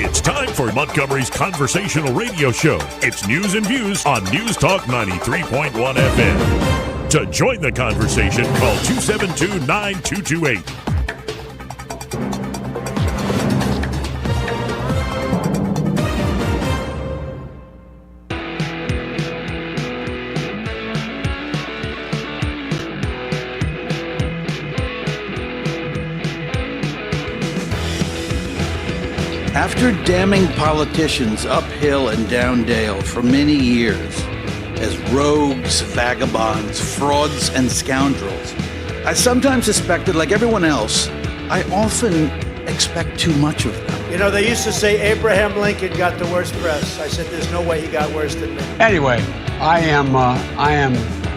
It's time for Montgomery's conversational radio show. It's News and Views on News Talk 93.1 FM. To join the conversation, call 272-9228. After damning politicians uphill and down dale for many years as rogues, vagabonds, frauds, and scoundrels, I sometimes suspected, like everyone else, I often expect too much of them. You know, they used to say Abraham Lincoln got the worst press. I said, there's no way he got worse than me. Anyway, I am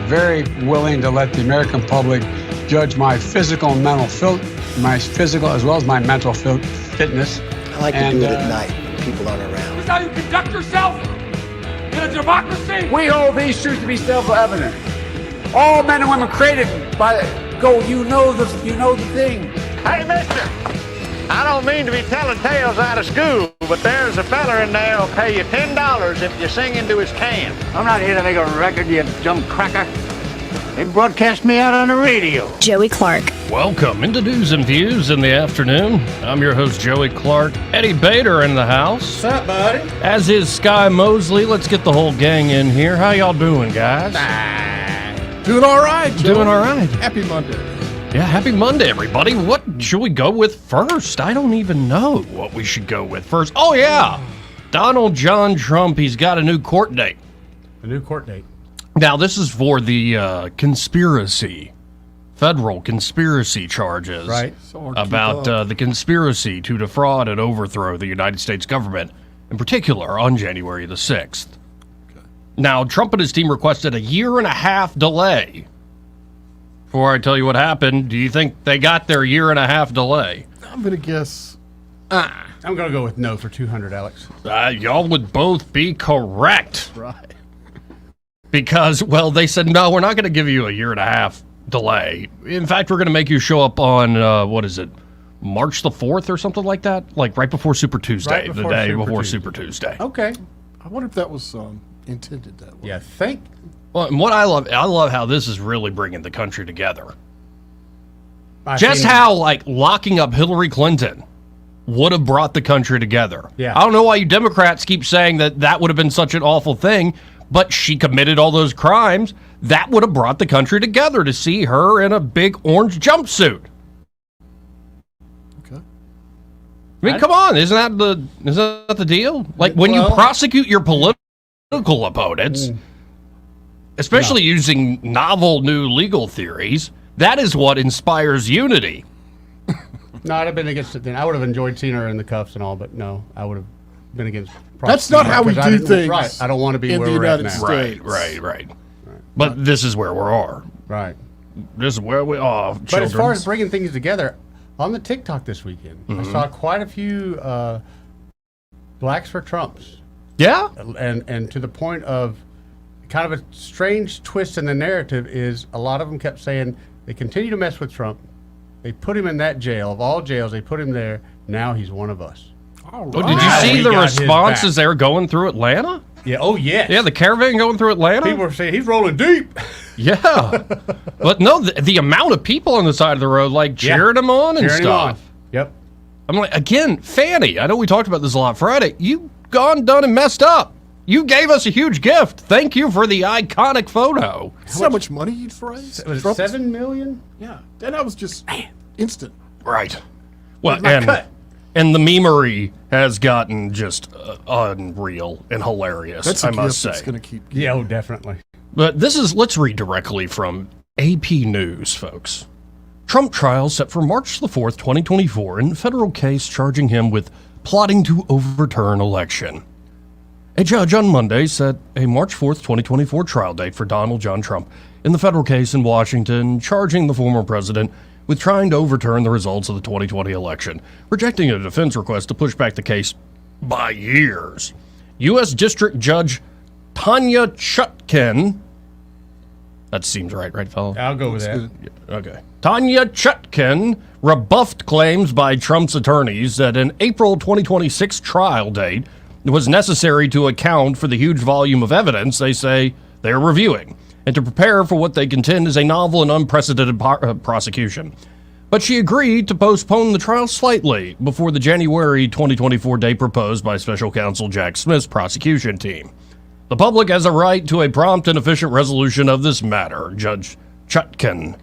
very willing to let the American public judge my physical and mental my physical as well as my mental fitness. I like to do it at night when people aren't around. This is how you conduct yourself in a democracy. We hold these truths to be self-evident. All men and women created by you know the thing. Hey, mister, I don't mean to be telling tales out of school, but there's a fella in there who'll pay you $10 if you sing into his can. I'm not here to make a record, you dumb cracker. They broadcast me out on the radio. Joey Clark. Welcome into News and Views in the afternoon. I'm your host, Joey Clark. Eddie Bader in the house. What's up, buddy? As is Sky Mosley. Let's get the whole gang in here. How y'all doing, guys? Doing all right, Joey. Doing all right. Happy Monday. Yeah, happy Monday, everybody. What should we go with first? I don't even know what we should go with first. Oh, yeah. Donald John Trump, he's got a new court date. A new court date. Now, this is for the federal conspiracy charges. Right. About the conspiracy to defraud and overthrow the United States government, in particular on January the 6th. Okay. Now, Trump and his team requested a 1.5-year delay. Before I tell you what happened, do you think they got their 1.5-year delay? I'm going to guess. I'm going to go with no for 200, Alex. Y'all would both be correct. Right. Because, well, they said, no, we're not going to give you a 1.5-year delay. In fact, we're going to make you show up on, March the 4th or something like that? Like right before Super Tuesday, the day before Super Tuesday. Okay. I wonder if that was intended that way. Yeah, Well, and what I love how this is really bringing the country together. How, locking up Hillary Clinton would have brought the country together. Yeah. I don't know why you Democrats keep saying that would have been such an awful thing, but she committed all those crimes. That would have brought the country together to see her in a big orange jumpsuit. Okay. I mean, come on, isn't that the deal? Like when you prosecute your political opponents, especially using novel new legal theories, that is what inspires unity. No, I'd have been against it then. I would have enjoyed seeing her in the cuffs and all, but no, I would have been against. That's not how we do things. Right. I don't want to be in where the we're at United now. States. Right. But this is where we are. Right. This is where we are. But as far as bringing things together, on the TikTok this weekend, I saw quite a few blacks for Trumps. Yeah? And to the point of kind of a strange twist in the narrative is a lot of them kept saying they continue to mess with Trump. They put him in that jail. Of all jails, they put him there. Now he's one of us. All right. Oh, did you see the responses they were going through Atlanta? Yeah. Oh, yes. Yeah, the caravan going through Atlanta? People were saying he's rolling deep. Yeah. But no, the amount of people on the side of the road, cheering him on and stuff. Yep. I'm like, again, Fanny, I know we talked about this a lot Friday. You gone, done, and messed up. You gave us a huge gift. Thank you for the iconic photo. How much money you'd raise? Was it 7 million? Yeah. And that was just instant. Right. Well, and the memery has gotten just unreal and hilarious, That's a I must gift say. that's going to keep. Yeah, oh, definitely. But let's read directly from AP News, folks. Trump trial set for March the 4th, 2024 in federal case charging him with plotting to overturn election. A judge on Monday set a March 4th, 2024 trial date for Donald John Trump in the federal case in Washington, charging the former president with trying to overturn the results of the 2020 election, rejecting a defense request to push back the case by years. U.S. District Judge Tanya Chutkin, that seems right, fellow? I'll go with that. Yeah, okay. Tanya Chutkan rebuffed claims by Trump's attorneys that an April 2026 trial date was necessary to account for the huge volume of evidence they say they're reviewing and to prepare for what they contend is a novel and unprecedented prosecution. But she agreed to postpone the trial slightly before the January 2024 date proposed by Special Counsel Jack Smith's prosecution team. The public has a right to a prompt and efficient resolution of this matter, Judge Chutkan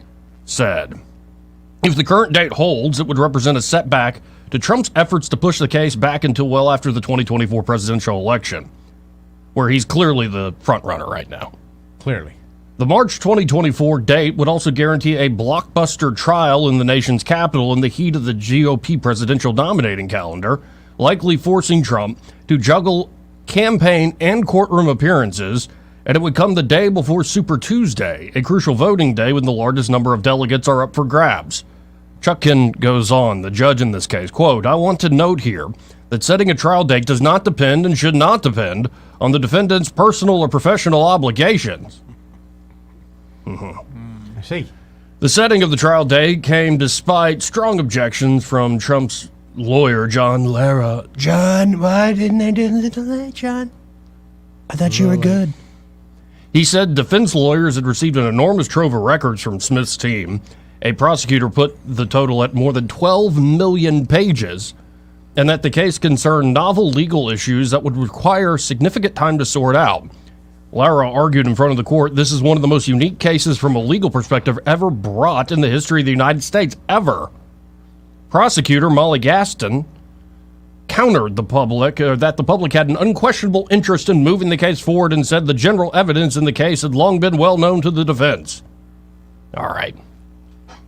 said. If the current date holds, it would represent a setback to Trump's efforts to push the case back until well after the 2024 presidential election, where he's clearly the front runner right now. Clearly. The March 2024 date would also guarantee a blockbuster trial in the nation's capital in the heat of the GOP presidential nominating calendar, likely forcing Trump to juggle campaign and courtroom appearances, and it would come the day before Super Tuesday, a crucial voting day when the largest number of delegates are up for grabs. Chutkan goes on, the judge in this case, quote, "I want to note here that setting a trial date does not depend and should not depend on the defendant's personal or professional obligations." I see. The setting of the trial date came despite strong objections from Trump's lawyer, John Lara. John, why didn't they do it a little late, John? I thought you were good. He said defense lawyers had received an enormous trove of records from Smith's team. A prosecutor put the total at more than 12 million pages, and that the case concerned novel legal issues that would require significant time to sort out. Lara argued in front of the court, this is one of the most unique cases from a legal perspective ever brought in the history of the United States, ever. Prosecutor Molly Gaston countered the public that the public had an unquestionable interest in moving the case forward and said the general evidence in the case had long been well known to the defense. All right.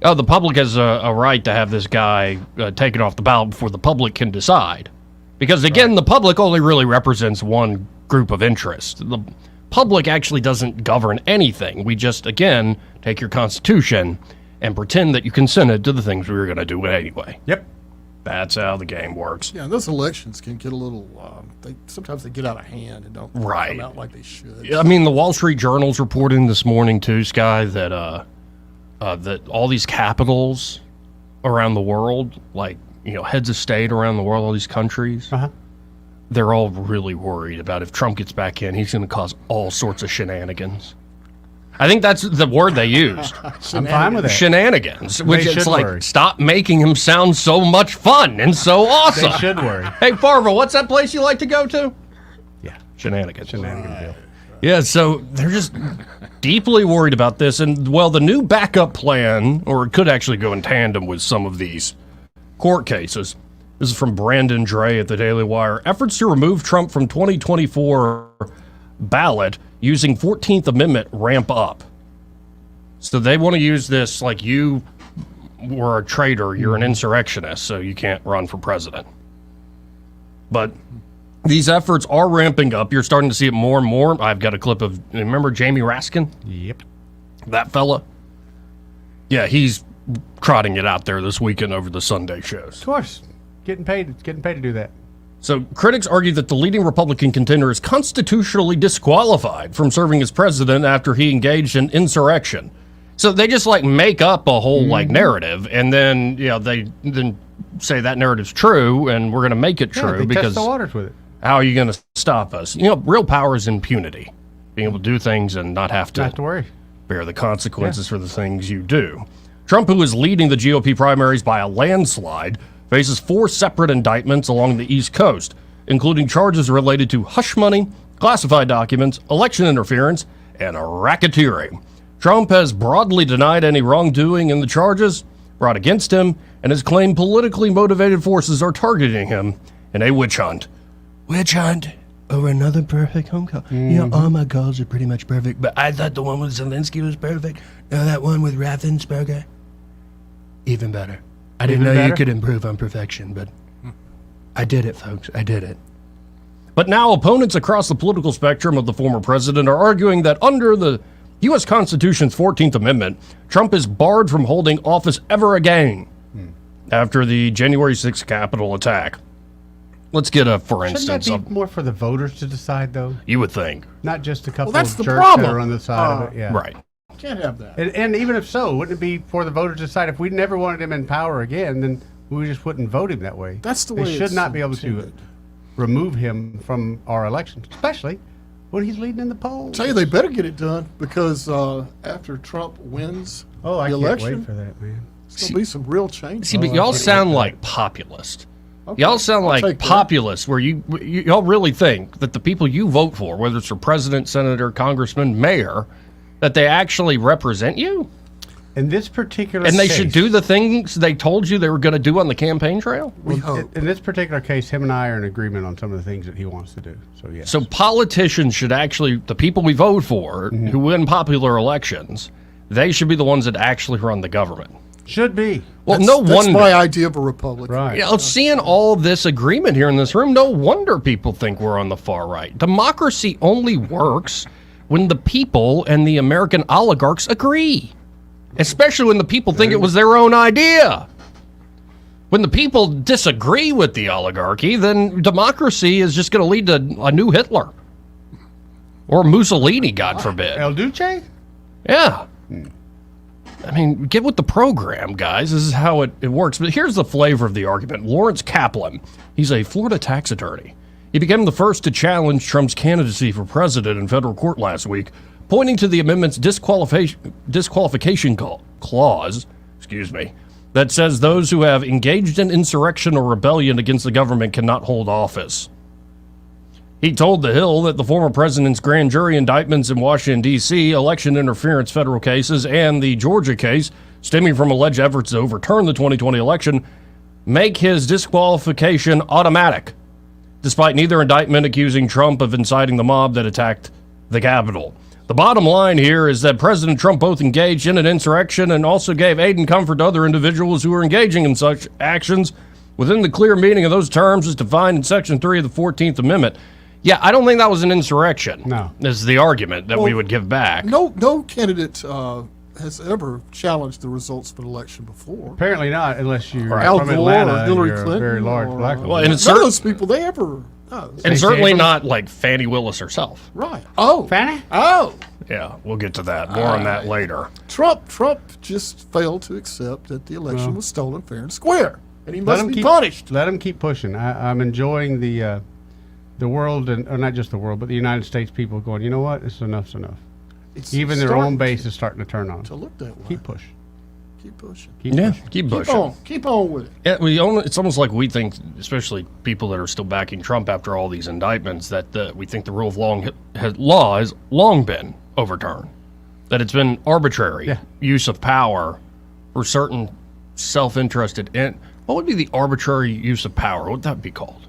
Oh, the public has a right to have this guy taken off the ballot before the public can decide. Because, again, the public only really represents one group of interest. The public actually doesn't govern anything. We just, again, take your Constitution and pretend that you consented to the things we were going to do anyway. Yep. That's how the game works. Yeah, and those elections can get a little, sometimes they get out of hand and don't come out like they should. I mean, the Wall Street Journal's reporting this morning, too, Sky, that that all these capitals around the world, like, you know, heads of state around the world, all these countries, they're all really worried about if Trump gets back in, he's going to cause all sorts of shenanigans. I think that's the word they used. I'm fine with it. Shenanigans, which They is should like, worry. stop making him sound so much fun and so awesome. They should worry. Hey, Farva, what's that place you like to go to? Yeah. Shenanigans. Shenaniganville. Yeah, so they're just deeply worried about this. And, well, the new backup plan, or it could actually go in tandem with some of these court cases. This is from Brandon Dre at the Daily Wire. Efforts to remove Trump from 2024 ballot using 14th Amendment ramp up. So they want to use this like you were a traitor, you're an insurrectionist, so you can't run for president. But these efforts are ramping up. You're starting to see it more and more. I've got a clip of, remember Jamie Raskin? Yep. That fella? Yeah, he's trotting it out there this weekend over the Sunday shows. Of course. Getting paid to do that. So critics argue that the leading Republican contender is constitutionally disqualified from serving as president after he engaged in insurrection. So they just like make up a whole like narrative, and then they then say that narrative's true, and we're going to make it true They because test the waters with it. how are you going to stop us? You know, real power is impunity, being able to do things and not have Not to worry. bear the consequences for the things you do. Trump, who is leading the GOP primaries by a landslide, faces 4 separate indictments along the East Coast, including charges related to hush money, classified documents, election interference, and racketeering. Trump has broadly denied any wrongdoing in the charges brought against him and has claimed politically motivated forces are targeting him in a witch hunt. Witch hunt over another perfect home call. You know, all my calls are pretty much perfect, but I thought the one with Zelensky was perfect. Now that one with Raffensperger, even better. I didn't know you could improve on perfection, but I did it, folks. I did it. But now opponents across the political spectrum of the former president are arguing that under the U.S. Constitution's 14th Amendment, Trump is barred from holding office ever again after the January 6th Capitol attack. Let's get a, for instance, Shouldn't that be more for the voters to decide, though? you would think. Not just a couple that's of the jerks problem. that are on the side of it. Yeah. Right. Can't have that. And even if so, wouldn't it be for the voters to decide if we never wanted him in power again, then we just wouldn't vote him that way? That's the way they should it's not be able intended. to remove him from our elections, especially when he's leading in the polls. Tell you, they better get it done because after Trump wins I the can't election, wait for that, man. it's going to be some real change. See, but y'all sound like populist. Okay, Y'all sound I'll take like that. populists, where y'all really think that the people you vote for, whether it's for president, senator, congressman, mayor, that they actually represent you, In this particular and they case, should do the things they told you they were going to do on the campaign trail. We hope. In this particular case, him and I are in agreement on some of the things that he wants to do. So yes. So politicians should actually, the people we vote for, who win popular elections, they should be the ones that actually run the government. should be. Well, That's no wonder. my idea of a republic. Right. You know, seeing all of this agreement here in this room, no wonder people think we're on the far right. Democracy only works when the people and the American oligarchs agree, especially when the people think it was their own idea. When the people disagree with the oligarchy, then democracy is just going to lead to a new Hitler or Mussolini, God forbid. El Duce? Yeah. I mean, get with the program, guys. This is how it works. But here's the flavor of the argument. Lawrence Kaplan, he's a Florida tax attorney. He became the first to challenge Trump's candidacy for president in federal court last week, pointing to the amendment's disqualification clause, that says those who have engaged in insurrection or rebellion against the government cannot hold office. He told The Hill that the former president's grand jury indictments in Washington, D.C., election interference federal cases, and the Georgia case stemming from alleged efforts to overturn the 2020 election make his disqualification automatic, despite neither indictment accusing Trump of inciting the mob that attacked the Capitol. The bottom line here is that President Trump both engaged in an insurrection and also gave aid and comfort to other individuals who were engaging in such actions within the clear meaning of those terms as defined in Section 3 of the 14th Amendment. Yeah, I don't think that was an insurrection. No. Is the argument that we would give back. No candidate has ever challenged the results of an election before. Apparently not, unless you're Al from Gore Atlanta. or Hillary you're a Clinton. very large or, black Well, woman. and it's none of those people, they ever... No. And certainly Abrams? not like Fannie Willis herself. Right. Oh. Fanny? Oh. Yeah, we'll get to that. More on that later. Trump just failed to accept that the election was stolen fair and square. And he must be punished. Let him keep pushing. I'm enjoying the world, or not just the world, but the United States people going, you know what? Enough's enough. It's Even their starting own base is starting to turn on. to look that way. Keep pushing. Keep pushing. Keep Yeah, pushing. keep Keep pushing. on. Keep on with it. Yeah, it's almost like we think, especially people that are still backing Trump after all these indictments, that we think the rule of law has long been overturned. That it's been arbitrary use of power for certain self-interested. And what would be the arbitrary use of power? What would that be called?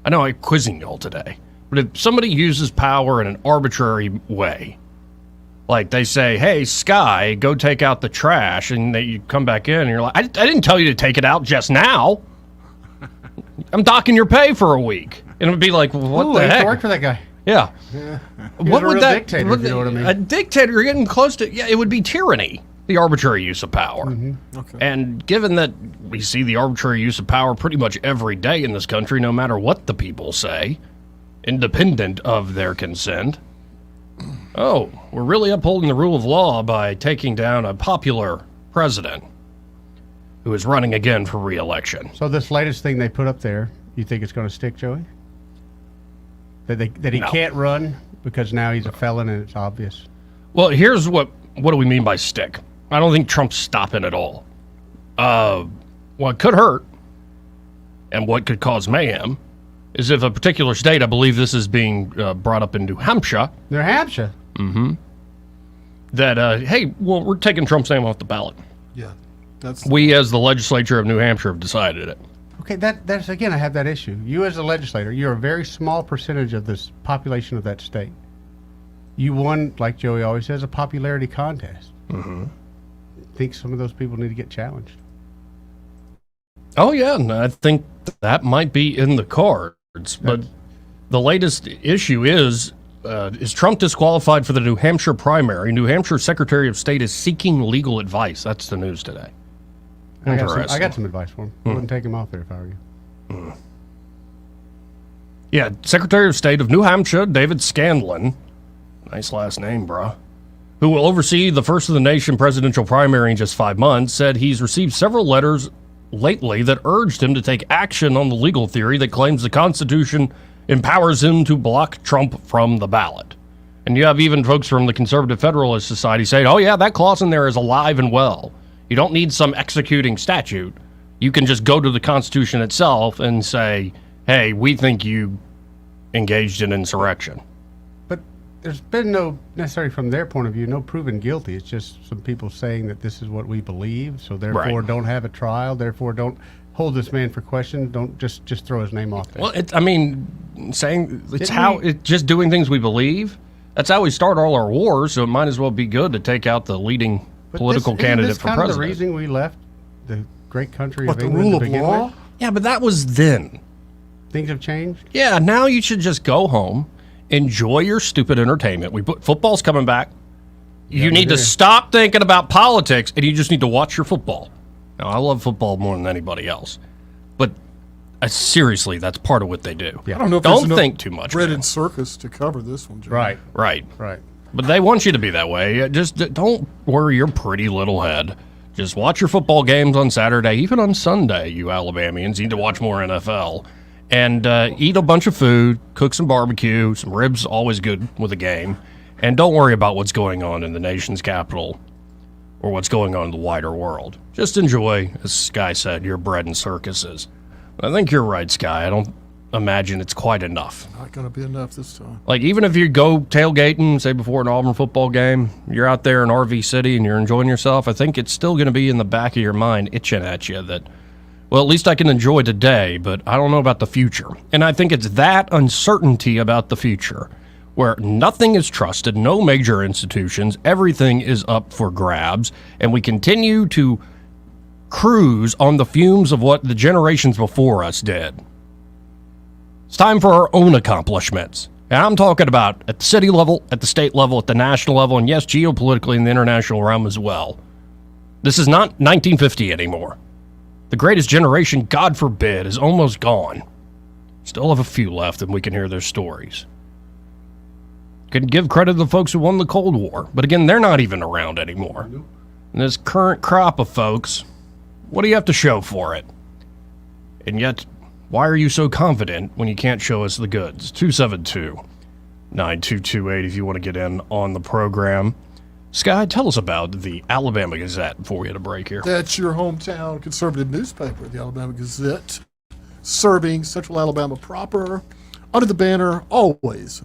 I know I'm quizzing y'all today, but if somebody uses power in an arbitrary way, like they say, hey, Sky, go take out the trash, and you come back in and you're like, I didn't tell you to take it out just now. I'm docking your pay for a week. And it would be like, well, what Ooh, the I used to heck? work for that guy. Yeah. What would that dictator, if you know what I mean? A dictator, you're getting close to, it would be tyranny, the arbitrary use of power. Okay. And given that we see the arbitrary use of power pretty much every day in this country, no matter what the people say, independent of their consent, we're really upholding the rule of law by taking down a popular president who is running again for re-election. So this latest thing they put up there, you think it's going to stick, Joey? That he No. can't run because now he's a felon and it's obvious. Well, here's what do we mean by stick? I don't think Trump's stopping at all. What could hurt and what could cause mayhem is if a particular state, I believe this is being brought up in New Hampshire, New Hampshire. that, hey, well, we're taking Trump's name off the ballot. Yeah. That's We, as the legislature of New Hampshire, have decided it. Okay, that's again, I have that issue. You as a legislator, you're a very small percentage of this population of that state. You won, like Joey always says, a popularity contest. I think some of those people need to get challenged. Oh, yeah, and I think that might be in the cards. But the latest issue is Trump disqualified for the New Hampshire primary? New Hampshire Secretary of State is seeking legal advice. That's the news today. I Interesting. got some advice for him. I wouldn't take him off there if I were you. Yeah, Secretary of State of New Hampshire, David Scanlon, nice last name, bruh, who will oversee the first of the nation presidential primary in just 5 months, said he's received several letters lately that urged him to take action on the legal theory that claims the Constitution empowers him to block Trump from the ballot. And you have even folks from the Conservative Federalist Society saying, oh yeah, that clause in there is alive and well. You don't need some executing statute. You can just go to the Constitution itself and say, hey, we think you engaged in insurrection. But there's been no, necessarily from their point of view, no proven guilty. It's just some people saying that this is what we believe, so therefore don't have a trial, therefore don't hold this man for question, don't just throw his name off there. Well, just doing things we believe. That's how we start all our wars, so it might as well be good to take out the leading political candidate for president. Isn't this kind of the reason we left the great country of the England rule to of begin law? with? Yeah, but that was then. Things have changed? Yeah, now you should just go home, enjoy your stupid entertainment. Football's coming back. You need to stop thinking about politics, and you just need to watch your football. Now, I love football more than anybody else, but seriously, that's part of what they do. I don't know if don't think too much. Bread and circus to cover this one, Jim. Right. But they want you to be that way. Just don't worry your pretty little head. Just watch your football games on Saturday, even on Sunday, you Alabamians. You need to watch more NFL. And eat a bunch of food, cook some barbecue, some ribs, always good with a game. And don't worry about what's going on in the nation's capital or what's going on in the wider world. Just enjoy, as Sky said, your bread and circuses. I think you're right, Sky. I don't imagine it's quite enough. Not going to be enough this time. Like, even if you go tailgating, say before an Auburn football game, you're out there in RV City and you're enjoying yourself, I think it's still going to be in the back of your mind itching at you that, well, at least I can enjoy today, but I don't know about the future. And I think it's that uncertainty about the future where nothing is trusted, no major institutions, everything is up for grabs, and we continue to cruise on the fumes of what the generations before us did. It's time for our own accomplishments. And I'm talking about at the city level, at the state level, at the national level, and yes, geopolitically in the international realm as well. This is not 1950 anymore. The greatest generation, God forbid, is almost gone. Still have a few left, and we can hear their stories. Can give credit to the folks who won the Cold War, but again, they're not even around anymore. And this current crop of folks, what do you have to show for it? And yet, why are you so confident when you can't show us the goods? 272-9228 if you want to get in on the program. Sky, tell us about the Alabama Gazette before we hit a break here. That's your hometown conservative newspaper, the Alabama Gazette, serving Central Alabama proper under the banner, always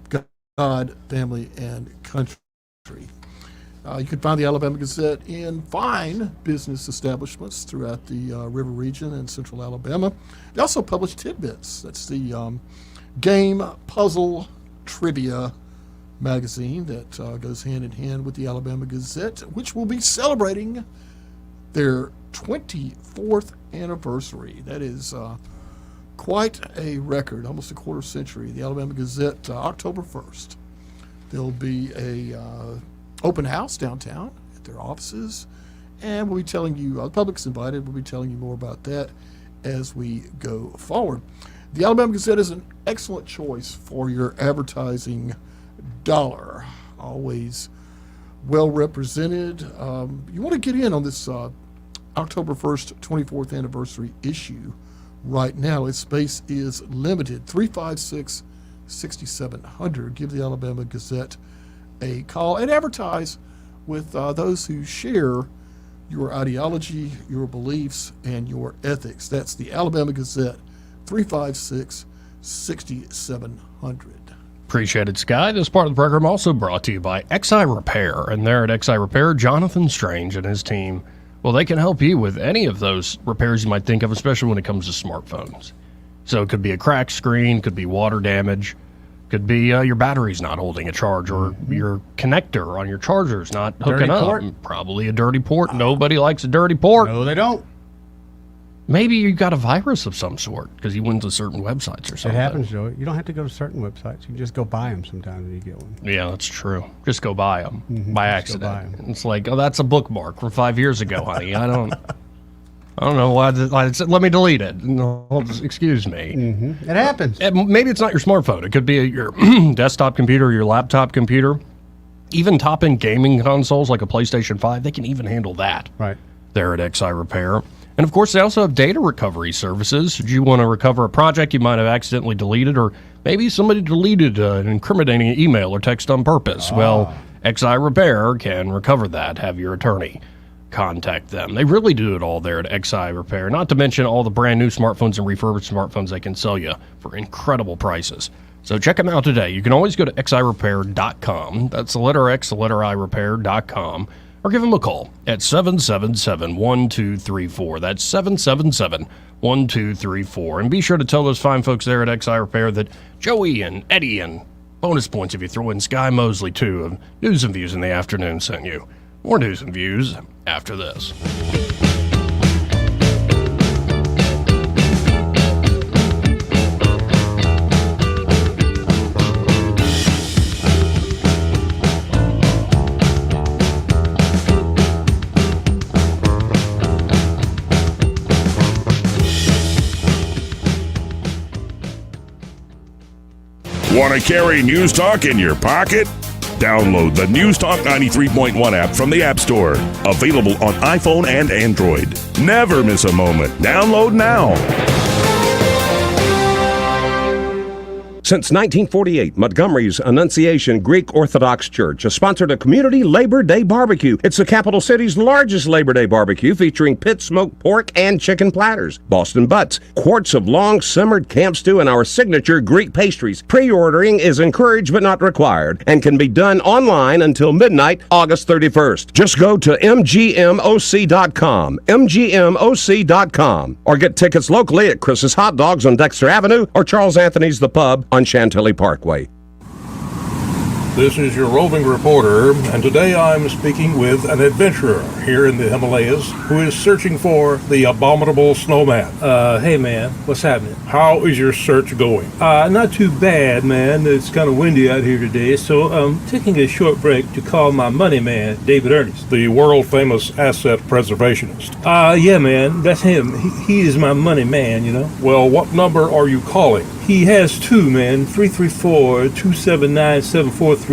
God, family, and country. You can find the Alabama Gazette in fine business establishments throughout the river region and central Alabama. They also publish tidbits. That's the game, puzzle, trivia magazine that goes hand in hand with the Alabama Gazette, which will be celebrating their 24th anniversary. That is quite a record, almost a quarter century. The Alabama Gazette, October 1st. There'll be a open house downtown at their offices, and we'll be telling you, the public's invited, we'll be telling you more about that as we go forward. The Alabama Gazette is an excellent choice for your advertising dollar. Always well represented. You want to get in on this October 1st, 24th anniversary issue right now. Its space is limited, 356-6700. Give the Alabama Gazette a call and advertise with those who share your ideology, your beliefs, and your ethics. That's the Alabama Gazette, 356-6700. Appreciate it, Sky. This part of the program also brought to you by XI Repair. And there at XI Repair, Jonathan Strange and his team, well, they can help you with any of those repairs you might think of, especially when it comes to smartphones. So it could be a cracked screen, could be water damage, could be your battery's not holding a charge, or your connector on your charger's not hooking up. Probably a dirty port. Nobody likes a dirty port. No, they don't. Maybe you got a virus of some sort because you went to certain websites or something. It happens, Joey. You don't have to go to certain websites. You can just go buy them sometimes when you get one. Yeah, that's true. Just go buy them by accident. It's like, oh, that's a bookmark from 5 years ago, honey. I don't know why. Let me delete it. No, excuse me. It happens. Maybe it's not your smartphone. It could be your desktop computer or your laptop computer. even top-end gaming consoles like a PlayStation 5, they can even handle that. Right. There at XI Repair. And of course, they also have data recovery services. Should you want to recover a project you might have accidentally deleted, or maybe somebody deleted an incriminating email or text on purpose. Well, XI Repair can recover that. Have your attorney contact them. They really do it all there at XI Repair, not to mention all the brand new smartphones and refurbished smartphones they can sell you for incredible prices. So check them out today. You can always go to xirepair.com. That's the letter X, the letter I, repair.com. Or give them a call at 777-1234. That's 777-1234. And be sure to tell those fine folks there at XI Repair that Joey and Eddie and bonus points if you throw in Sky Mosley, too, of News and Views in the Afternoon sent you. More News and Views after this. Want to carry News Talk in your pocket? Download the News Talk 93.1 app from the App Store. Available on iPhone and Android. Never miss a moment. Download now. Since 1948, Montgomery's Annunciation Greek Orthodox Church has sponsored a community Labor Day barbecue. It's the capital city's largest Labor Day barbecue, featuring pit-smoked pork and chicken platters, Boston butts, quarts of long-simmered camp stew, and our signature Greek pastries. Pre-ordering is encouraged but not required and can be done online until midnight, August 31st. Just go to mgmoc.com, mgmoc.com, or get tickets locally at Chris's Hot Dogs on Dexter Avenue or Charles Anthony's The Pub on Chantilly Parkway. This is your roving reporter, and today I'm speaking with an adventurer here in the Himalayas who is searching for the abominable snowman. Hey man, what's happening? How is your search going? Not too bad, man. It's kind of windy out here today, so I'm taking a short break to call my money man, David Ernest. The world-famous asset preservationist. Yeah, man, that's him. He is my money man, you know. Well, what number are you calling? He has two, man, 334-279-7431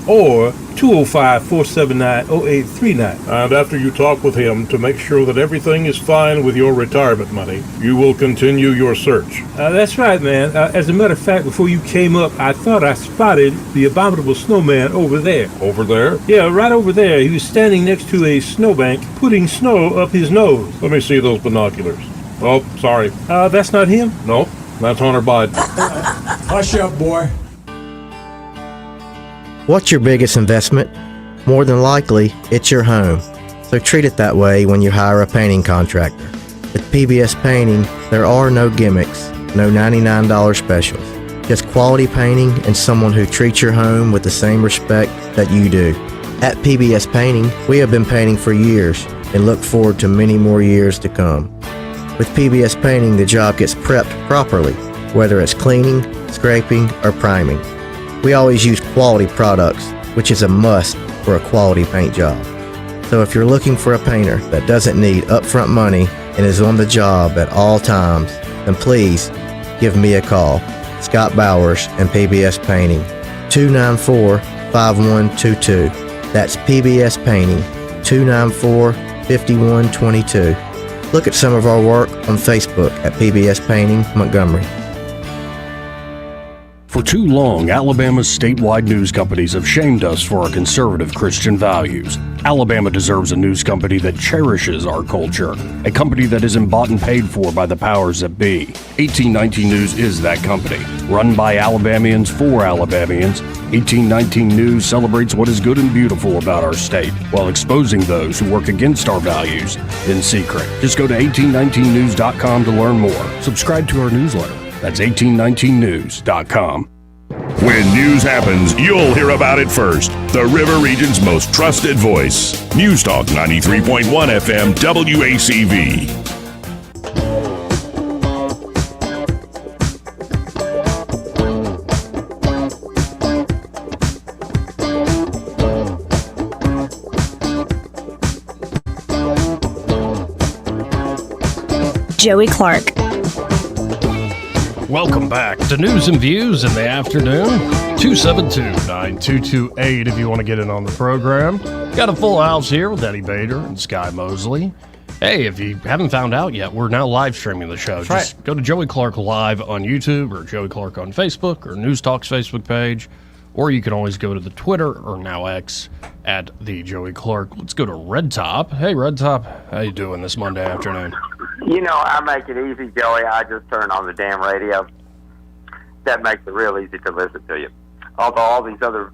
or 205-479-0839. And after you talk with him to make sure that everything is fine with your retirement money, you will continue your search. That's right, man. As a matter of fact, before you came up, I thought I spotted the abominable snowman over there. Over there? Yeah, right over there. He was standing next to a snowbank, putting snow up his nose. Let me see those binoculars. Oh, sorry. That's not him? Nope. That's Hunter Biden. Hush up, boy. What's your biggest investment? More than likely, it's your home. So treat it that way when you hire a painting contractor. With PBS Painting, there are no gimmicks, no $99 specials. Just quality painting and someone who treats your home with the same respect that you do. At PBS Painting, we have been painting for years and look forward to many more years to come. With PBS Painting, the job gets prepped properly, whether it's cleaning, scraping, or priming. We always use quality products, which is a must for a quality paint job. So if you're looking for a painter that doesn't need upfront money and is on the job at all times, then please give me a call. Scott Bowers and PBS Painting, 294-5122. That's PBS Painting, 294-5122. Look at some of our work on Facebook at PBS Painting Montgomery. For too long, Alabama's statewide news companies have shamed us for our conservative Christian values. Alabama deserves a news company that cherishes our culture, a company that isn't bought and paid for by the powers that be. 1819 News is that company. Run by Alabamians for Alabamians, 1819 News celebrates what is good and beautiful about our state, while exposing those who work against our values in secret. Just go to 1819news.com to learn more. Subscribe to our newsletter. That's 1819news.com. When news happens, you'll hear about it first. The River Region's most trusted voice. News Talk 93.1 FM WACV. Joey Clark. Welcome back to News and Views in the afternoon. 272-9228 if you want to get in on the program. Got a full house here with Eddie Bader and Sky Mosley. Hey, if you haven't found out yet, we're now live streaming the show. That's Just go to Joey Clark Live on YouTube or Joey Clark on Facebook or News Talk's Facebook page. Or you can always go to the Twitter or now X at the Joey Clark. Let's go to Red Top. Hey, Red Top, how you doing this Monday afternoon? You know, I make it easy, Joey. I just turn on the damn radio. That makes it real easy to listen to you. Although all these other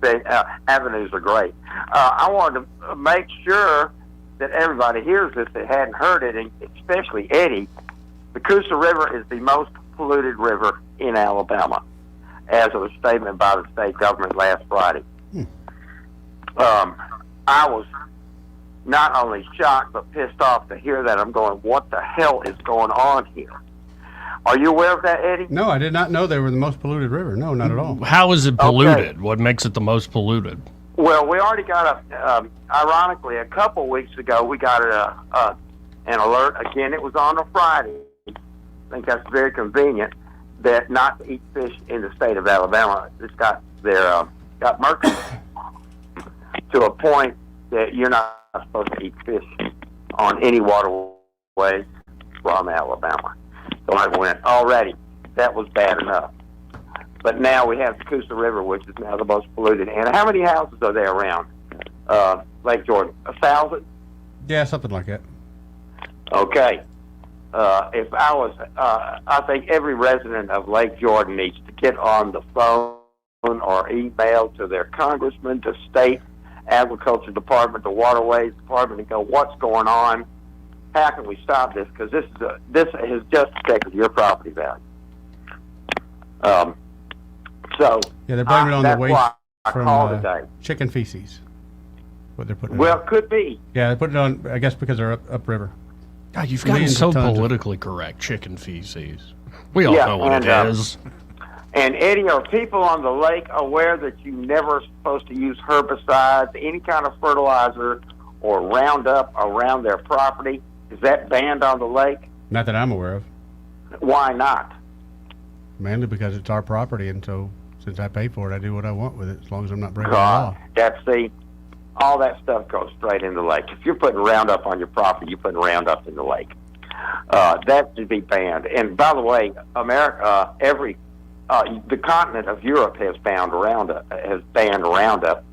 avenues are great. I wanted to make sure that everybody hears this that hadn't heard it, and especially Eddie. The Coosa River is the most polluted river in Alabama, as of a statement by the state government last Friday. I was not only shocked but pissed off to hear that. I'm going, what the hell is going on here? Are you aware of that, Eddie? No, I did not know they were the most polluted river. No, not at all. How is it polluted? Okay. What makes it the most polluted? Well, we already got ironically, a couple weeks ago, we got an alert. Again, it was on a Friday. I think that's very convenient that not to eat fish in the state of Alabama. It's got mercury to a point that you're not supposed to eat fish on any waterway from Alabama. So I went, already, that was bad enough. But now we have the Coosa River, which is now the most polluted. And how many houses are there around Lake Jordan? 1,000? Yeah, something like that. Okay. If I was, I think every resident of Lake Jordan needs to get on the phone or email to their congressman, to state agriculture department, the waterways department, and go, what's going on? How can we stop this? Because this has just affected your property value. So yeah, they're blaming it on the waste from today. Chicken feces. What they're putting. Well, it could be. Yeah, they put it on. I guess because they're upriver. God, you've gotten so politically correct. Chicken feces. We all know what it is. And Eddie, are people on the lake aware that you never supposed to use herbicides, any kind of fertilizer, or Roundup around their property? Is that banned on the lake? Not that I'm aware of. Why not? Mainly because it's our property, and so since I pay for it, I do what I want with it, as long as I'm not breaking the law. All that stuff goes straight in the lake. If you're putting Roundup on your property, you're putting Roundup in the lake. That should be banned. And by the way, America, the continent of Europe has banned Roundup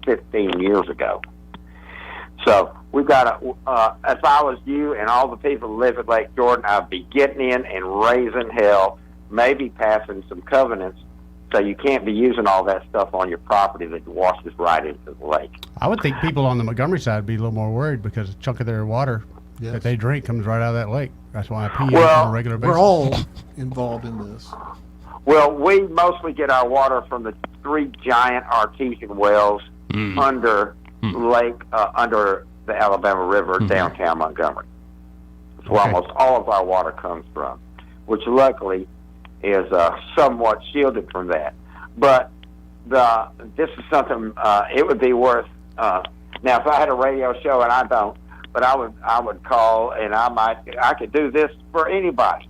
15 years ago. So we've got to, if I was you and all the people who live at Lake Jordan, I'd be getting in and raising hell, maybe passing some covenants so you can't be using all that stuff on your property that washes right into the lake. I would think people on the Montgomery side would be a little more worried because a chunk of their water that they drink comes right out of that lake. That's why I pee on a regular basis. We're all involved in this. Well, we mostly get our water from the 3 giant artesian wells under under the Alabama River, downtown Montgomery. That's where almost all of our water comes from, which luckily is somewhat shielded from that. But this is something it would be worth. Now, if I had a radio show, and I don't, but I would call, and I could do this for anybody.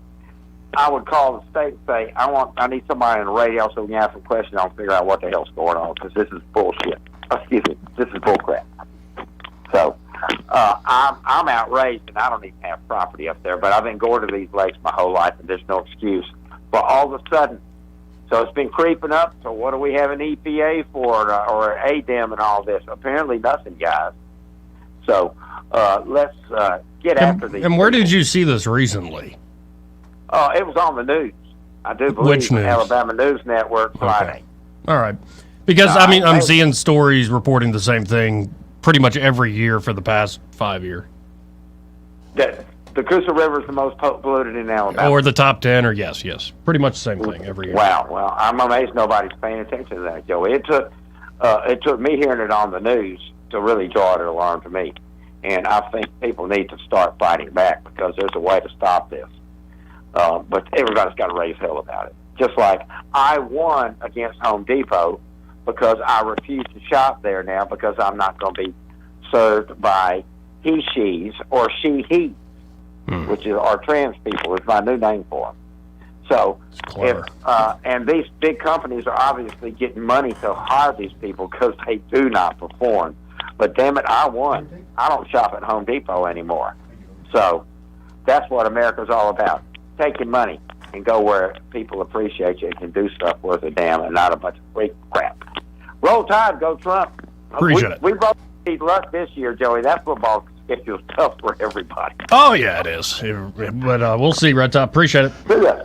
I would call the state and say, I need somebody on the radio so we can ask some questions. I'll figure out what the hell's going on, because this is bullshit. Excuse me, this is bullcrap. So I'm outraged, and I don't even have property up there, but I've been going to these lakes my whole life, and there's no excuse. But all of a sudden, so it's been creeping up. So what do we have an EPA for, or ADEM and all this? Apparently nothing, guys. So let's get after these. And where did you see this recently? It was on the news. I do believe Which news? Alabama News Network Friday. Okay. All right. Because, I'm seeing stories reporting the same thing pretty much every year for the past 5 years. The Coosa River is the most polluted in Alabama. Or the top 10, or yes. Pretty much the same thing every year. Wow. Well, I'm amazed nobody's paying attention to that, Joey. It took me hearing it on the news to really draw it alarm to me. And I think people need to start fighting back, because there's a way to stop this. But everybody's got to raise hell about it. Just like I won against Home Depot because I refuse to shop there now, because I'm not going to be served by he/she's or she/he, which is our trans people, is my new name for them. So, clever. and these big companies are obviously getting money to hire these people because they do not perform. But damn it, I won. I don't shop at Home Depot anymore. So that's what America's all about. Taking money and go where people appreciate you and can do stuff worth a damn and not a bunch of freak crap. Roll Tide, go Trump. Appreciate it. We both need luck this year, Joey. That football schedule's tough for everybody. Oh, yeah, it is. But we'll see, Red Top. Appreciate it. See ya.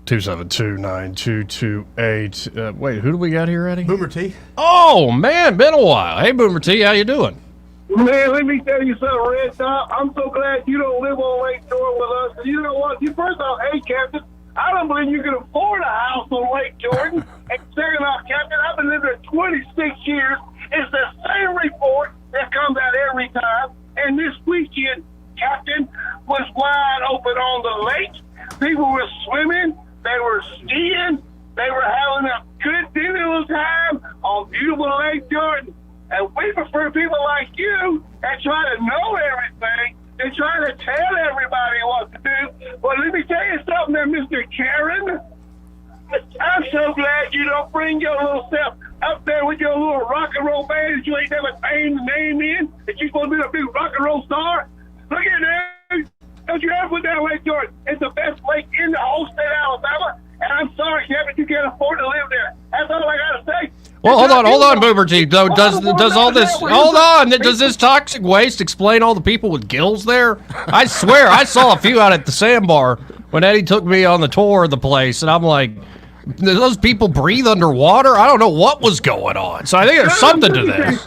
272-9228. Wait, who do we got here, Eddie? Boomer T. Oh, man, been a while. Hey, Boomer T, how you doing? Man, let me tell you something, Red Top. I'm so glad you don't live on Lake Jordan with us. You know what? You first off, hey, Captain, I don't believe you can afford a house on Lake Jordan. And second off, Captain, I've been living there 26 years. It's the same report that comes out every time. And this weekend, Captain, was wide open on the lake. People were swimming. They were skiing. They were having a good deal of time on beautiful Lake Jordan. And we prefer people like you that try to know everything and try to tell everybody what to do. But let me tell you something there, Mr. Karen. I'm so glad you don't bring your little self up there with your little rock and roll band that you ain't never named the name in, that you're supposed to be a big rock and roll star. Look at that. Don't you ever put down Lake Jordan? It's the best lake in the whole state of Alabama. And I'm sorry, Kevin, you can't afford to live there. That's all I got to say. Well, hold on, Boomer T. Though, does all this? Hold on. Does this toxic waste explain all the people with gills there? I swear, I saw a few out at the sandbar when Eddie took me on the tour of the place, and I'm like, do those people breathe underwater? I don't know what was going on. So I think there's something to this.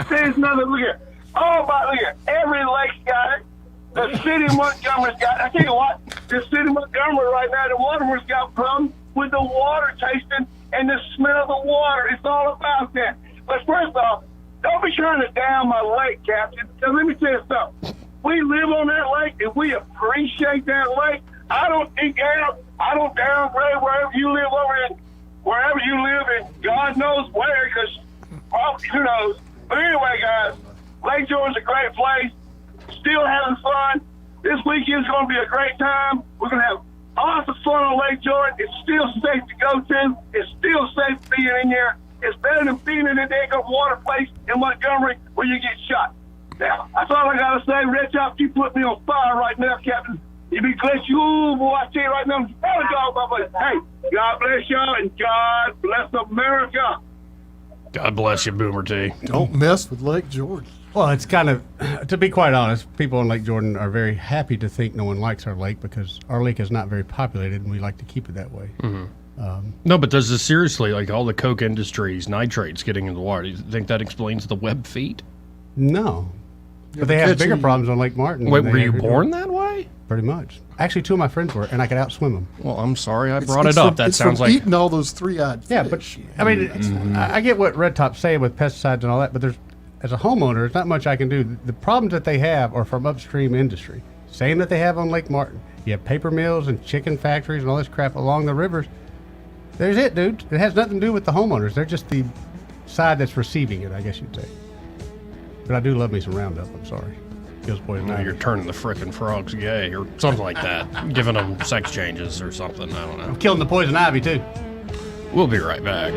There's nothing. Look here. Oh, my, look here. Every lake's got it. The city of Montgomery's got it. I tell you what, the city of Montgomery right now, the Waterworks got problems with the water tasting and the smell of the water. It's all about that. But first off, don't be trying to down my lake, Captain. Because let me tell you something. We live on that lake and we appreciate that lake. I don't downgrade wherever you live wherever you live in God knows where, because who knows. But anyway, guys, Lake Jordan's a great place. Still having fun. This weekend's going to be a great time. We're going to have awesome fun on Lake Jordan. It's still safe to go to. It's still safe being in there. It's better than being in a damn water place in Montgomery where you get shot. Now, that's all I got to say. Red Top, you put me on fire right now, Captain. You be blessed you. Ooh, boy, I tell you right now, I'm telling y'all, hey, God bless y'all and God bless America. God bless you, Boomer T. Don't mess with Lake Jordan. Well, it's kind of, to be quite honest, people in Lake Jordan are very happy to think no one likes our lake because our lake is not very populated and we like to keep it that way. Mm-hmm. No, but does this seriously, like all the Coke Industries, nitrates getting in the water, do you think that explains the web feet? No. But they have bigger problems on Lake Martin. Wait, were you born that way? Pretty much. Actually, two of my friends were, and I could outswim them. Well, I'm sorry I brought it up. That sounds like eating all those three-eyed fish. Yeah, but I mean, I get what Red Top's saying with pesticides and all that, but there's, as a homeowner, there's not much I can do. The problems that they have are from upstream industry. Same that they have on Lake Martin. You have paper mills and chicken factories and all this crap along the rivers. There's it, dude. It has nothing to do with the homeowners. They're just the side that's receiving it, I guess you'd say. But I do love me some Roundup. I'm sorry. Kills poison ivy. You're turning the frickin' frogs gay or something like that. Giving them sex changes or something. I don't know. I'm killing the poison ivy, too. We'll be right back.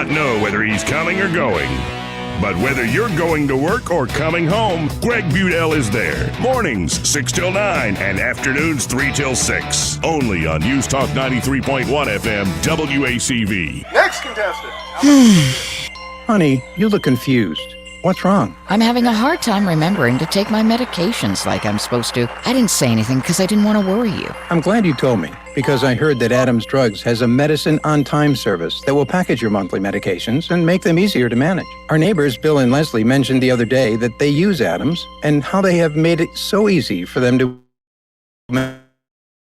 Know whether he's coming or going. But whether you're going to work or coming home, Greg Budell is there. Mornings, 6 till 9, and afternoons, 3 till 6. Only on News Talk 93.1 FM, WACV. Next contestant. Honey, you look confused. What's wrong? I'm having a hard time remembering to take my medications like I'm supposed to. I didn't say anything because I didn't want to worry you. I'm glad you told me, because I heard that Adams Drugs has a medicine on time service that will package your monthly medications and make them easier to manage. Our neighbors, Bill and Leslie, mentioned the other day that they use Adams and how they have made it so easy for them to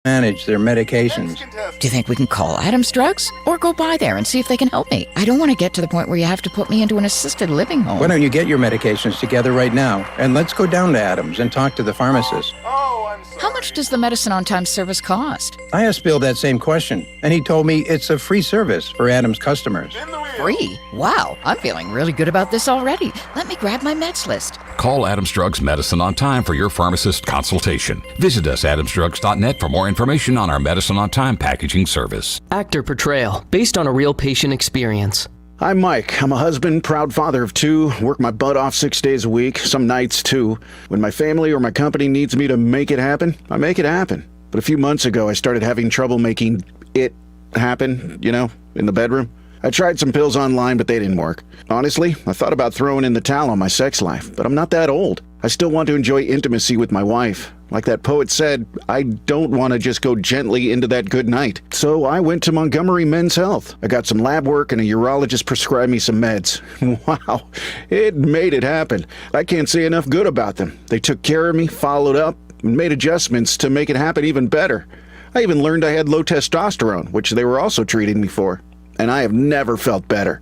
manage their medications. Do you think we can call Adams Drugs? Or go by there and see if they can help me? I don't want to get to the point where you have to put me into an assisted living home. Why don't you get your medications together right now, and let's go down to Adams and talk to the pharmacist. How much does the medicine on time service cost? I asked Bill that same question, and he told me it's a free service for Adams customers. Free? Wow, I'm feeling really good about this already. Let me grab my meds list. Call Adams Drugs Medicine on Time for your pharmacist consultation. Visit us at adamsdrugs.net for more information on our Medicine on Time packaging service. Actor portrayal, based on a real patient experience. I'm Mike. I'm a husband, proud father of 2, work my butt off 6 days a week, some nights too. When my family or my company needs me to make it happen, I make it happen. But a few months ago, I started having trouble making it happen, in the bedroom. I tried some pills online, but they didn't work. Honestly, I thought about throwing in the towel on my sex life, but I'm not that old. I still want to enjoy intimacy with my wife. Like that poet said, I don't want to just go gently into that good night. So I went to Montgomery Men's Health. I got some lab work and a urologist prescribed me some meds. Wow, it made it happen. I can't say enough good about them. They took care of me, followed up, and made adjustments to make it happen even better. I even learned I had low testosterone, which they were also treating me for. And I have never felt better.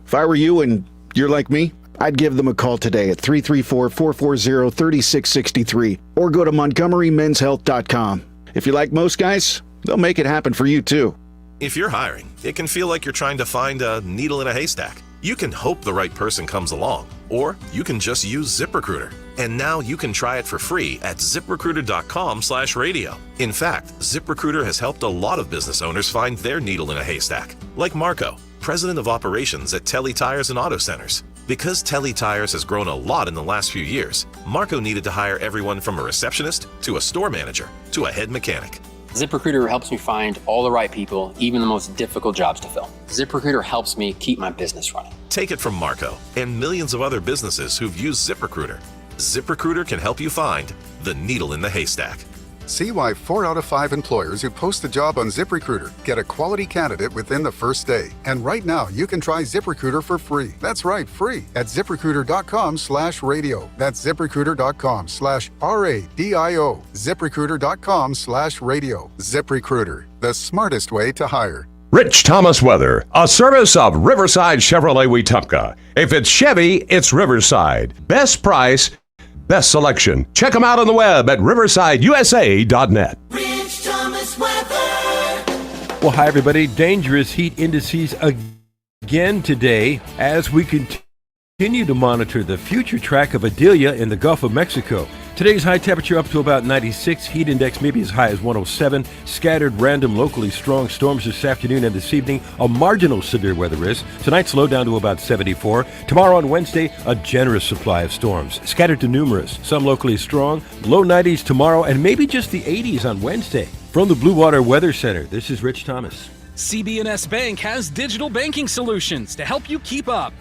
If I were you and you're like me, I'd give them a call today at 334-440-3663 or go to montgomerymenshealth.com. If you like most guys, they'll make it happen for you too. If you're hiring, it can feel like you're trying to find a needle in a haystack. You can hope the right person comes along, or you can just use ZipRecruiter. And now you can try it for free at ziprecruiter.com/radio. In fact, ZipRecruiter has helped a lot of business owners find their needle in a haystack, like Marco, president of operations at Telly Tires and Auto Centers. Because Telly Tires has grown a lot in the last few years, Marco needed to hire everyone from a receptionist to a store manager to a head mechanic. ZipRecruiter helps me find all the right people, even the most difficult jobs to fill. ZipRecruiter helps me keep my business running. Take it from Marco and millions of other businesses who've used ZipRecruiter. ZipRecruiter can help you find the needle in the haystack. See why 4 out of 5 employers who post a job on ZipRecruiter get a quality candidate within the first day. And right now, you can try ZipRecruiter for free. That's right, free at ZipRecruiter.com/radio. That's ZipRecruiter.com/RADIO. ZipRecruiter.com/radio. ZipRecruiter, the smartest way to hire. Rich Thomas Weather, a service of Riverside Chevrolet Wetumpka. If it's Chevy, it's Riverside. Best price, best selection. Check them out on the web at riversideusa.net. Rich Thomas Weather. Well, hi, everybody. Dangerous heat indices again today as we continue to monitor the future track of Adelia in the Gulf of Mexico. Today's high temperature up to about 96, heat index maybe as high as 107, scattered random locally strong storms this afternoon and this evening, a marginal severe weather risk. Tonight slow down to about 74. Tomorrow on Wednesday, a generous supply of storms, scattered to numerous, some locally strong, low 90s tomorrow and maybe just the 80s on Wednesday. From the Blue Water Weather Center, this is Rich Thomas. CB&S Bank has digital banking solutions to help you keep up.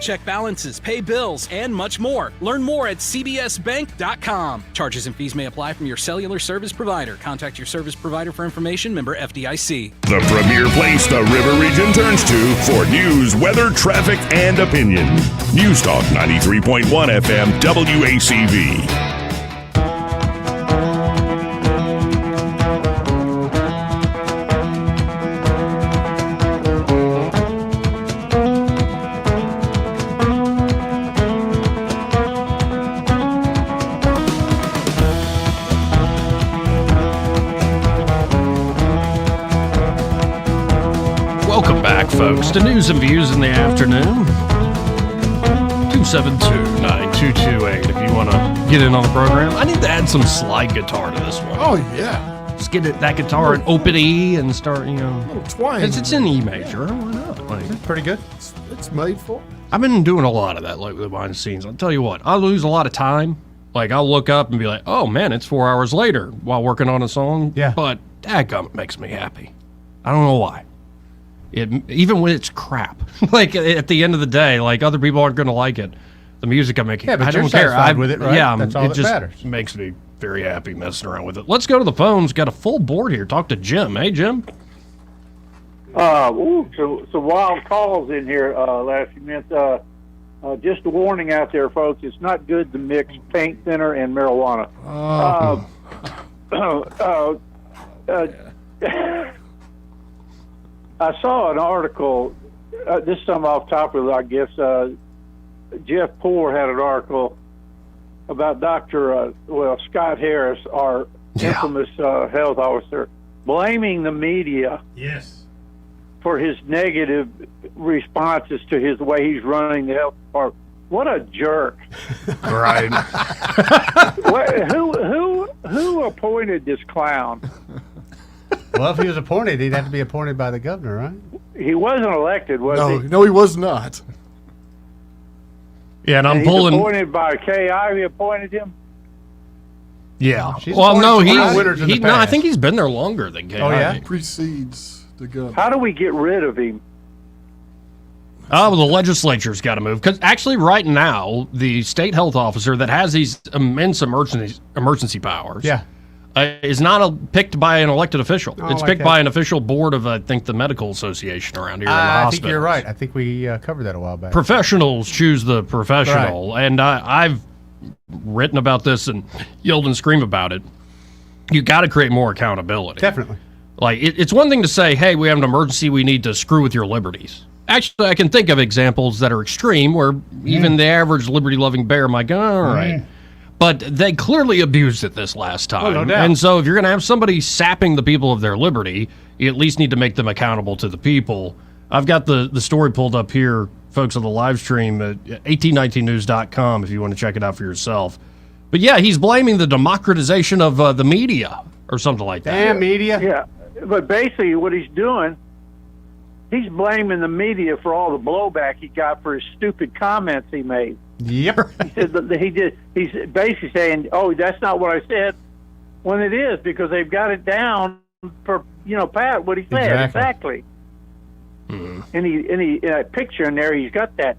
Check balances, pay bills, and much more. Learn more at cbsbank.com. Charges and fees may apply from your cellular service provider. Contact your service provider for information. Member FDIC. The premier place the River Region turns to for news, weather, traffic, and opinion. News Talk 93.1 FM WACV. Folks, to news and views in the afternoon. 272-9228 if you want to get in on the program. I need to add some slide guitar to this one. Oh, yeah. Just get that guitar and open E and start, A little twang. It's in E major. Why not? Pretty good. It's made for. I've been doing a lot of that lately behind the scenes. I'll tell you what, I lose a lot of time. Like, I'll look up and be like, oh, man, it's 4 hours later while working on a song. Yeah. But dadgum, it makes me happy. I don't know why. Even when it's crap, like at the end of the day, like other people aren't going to like it. The music I'm making, yeah, but I you're don't care. satisfied with it, right? Yeah, that's all it that just matters. Makes me very happy messing around with it. Let's go to the phones. Got a full board here. Talk to Jim. Hey, Jim. So wild calls in here last few minutes. Just a warning out there, folks. It's not good to mix paint thinner and marijuana. I saw an article. This is some off topic, I guess. Jeff Poore had an article about Scott Harris, our infamous health officer, blaming the media. Yes. For his negative responses to his way he's running the health department. What a jerk! Right. Who appointed this clown? Well, if he was appointed, he'd have to be appointed by the governor, right? He wasn't elected, was he? No, he was not. Yeah, and He's appointed by KI. We appointed him. Yeah. She's Well, no, winners in the no, I past. think he's been there longer than KI. Oh, yeah? Precedes the governor. How do we get rid of him? Oh, well, the legislature's got to move. Because actually, right now, the state health officer that has these immense emergency powers is not picked by an elected official. It's picked by an official board of, I think, the medical association around here in the I hospital. think you're right. I think we covered that a while back. Professionals choose the professional. Right. And I've written about this and yelled and screamed about it. You got to create more accountability. Definitely. Like, it's one thing to say, hey, we have an emergency, we need to screw with your liberties. Actually, I can think of examples that are extreme where even the average liberty-loving bear might go, all right. But they clearly abused it this last time. Oh, no doubt. And so if you're going to have somebody sapping the people of their liberty, you at least need to make them accountable to the people. I've got the story pulled up here, folks, on the live stream at 1819news.com if you want to check it out for yourself. But yeah, he's blaming the democratization of the media or something like that. Damn media. Yeah, but basically what he's doing, he's blaming the media for all the blowback he got for his stupid comments he made. Yep. He said that he's basically saying, "Oh, that's not what I said," when it is, because they've got it down for Pat what he said exactly. And he in that picture in there, he's got that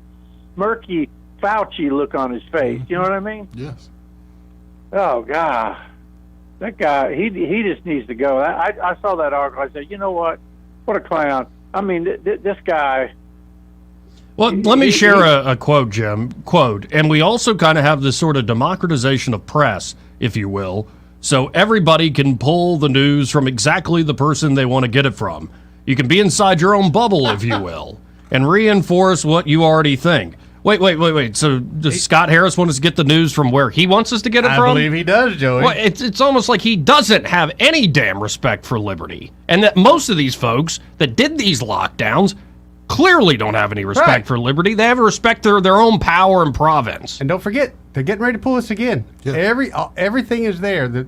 smirky Fauci look on his face. You know what I mean? Yes. Oh God, that guy, he just needs to go. I saw that article. I said, you know what a clown. I mean, this guy. Well, let me share a quote, Jim. Quote, and we also kind of have this sort of democratization of press, if you will, so everybody can pull the news from exactly the person they want to get it from. You can be inside your own bubble, if you will, and reinforce what you already think. Wait. So does Scott Harris want us to get the news from where he wants us to get it from? I believe he does, Joey. Well, it's almost like he doesn't have any damn respect for liberty. And that most of these folks that did these lockdowns clearly don't have any respect for liberty. They have respect for their own power and province. And don't forget, they're getting ready to pull us again. Yeah. Everything is there.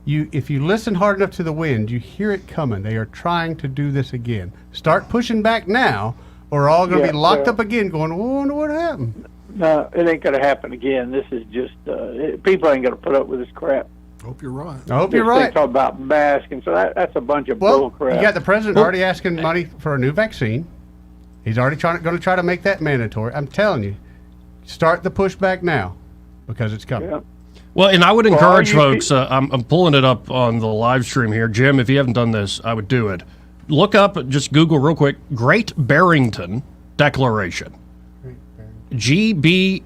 If you listen hard enough to the wind, you hear it coming. They are trying to do this again. Start pushing back now, or we're all going to be locked up again going, I wonder what happened. No, it ain't going to happen again. This is just, people ain't going to put up with this crap. Hope you're right. I hope you're right. They talk about masking, so that's a bunch of bull crap. You got the president already asking money for a new vaccine. He's already going to try to make that mandatory. I'm telling you, start the pushback now because it's coming. Yeah. Well, and I would encourage folks, I'm pulling it up on the live stream here. Jim, if you haven't done this, I would do it. Look up, just Google real quick, Great Barrington Declaration. gbdeclaration.org.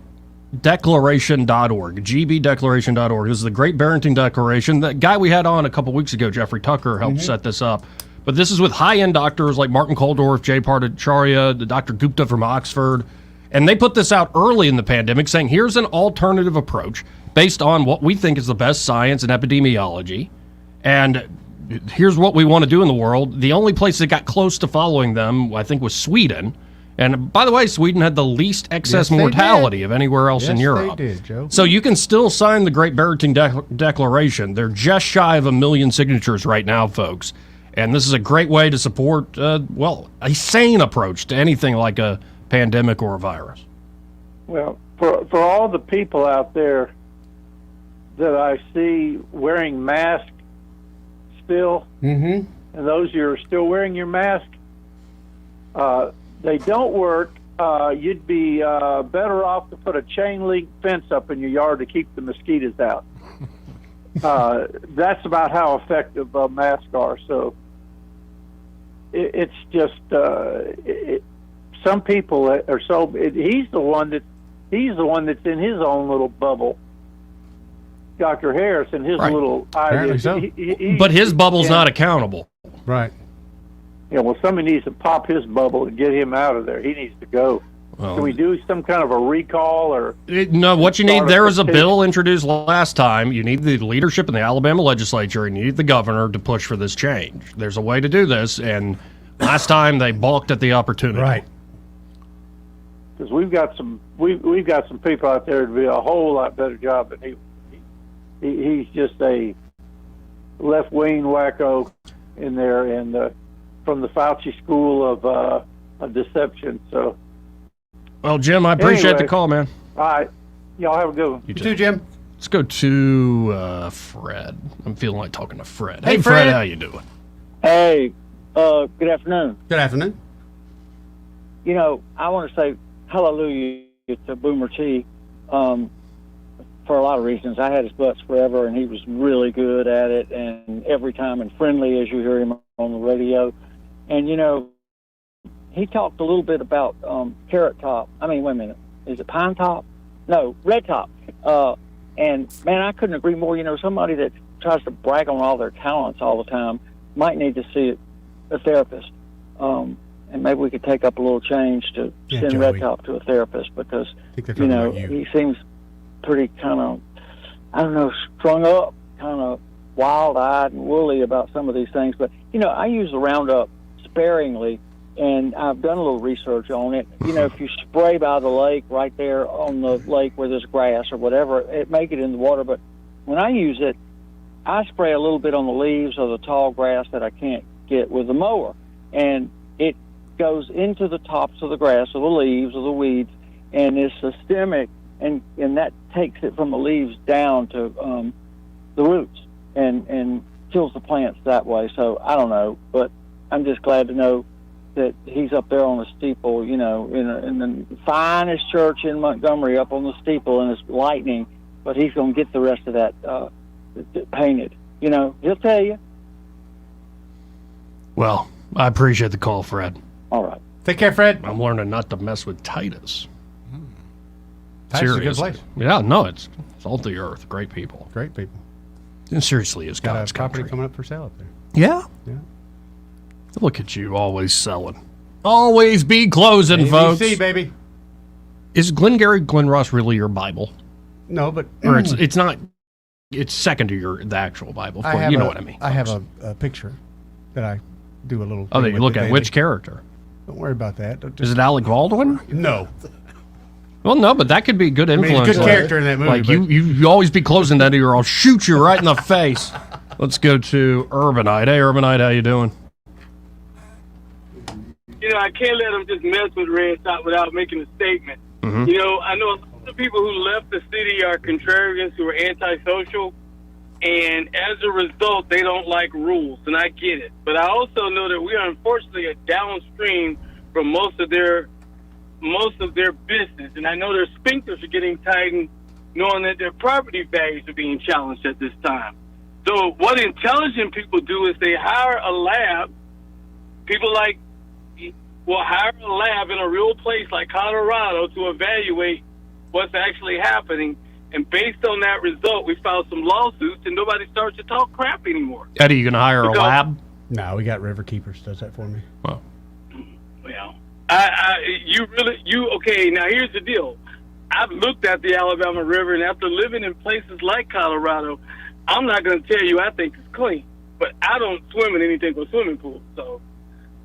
gbdeclaration.org. This is the Great Barrington Declaration. The guy we had on a couple weeks ago, Jeffrey Tucker, helped set this up. But this is with high-end doctors like Martin Koldorf, Jay Bhattacharya, the Dr. Gupta from Oxford. And they put this out early in the pandemic saying, here's an alternative approach based on what we think is the best science and epidemiology. And here's what we want to do in the world. The only place that got close to following them, I think, was Sweden. And by the way, Sweden had the least excess mortality of anywhere else in Europe. They did, Joe. So you can still sign the Great Barrington Declaration. They're just shy of 1 million signatures right now, folks. And this is a great way to support, a sane approach to anything like a pandemic or a virus. Well, for all the people out there that I see wearing masks still, and those who are still wearing your mask, they don't work. You'd be better off to put a chain link fence up in your yard to keep the mosquitoes out. That's about how effective masks are. So it's just some people are so. He's the one that's in his own little bubble. Dr. Harris and his little Apparently ideas. so. But his bubble's not accountable. Right. Yeah, well, somebody needs to pop his bubble and get him out of there. He needs to go. Well, Can we do some kind of a recall or? No, what you need, start there was a petition? bill introduced last time. You need the leadership in the Alabama legislature and you need the governor to push for this change. There's a way to do this, and last time they balked at the opportunity. Right. Because we've got some people out there to do a whole lot better job than he's just a left wing wacko in there, and from the Fauci school of deception. So. Well, Jim, I appreciate the Anyway. call, man. All right. Y'all have a good one. You too, Jim. Let's go to Fred. I'm feeling like talking to Fred. Hey, Hey, Fred. Fred, how you doing? Hey, good afternoon. Good afternoon. You know, I want to say hallelujah to Boomer T for a lot of reasons. I had his butts forever, and he was really good at it, and every time and friendly as you hear him on the radio. And, you know, he talked a little bit about carrot top. I mean, wait a minute. Is it pine top? No, red top. And, man, I couldn't agree more. You know, somebody that tries to brag on all their talents all the time might need to see a therapist. And maybe we could take up a little change to send Joey. red top to a therapist because, think they're you talking know, about you. he seems pretty kind of, I don't know, strung up, kind of wild-eyed and woolly about some of these things. But, you know, I use the Roundup sparingly, and I've done a little research on it. You know, if you spray by the lake right there on the lake where there's grass or whatever, it may get in the water. But when I use it, I spray a little bit on the leaves of the tall grass that I can't get with the mower. And it goes into the tops of the grass or the leaves or the weeds, and it's systemic, and that takes it from the leaves down to the roots and kills the plants that way. So I don't know, but I'm just glad to know that he's up there on the steeple, you know, in the finest church in Montgomery, up on the steeple, and it's lightning, but he's going to get the rest of that painted. You know, he'll tell you. Well, I appreciate the call, Fred. All right. Take care, Fred. I'm learning not to mess with Titus. Titus is a good Seriously. place. Yeah, no, it's salt the earth. Great people. Great people. And seriously, it's Got God's a property country. coming up for sale up there. Yeah? Yeah. Look at you, always selling. Always be closing, folks. ABC, baby. Is Glengarry Glen Ross really your Bible? No, but Or it's not. It's second to the actual Bible. Of course, you know what I mean. I have a picture that I do a little. Oh, that thing you with look it at daily. which character? Don't worry about that. Is it Alec Baldwin? No. Well, no, but that could be good mean, influence. good character in that movie, Like but- you always be closing that ear. I'll shoot you right in the face. Let's go to Urbanite. Hey, Urbanite, how you doing? You know, I can't let them just mess with Red Top without making a statement. Mhm. You know, I know a lot of people who left the city are contrarians who are antisocial, and as a result, they don't like rules, and I get it. But I also know that we are unfortunately a downstream from most of their business, and I know their sphincters are getting tightened, knowing that their property values are being challenged at this time. So what intelligent people do is they hire a lab. People like will hire a lab in a real place like Colorado to evaluate what's actually happening. And based on that result, we filed some lawsuits, and nobody starts to talk crap anymore. Eddie, you gonna hire a lab? No, we got River Keepers does that for me. Oh. Well, okay, now here's the deal. I've looked at the Alabama River, and after living in places like Colorado, I'm not going to tell you I think it's clean, but I don't swim in anything but swimming pools, so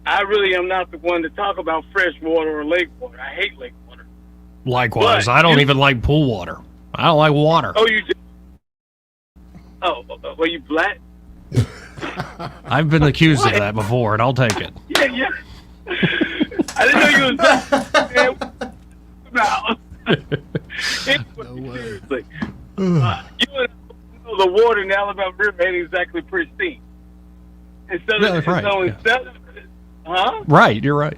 I really am not the one to talk about fresh water or lake water. I hate lake water. Likewise, But I don't you- even like pool water. I don't like water. Oh, you just... Oh, well, you black? I've been accused of that before, and I'll take it. Yeah. I didn't know you was black. No. Seriously. You know the water in the Alabama River ain't exactly pristine. Instead Yeah, of, that's right, so yeah. instead of, huh? Right, you're right.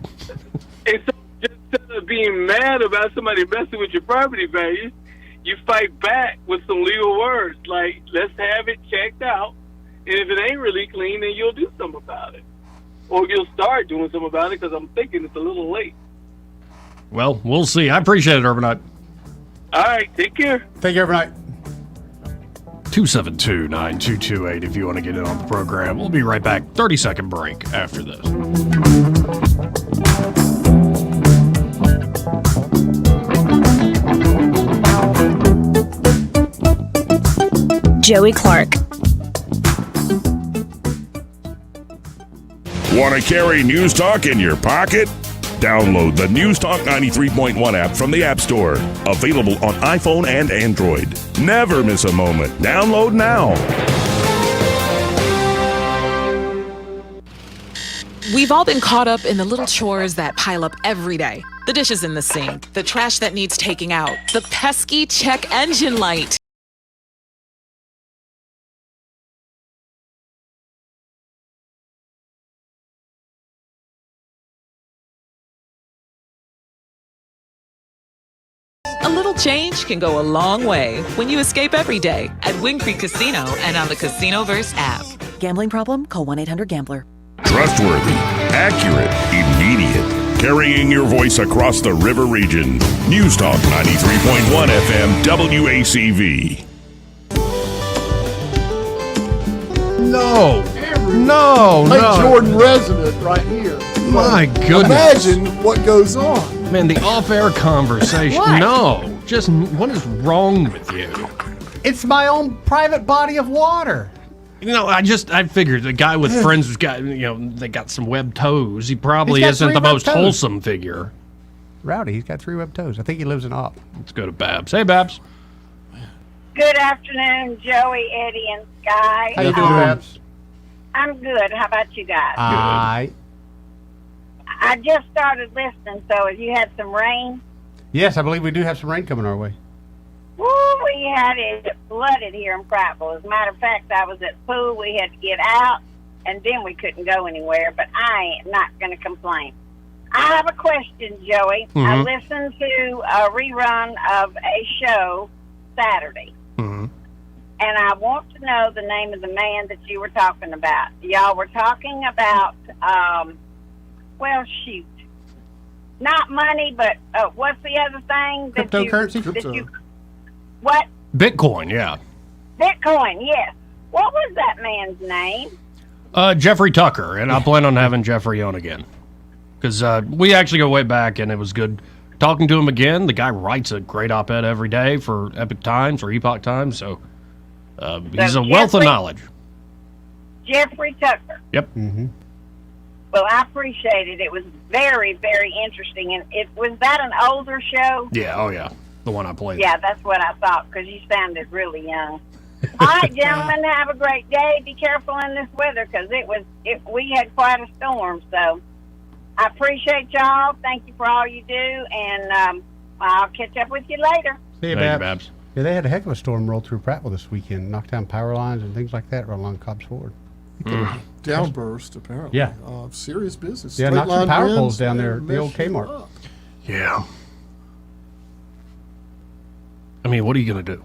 And so instead of being mad about somebody messing with your property values, you fight back with some legal words like, let's have it checked out. And if it ain't really clean, then you'll do something about it. Or you'll start doing something about it because I'm thinking it's a little late. Well, we'll see. I appreciate it, Urbanite. All right, take care. Take care, Urbanite. 272-9228 if you want to get in on the program. We'll be right back. 30-second break after this. Joey Clark. Want to carry News Talk in your pocket? Download the News Talk 93.1 app from the App Store. Available on iPhone and Android. Never miss a moment. Download now. We've all been caught up in the little chores that pile up every day. The dishes in the sink, the trash that needs taking out, the pesky check engine light. A little change can go a long way when you escape every day at Wing Creek Casino and on the Casinoverse app. Gambling problem? Call 1-800-GAMBLER. Trustworthy, accurate, immediate. Carrying your voice across the river region. News Talk 93.1 FM WACV. No. No. No. Jordan resident right here. My goodness. Imagine what goes on. Man, the off-air conversation. What? No. Just, what is wrong with you? It's my own private body of water. You know, I figured the guy with friends who's got, they got some webbed toes. He probably isn't the most wholesome figure. Rowdy, he's got 3 webbed toes. I think he lives in Op. Let's go to Babs. Hey, Babs. Good afternoon, Joey, Eddie, and Sky. How you doing, Babs? I'm good. How about you guys? I just started listening, so have you had some rain? Yes, I believe we do have some rain coming our way. Woo, we had it flooded here in Prattville. As a matter of fact, I was at the pool. We had to get out, and then we couldn't go anywhere, but I am not going to complain. I have a question, Joey. Mm-hmm. I listened to a rerun of a show Saturday, Mm-hmm. and I want to know the name of the man that you were talking about. Y'all were talking about, not money, but what's the other thing? Cryptocurrency? What? Bitcoin, yeah. Bitcoin, yes. What was that man's name? Jeffrey Tucker, and I plan on having Jeffrey on again. Because we actually go way back, and it was good talking to him again. The guy writes a great op-ed every day for Epoch Times or Epoch Times, so he's a wealth of knowledge. Jeffrey Tucker. Yep. Mm-hmm. Well, I appreciate it. It was very, very interesting. And was that an older show? Yeah, oh yeah. The one I played. Yeah, that's what I thought, because you sounded really young. All right, gentlemen, have a great day. Be careful in this weather, because we had quite a storm. So I appreciate y'all. Thank you for all you do, and I'll catch up with you later. See you, Babs. Yeah, they had a heck of a storm roll through Prattville this weekend. Knocked down power lines and things like that right along Cobb's Ford. Downburst, apparently. Yeah. Serious business. Yeah, Straight knocked some line power winds, poles down there at the mess old you Kmart. up. Yeah. I mean, what are you going to do?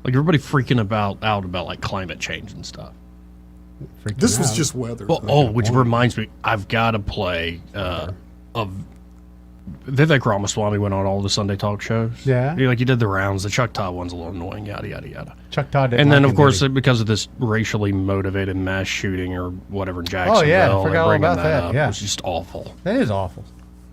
Like, everybody freaking out about, like, climate change and stuff. This was just weather. Well, which reminds me, I've got to play of Vivek Ramaswamy went on all the Sunday talk shows. Yeah. He did the rounds. The Chuck Todd one's a little annoying, yada, yada, yada. Chuck Todd didn't And then, like of him, course, did he? because of this racially motivated mass shooting or whatever in Jacksonville. Oh, yeah, I they're forgot all bringing about that, up. yeah. It was just awful. That is awful.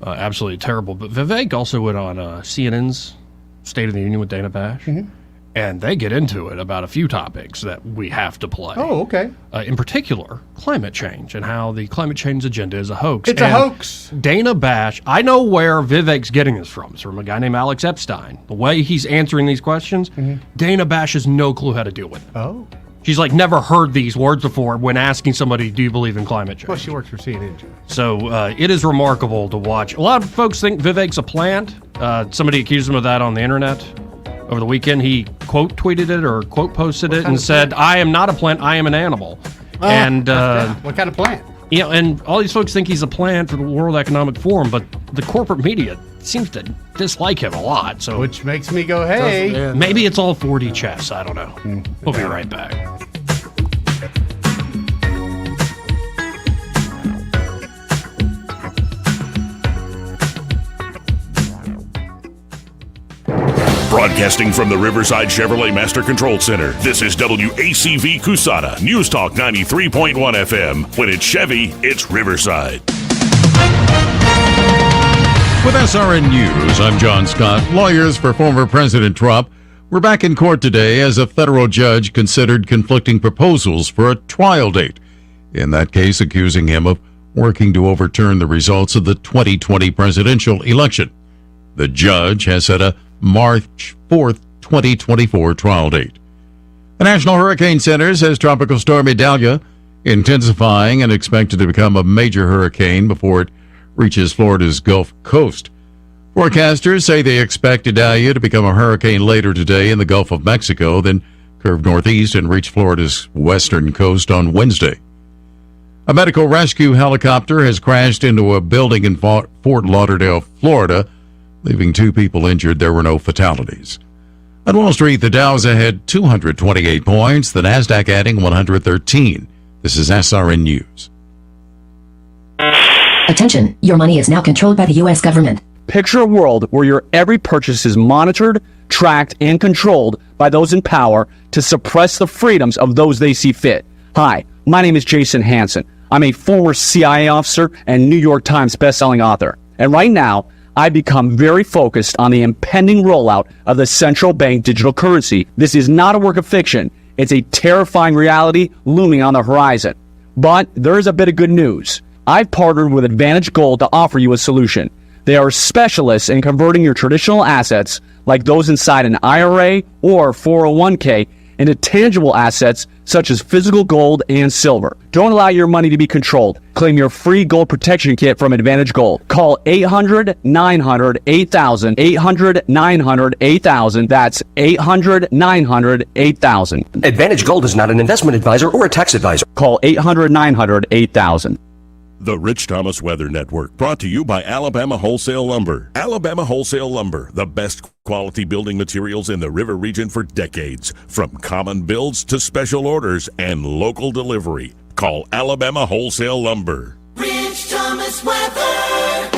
Absolutely terrible. But Vivek also went on CNN's State of the Union with Dana Bash. Mm-hmm. And they get into it about a few topics that we have to play. Oh, okay. In particular, climate change and how the climate change agenda is a hoax. It's a hoax. Dana Bash, I know where Vivek's getting this from. It's from a guy named Alex Epstein. The way he's answering these questions, Dana Bash has no clue how to deal with it. Oh. She's never heard these words before when asking somebody, do you believe in climate change? Well, she works for CNN. So it is remarkable to watch. A lot of folks think Vivek's a plant. Somebody accused him of that on the internet. Over the weekend, he quote tweeted it or quote posted it and said, I am not a plant, I am an animal. And what kind of plant? And all these folks think he's a plant for the World Economic Forum, but the corporate media seems to dislike him a lot. So which makes me go, hey. Maybe it's all 4D chess. I don't know. We'll be right back. Broadcasting from the Riverside Chevrolet Master Control Center, this is WACV Cusana, News Talk 93.1 FM. When it's Chevy, it's Riverside. With SRN News, I'm John Scott. Lawyers for former President Trump were back in court today as a federal judge considered conflicting proposals for a trial date. In that case, accusing him of working to overturn the results of the 2020 presidential election. The judge has set a March 4th, 2024 trial date. The National Hurricane Center says Tropical Storm Idalia intensifying and expected to become a major hurricane before it reaches Florida's Gulf Coast. Forecasters say they expect Idalia to become a hurricane later today in the Gulf of Mexico, then curve northeast and reach Florida's western coast on Wednesday. A medical rescue helicopter has crashed into a building in Fort Lauderdale, Florida, leaving 2 people injured. There were no fatalities. On Wall Street, the Dow's ahead 228 points, the Nasdaq adding 113. This is SRN News. Attention, your money is now controlled by the U.S. government. Picture a world where your every purchase is monitored, tracked, and controlled by those in power to suppress the freedoms of those they see fit. Hi, my name is Jason Hansen. I'm a former CIA officer and New York Times bestselling author. And right now, I've become very focused on the impending rollout of the central bank digital currency. This is not a work of fiction. It's a terrifying reality looming on the horizon. But there is a bit of good news. I've partnered with Advantage Gold to offer you a solution. They are specialists in converting your traditional assets, like those inside an IRA or 401k, into tangible assets such as physical gold and silver. Don't allow your money to be controlled. Claim your free gold protection kit from Advantage Gold. Call 800-900-8000, 800-900-8000. That's 800-900-8000. Advantage Gold is not an investment advisor or a tax advisor. Call 800-900-8000. The Rich Thomas Weather Network, brought to you by Alabama Wholesale Lumber. Alabama Wholesale Lumber, the best quality building materials in the river region for decades. From common builds to special orders and local delivery. Call Alabama Wholesale Lumber. Rich Thomas Weather.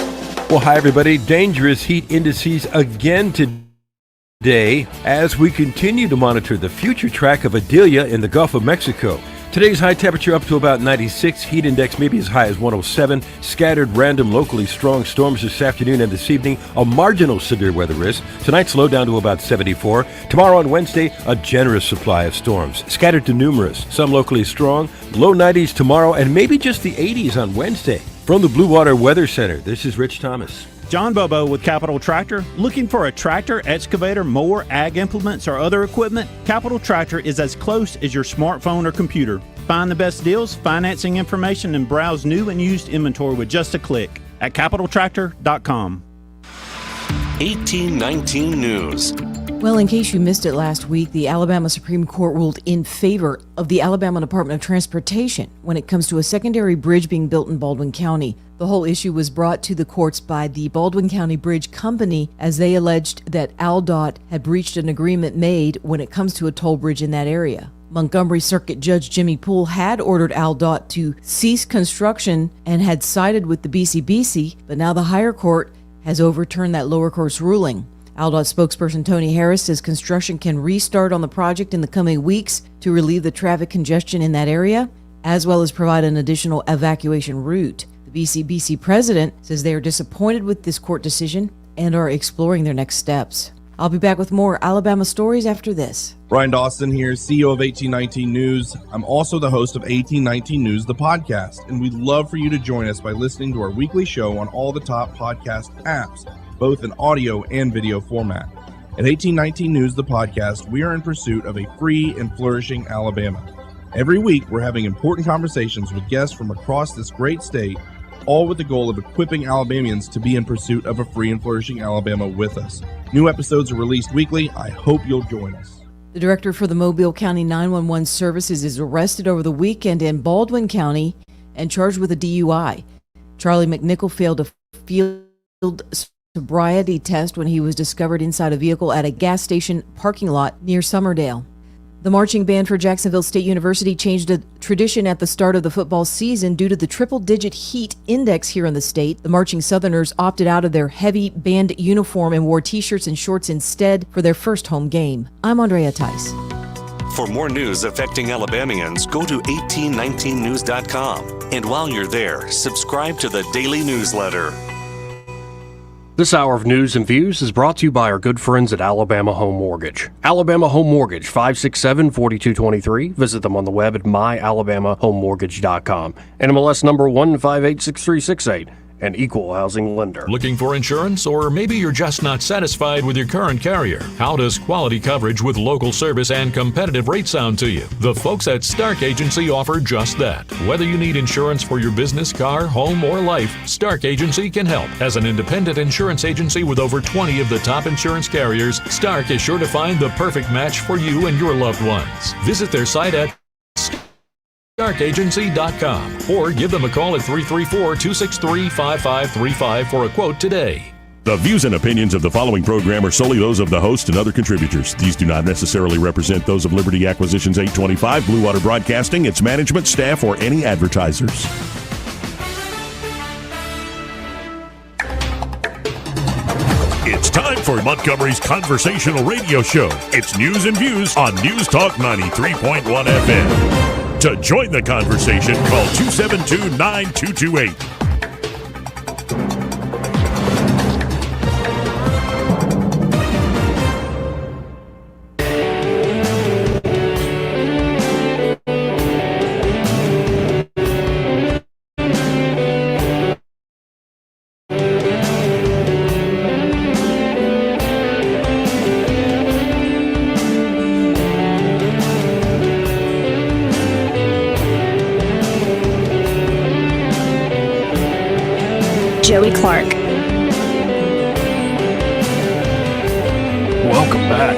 Well, hi, everybody. Dangerous heat indices again today as we continue to monitor the future track of Idalia in the Gulf of Mexico. Today's high temperature up to about 96, heat index maybe as high as 107, scattered random locally strong storms this afternoon and this evening, a marginal severe weather risk. Tonight's low down to about 74. Tomorrow on Wednesday, a generous supply of storms, scattered to numerous, some locally strong, low 90s tomorrow and maybe just the 80s on Wednesday. From the Blue Water Weather Center, this is Rich Thomas. John Bobo with Capital Tractor. Looking for a tractor, excavator, mower, ag implements, or other equipment? Capital Tractor is as close as your smartphone or computer. Find the best deals, financing information, and browse new and used inventory with just a click at capitaltractor.com. 1819 News. Well, in case you missed it last week, the Alabama Supreme Court ruled in favor of the Alabama Department of Transportation when it comes to a secondary bridge being built in Baldwin County. The whole issue was brought to the courts by the Baldwin County Bridge Company as they alleged that ALDOT had breached an agreement made when it comes to a toll bridge in that area. Montgomery Circuit Judge Jimmy Poole had ordered ALDOT to cease construction and had sided with the BCBC, but now the higher court has overturned that lower court's ruling. ALDOT spokesperson Tony Harris says construction can restart on the project in the coming weeks to relieve the traffic congestion in that area, as well as provide an additional evacuation route. The BCBC president says they are disappointed with this court decision and are exploring their next steps. I'll be back with more Alabama stories after this. Brian Dawson here, CEO of 1819 News. I'm also the host of 1819 News, the podcast, and we'd love for you to join us by listening to our weekly show on all the top podcast apps, both in audio and video format. At 1819 News, the podcast, we are in pursuit of a free and flourishing Alabama. Every week, we're having important conversations with guests from across this great state, all with the goal of equipping Alabamians to be in pursuit of a free and flourishing Alabama with us. New episodes are released weekly. I hope you'll join us. The director for the Mobile County 911 Services is arrested over the weekend in Baldwin County and charged with a DUI. Charlie McNichol failed a field sobriety test when he was discovered inside a vehicle at a gas station parking lot near Summerdale. The marching band for Jacksonville State University changed a tradition at the start of the football season due to the triple-digit heat index here in the state. The marching Southerners opted out of their heavy band uniform and wore T-shirts and shorts instead for their first home game. I'm Andrea Tice. For more news affecting Alabamians, go to 1819news.com. And while you're there, subscribe to the daily newsletter. This hour of news and views is brought to you by our good friends at Alabama Home Mortgage. Alabama Home Mortgage, 567-4223. Visit them on the web at myalabamahomemortgage.com. NMLS number 1586368. An equal housing lender. Looking for insurance, or maybe you're just not satisfied with your current carrier? How does quality coverage with local service and competitive rates sound to you? The folks at Stark Agency offer just that. Whether you need insurance for your business, car, home, or life, Stark Agency can help. As an independent insurance agency with over 20 of the top insurance carriers, Stark is sure to find the perfect match for you and your loved ones. Visit their site at StarkAgency.com or give them a call at 334-263-5535 for a quote today. The views and opinions of the following program are solely those of the host and other contributors. These do not necessarily represent those of Liberty Acquisitions 825, Blue Water Broadcasting, its management, staff, or any advertisers. It's time for Montgomery's conversational radio show. It's news and views on News Talk 93.1 FM. To join the conversation, call 272-9228. Joey Clark. Welcome back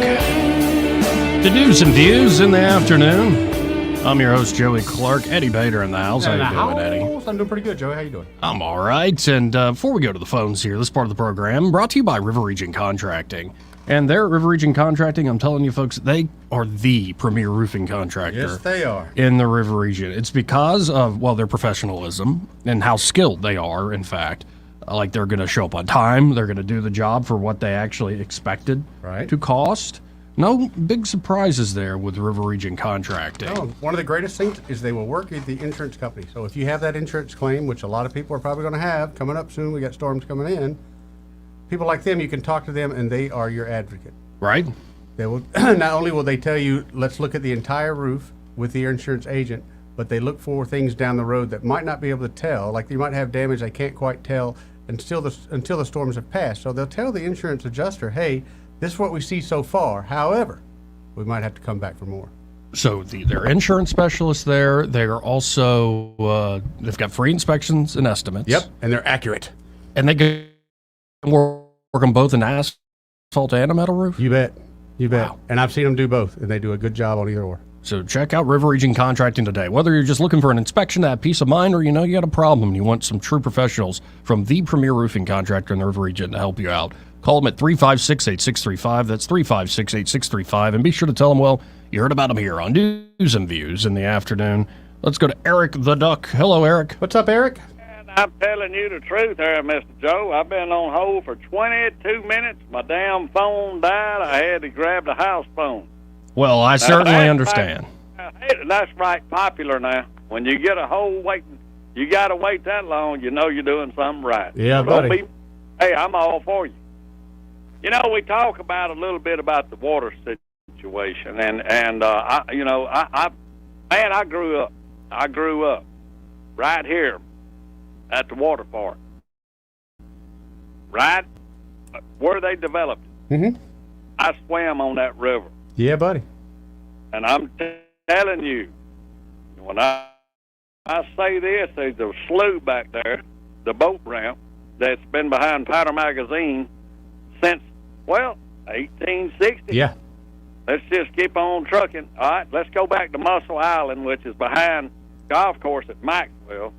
to News and Views in the afternoon. I'm your host, Joey Clark. Eddie Bader in the house. How you doing, Eddie? I'm doing pretty good, Joey. How you doing? I'm all right. And before we go to the phones here, this part of the program brought to you by River Region Contracting. And there at River Region Contracting, I'm telling you folks, they are the premier roofing contractor. Yes, they are. In the River Region. It's because of, well, their professionalism and how skilled they are, in fact. Like, they're going to show up on time. They're going to do the job for what they actually expected to cost. No big surprises there with River Region Contracting. No, one of the greatest things is they will work with the insurance company. So if you have that insurance claim, which a lot of people are probably going to have coming up soon, we got storms coming in, people like them, you can talk to them and they are your advocate. Right. They will not only will they tell you, let's look at the entire roof with the insurance agent, but they look for things down the road that might not be able to tell. Like, you might have damage they can't quite tell until the storms have passed. So they'll tell the insurance adjuster, hey, this is what we see so far. However, we might have to come back for more. So their insurance specialists there, they are also, they've got free inspections and estimates. Yep, and they're accurate. And they can work on both an asphalt and a metal roof? You bet. You bet. Wow. And I've seen them do both, and they do a good job on either or. So check out River Region Contracting today. Whether you're just looking for an inspection to have peace of mind, or you know you got a problem and you want some true professionals from the premier roofing contractor in the River Region to help you out, call them at 356-8635. That's 356-8635. And be sure to tell them, well, you heard about them here on News and Views in the afternoon. Let's go to Eric the Duck. Hello, Eric. What's up, Eric? And I'm telling you the truth there, Mr. Joe. I've been on hold for 22 minutes. My damn phone died. I had to grab the house phone. Well, I certainly understand. That's right popular now. When you get a hold waiting, you got to wait that long, you know you're doing something right. Yeah, buddy. Hey, I'm all for you. You know, we talk about a little bit about the water situation, and I grew up right here at the water park, right where they developed it. Mm-hmm. I swam on that river. Yeah, buddy. And I'm telling you, when I say this, there's a slough back there, the boat ramp, that's been behind Powder Magazine since, 1860. Yeah. Let's just keep on trucking. All right, let's go back to Muscle Island, which is behind golf course at Maxwell.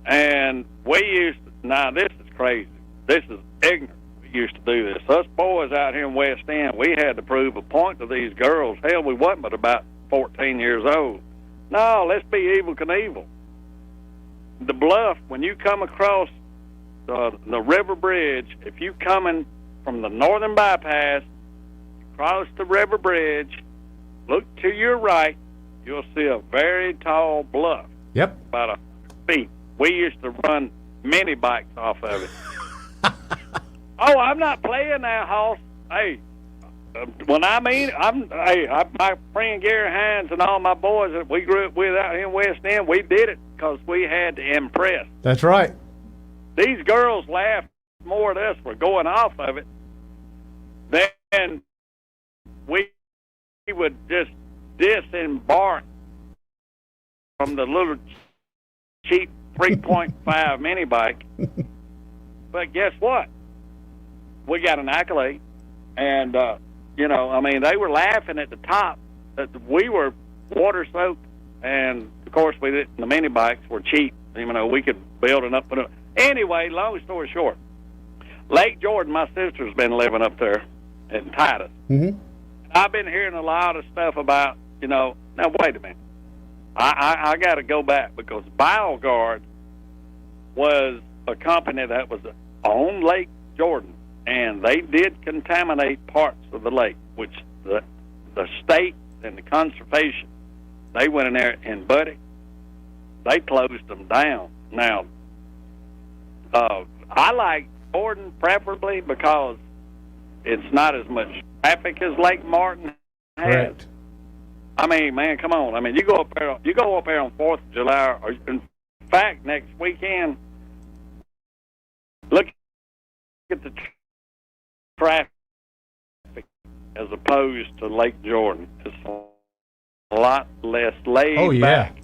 And we used to, now this is crazy. This is ignorant. We used to do this. Us boys out here in West End, we had to prove a point to these girls. Hell, we wasn't but about 14 years old. No, let's be Evel Knievel. The Bluff, when you come across the river bridge, if you coming from the northern bypass, cross the river bridge, look to your right, you'll see a very tall bluff. Yep. About 100 feet. We used to run mini bikes off of it. Oh, I'm not playing now, Hoss. Hey, when I mean, my friend Gary Hines and all my boys that we grew up with out here in West End, we did it because we had to impress. That's right. These girls laughed more at us for going off of it than we would just disembark from the little cheap 3.5 mini bike. But guess what? We got an accolade. And, they were laughing at the top that we were water soaked. And, of course, the mini bikes were cheap. We could build it up. Anyway, long story short, Lake Jordan, my sister's been living up there in Titus. Mm-hmm. I've been hearing a lot of stuff about, now wait a minute. I got to go back because BioGuard was a company that was on Lake Jordan, and they did contaminate parts of the lake, which the state and the conservation, they went in there and, buddy, they closed them down. Now, I like Jordan preferably because it's not as much traffic as Lake Martin has. Correct. Man, come on. You go up there on 4th of July, or in fact, next weekend, look at the traffic as opposed to Lake Jordan. It's a lot less laid back.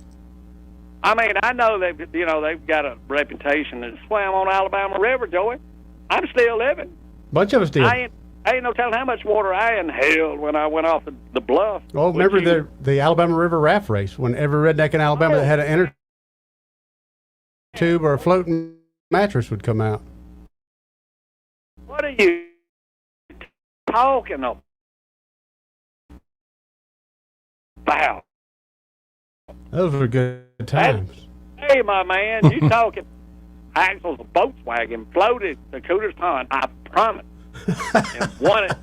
I know they've got a reputation to swim on Alabama River, Joey. I'm still living. Bunch of us did. I ain't no telling how much water I inhaled when I went off the bluff. Oh, remember the Alabama River raft race when every redneck in Alabama that had an inner tube or a floating mattress would come out. What are you talking about? Those were good times. Hey, my man, you talking Axel's Volkswagen floated to Cooter's Pond, I promise. And won it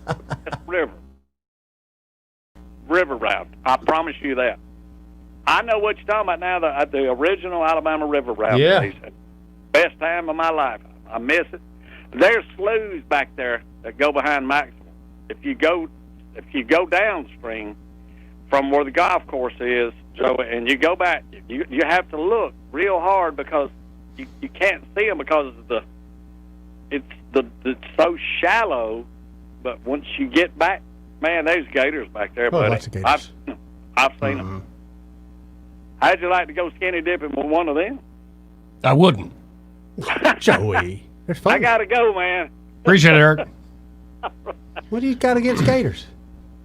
river route. I promise you that. I know what you're talking about now, the original Alabama River route. Yeah. Best time of my life. I miss it. There's sloughs back there that go behind Maxwell. If you go downstream from where the golf course is, Joe, and you go back, you have to look real hard because you can't see them because it's so shallow. But once you get back, man, there's gators back there, buddy. Lots of gators. I've seen them. How'd you like to go skinny dipping with one of them? I wouldn't. Joey, it's fun. I gotta go, man. Appreciate it, Eric. What do you got against gators?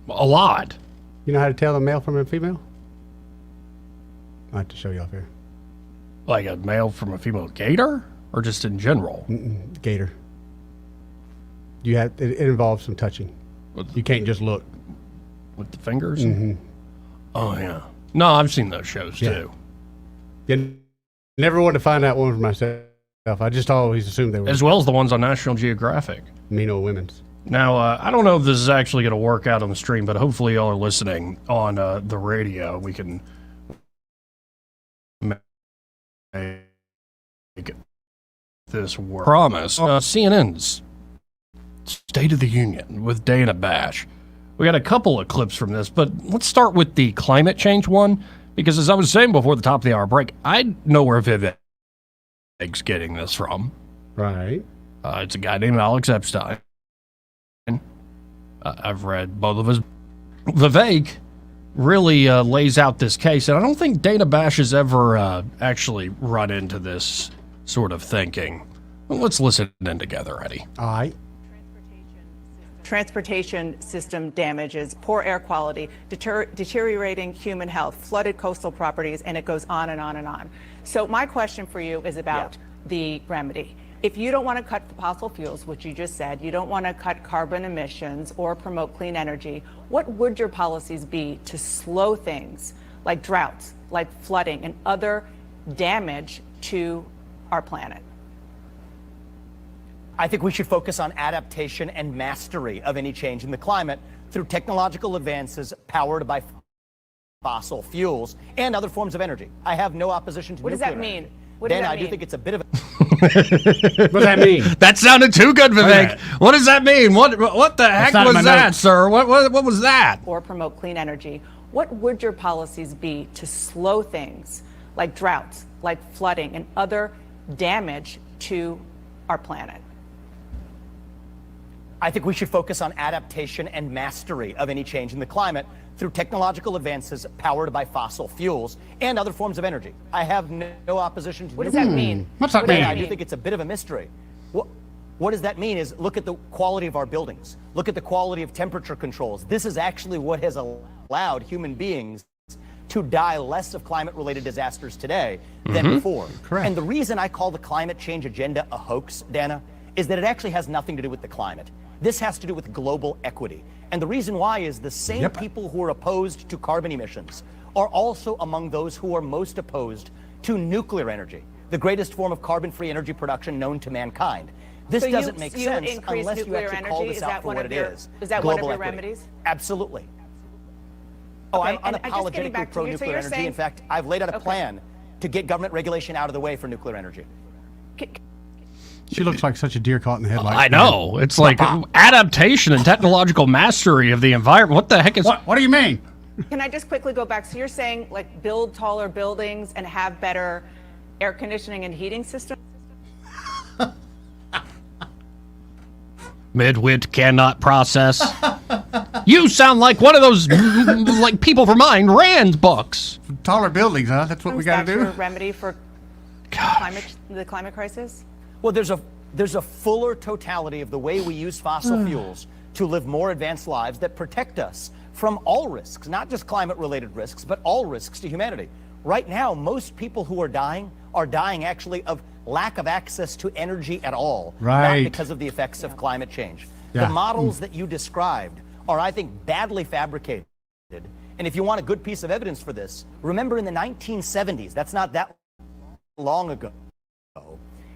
A lot. You know how to tell a male from a female? I have to show you off here. Like a male from a female gator, or just in general? Gator. It involves some touching. You can't just look with the fingers. Mm-hmm. Oh yeah. No, I've seen those shows too. You never wanted to find out one for myself. I just always assumed they were. As well as the ones on National Geographic. Mean old women's. Now, I don't know if this is actually going to work out on the stream, but hopefully y'all are listening on the radio. We can make this work. Promise. CNN's State of the Union with Dana Bash. We got a couple of clips from this, but let's start with the climate change one, because as I was saying before the top of the hour break, I know where Vivek's getting this from. Right. It's a guy named Alex Epstein. I've read both of his. Vivek really lays out this case, and I don't think Dana Bash has ever actually run into this sort of thinking. Well, let's listen in together, Eddie. All right. Transportation system damages, poor air quality, deteriorating human health, flooded coastal properties, and it goes on and on and on. So my question for you is about the remedy. If you don't want to cut the fossil fuels, which you just said, you don't want to cut carbon emissions or promote clean energy, what would your policies be to slow things like droughts, like flooding, and other damage to our planet? I think we should focus on adaptation and mastery of any change in the climate through technological advances powered by fossil fuels and other forms of energy. I have no opposition to What does nuclear that mean? energy. What does Then that I do mean? think it's a bit of a... What does that mean? That sounded too good, Vivek. Okay. What does that mean? What the heck not in was my that, notes. sir? What was that? Or promote clean energy. What would your policies be to slow things like droughts, like flooding, and other damage to our planet? I think we should focus on adaptation and mastery of any change in the climate through technological advances powered by fossil fuels and other forms of energy. I have no opposition to What does that mean? What's that Then mean? I do think it's a bit of a mystery. What does that mean is look at the quality of our buildings. Look at the quality of temperature controls. This is actually what has allowed human beings to die less of climate-related disasters today than before. Correct. And the reason I call the climate change agenda a hoax, Dana, is that it actually has nothing to do with the climate. This has to do with global equity. And the reason why is the same people who are opposed to carbon emissions are also among those who are most opposed to nuclear energy, the greatest form of carbon-free energy production known to mankind. This So doesn't make you sense increase unless you nuclear actually call energy? this Is out that for one what of it your- is. is that one of Global your equity. remedies? Absolutely. Oh, Okay, I'm and just getting unapologetically back to you, so pro-nuclear you're energy. saying- In fact, I've laid out a Okay. plan to get government regulation out of the way for nuclear energy. She looks like such a deer caught in the headlights. I know. It's like adaptation and technological mastery of the environment. What the heck is... What do you mean? Can I just quickly go back? So you're saying like build taller buildings and have better air conditioning and heating systems? Midwit cannot process. You sound like one of those like people from Ayn Rand books. Taller buildings, huh? That's what we got to That's do? your remedy for the climate crisis? Well, there's a fuller totality of the way we use fossil fuels to live more advanced lives that protect us from all risks, not just climate-related risks, but all risks to humanity. Right now, most people who are dying actually of lack of access to energy at all, Right. not because of the effects of climate change. Yeah. The models that you described are, I think, badly fabricated. And if you want a good piece of evidence for this, remember in the 1970s, that's not that long ago,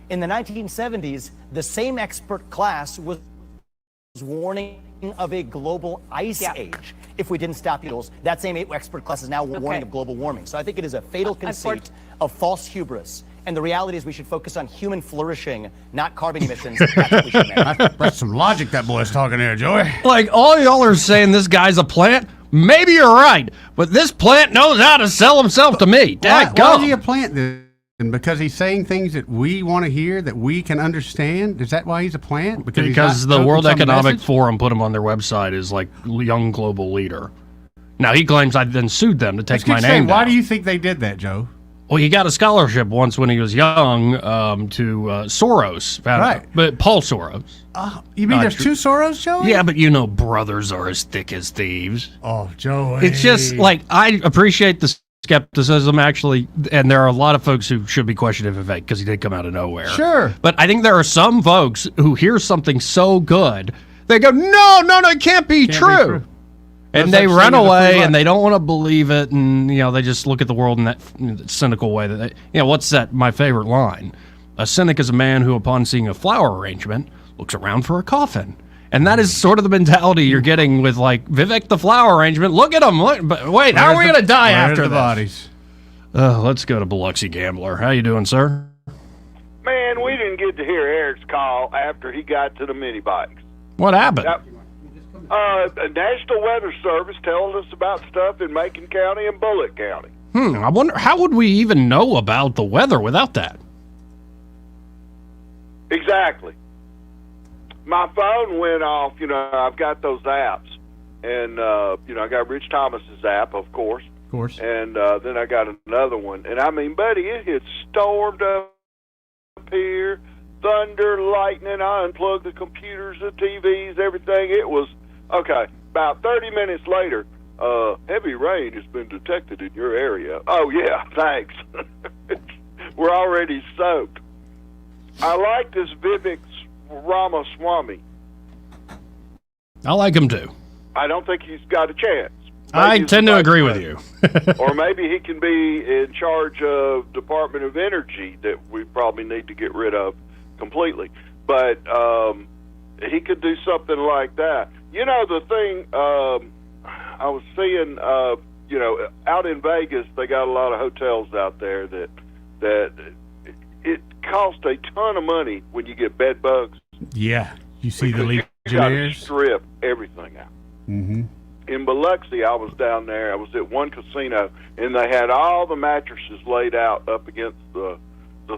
in the 1970s, the same expert class was warning of a global ice age if we didn't stop fuels. That same expert class is now warning of global warming. So I think it is a fatal conceit of false hubris. And the reality is we should focus on human flourishing, not carbon emissions. That's what we should manage. That's some logic that boy's talking there, Joey. Like, all y'all are saying this guy's a plant? Maybe you're right, but this plant knows how to sell himself to me. Why Dadgum. is he a plant then? Because he's saying things that we want to hear, that we can understand? Is that why he's a plant? Because he's Because not the World toting some Economic message? Forum put him on their website as like young global leader. Now he claims I then sued them to take my name Why down. do you think they did that, Joe? Well, he got a scholarship once when he was young to Soros, Right. But Paul Soros. You mean Not there's true. two Soros, Joey? Yeah, but you know, brothers are as thick as thieves. Oh, Joey. It's just like I appreciate the skepticism, actually, and there are a lot of folks who should be questioning Vivek because he did come out of nowhere. Sure. But I think there are some folks who hear something so good, they go, no, it can't be true. And No they such run thing as a free away lunch. and they don't want to believe it. And, they just look at the world in that cynical way that what's that? My favorite line. A cynic is a man who, upon seeing a flower arrangement, looks around for a coffin. And that is sort of the mentality you're getting with, like, Vivek the flower arrangement. Look at him. But wait, how are we going to die after the this? bodies? Let's go to Biloxi Gambler. How you doing, sir? Man, we didn't get to hear Eric's call after he got to the mini bikes. What happened? The National Weather Service telling us about stuff in Macon County and Bullitt County. I wonder, how would we even know about the weather without that? Exactly. My phone went off. I've got those apps. And, I got Rich Thomas's app, of course. Of course. And then I got another one. And, I mean, buddy, it had stormed up here. Thunder, lightning. I unplugged the computers, the TVs, everything. It was, okay, about 30 minutes later, heavy rain has been detected in your area. Oh, yeah, thanks. We're already soaked. I like this Vivek Ramaswamy. I like him too. I don't think he's got a chance. I tend to agree with you. Or maybe he can be in charge of Department of Energy that we probably need to get rid of completely. But he could do something like that. You know, the thing I was seeing, you know, out in Vegas, they got a lot of hotels out there that it costs a ton of money when you get bed bugs. Yeah, you see the You got to Legionnaires. strip everything out. Mm-hmm. In Biloxi, I was down there. I was at one casino, and they had all the mattresses laid out up against the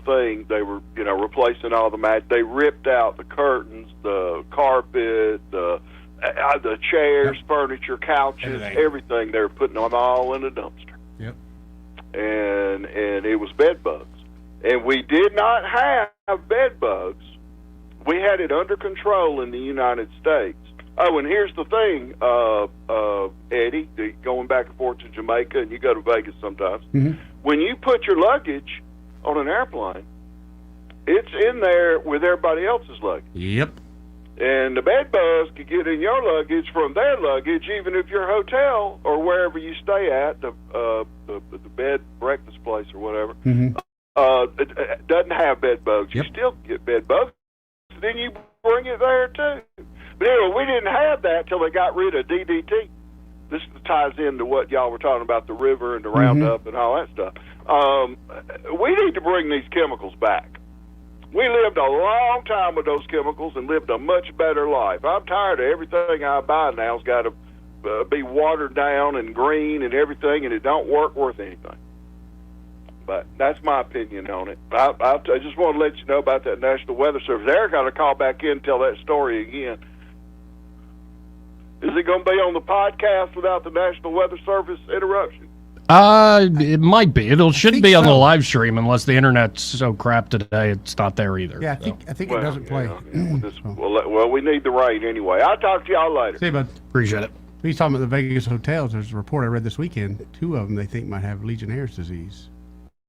thing. They were, you know, replacing all the They ripped out the curtains, the carpet, the chairs, furniture, couches, everything. They were putting them all in a dumpster. Yep. And it was bed bugs, and we did not have bed bugs. We had it under control in the United States. Oh, and here's the thing, Eddie, going back and forth to Jamaica, and you go to Vegas sometimes. Mm-hmm. When you put your luggage on an airplane, it's in there with everybody else's luggage. Yep. And the bed bugs could get in your luggage from their luggage, even if your hotel or wherever you stay at, the bed breakfast place or whatever, Mm-hmm. it doesn't have bed bugs. Yep. You still get bed bugs. Then you bring it there too. But anyway, we didn't have that till they got rid of DDT. This ties into what y'all were talking about, the river and the Roundup and all that stuff. We need to bring these chemicals back. We lived a long time with those chemicals and lived a much better life. I'm tired of everything I buy now has got to be watered down and green and everything, and it don't work worth anything. But that's my opinion on it. I just want to let you know about that National Weather Service. They're going to call back in and tell that story again. Is it going to be on the podcast without the National Weather Service interruption? It might be. It shouldn't be on the live stream unless the internet's so crap today it's not there either. Yeah, I think it doesn't play. Well, we need the rain anyway. I'll talk to y'all later. See you, bud. Appreciate it. He's talking about the Vegas hotels. There's a report I read this weekend. 2 of them they think might have Legionnaire's disease.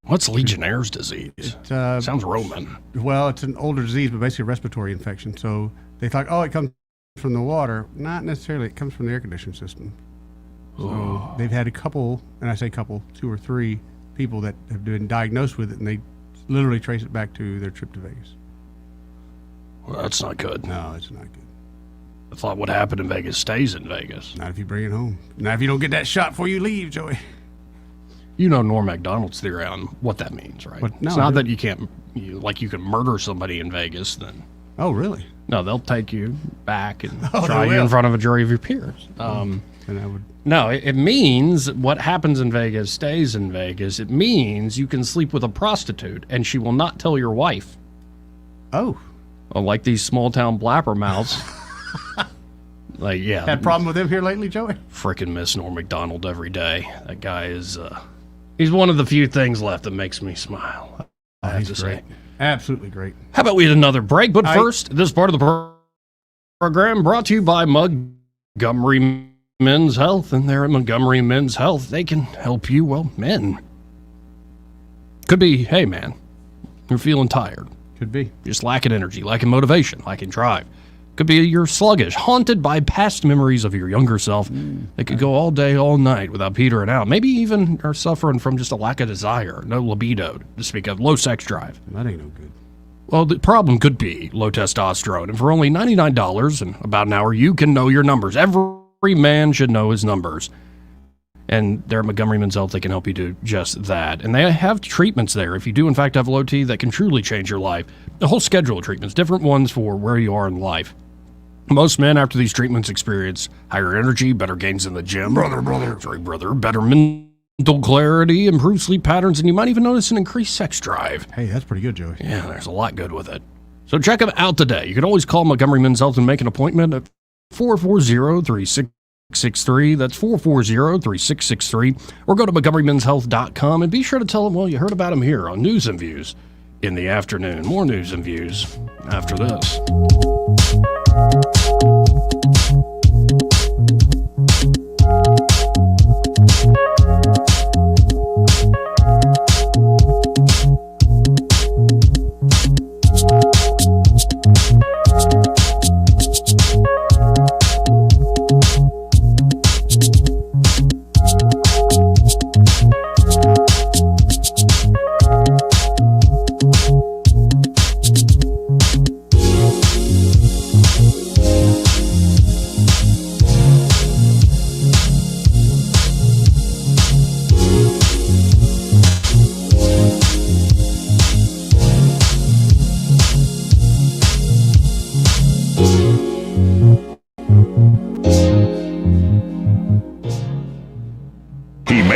What's Legionnaire's disease? Sounds Roman. Well, it's an older disease, but basically a respiratory infection. So they thought, it comes from the water. Not necessarily. It comes from the air conditioning system. So they've had a couple, and I say couple, 2 or 3 people that have been diagnosed with it, and they literally trace it back to their trip to Vegas. Well, that's not good. No, it's not good. I thought what happened in Vegas stays in Vegas. Not if you bring it home. Not if you don't get that shot before you leave, Joey. You know Norm Macdonald's theory on what that means, right? What? No, it's not that you can't, you can murder somebody in Vegas, then. Oh, really? No, they'll take you back and Oh, try they you in will. front of a jury of your peers. And I would. No, it means what happens in Vegas stays in Vegas. It means you can sleep with a prostitute and she will not tell your wife. Oh. Well, like these small town blabbermouths. Like, yeah. Had a problem with him here lately, Joey? Frickin' miss Norm Macdonald every day. That guy is, he's one of the few things left that makes me smile. I have to say. Absolutely great. How about we had another break? But first, this part of the program brought to you by Montgomery Men's Health. And there at Montgomery Men's Health, they can help you, well, men. Could be, hey, man, you're feeling tired. Could be. Just lacking energy, lacking motivation, lacking drive. Could be you're sluggish, haunted by past memories of your younger self that could go all day, all night without petering out. Maybe even are suffering from just a lack of desire, no libido, to speak of, low sex drive. That ain't no good. Well, the problem could be low testosterone. And for only $99 and about an hour, you can know your numbers. Every man should know his numbers. And there at Montgomery Men's Health, they can help you do just that. And they have treatments there, if you do in fact have low T, that can truly change your life. A whole schedule of treatments, different ones for where you are in life. Most men after these treatments experience higher energy, better gains in the gym. Sorry, brother. Better mental clarity, improved sleep patterns, and you might even notice an increased sex drive. Hey, that's pretty good, Joey. Yeah, there's a lot good with it. So check them out today. You can always call Montgomery Men's Health and make an appointment at 440-3663. That's 440-3663. Or go to MontgomeryMen'sHealth.com and be sure to tell them, well, you heard about them here on News and Views in the afternoon. More News and Views after this.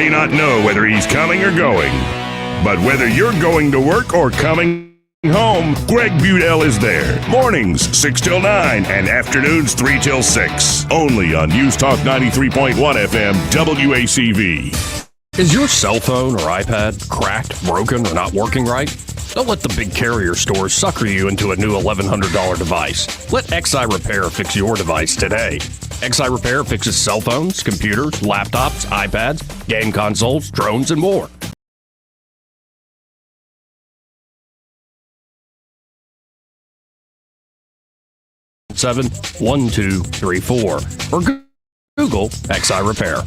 may not know whether he's coming or going, but whether you're going to work or coming home, Greg Budell is there. Mornings 6 till 9 and afternoons 3 till 6. Only on News Talk 93.1 FM WACV. Is your cell phone or iPad cracked, broken, or not working right? Don't let the big carrier stores sucker you into a new $1,100 device. Let XI Repair fix your device today. XI Repair fixes cell phones, computers, laptops, iPads, game consoles, drones, and more. Seven 1234 or Google XI Repair.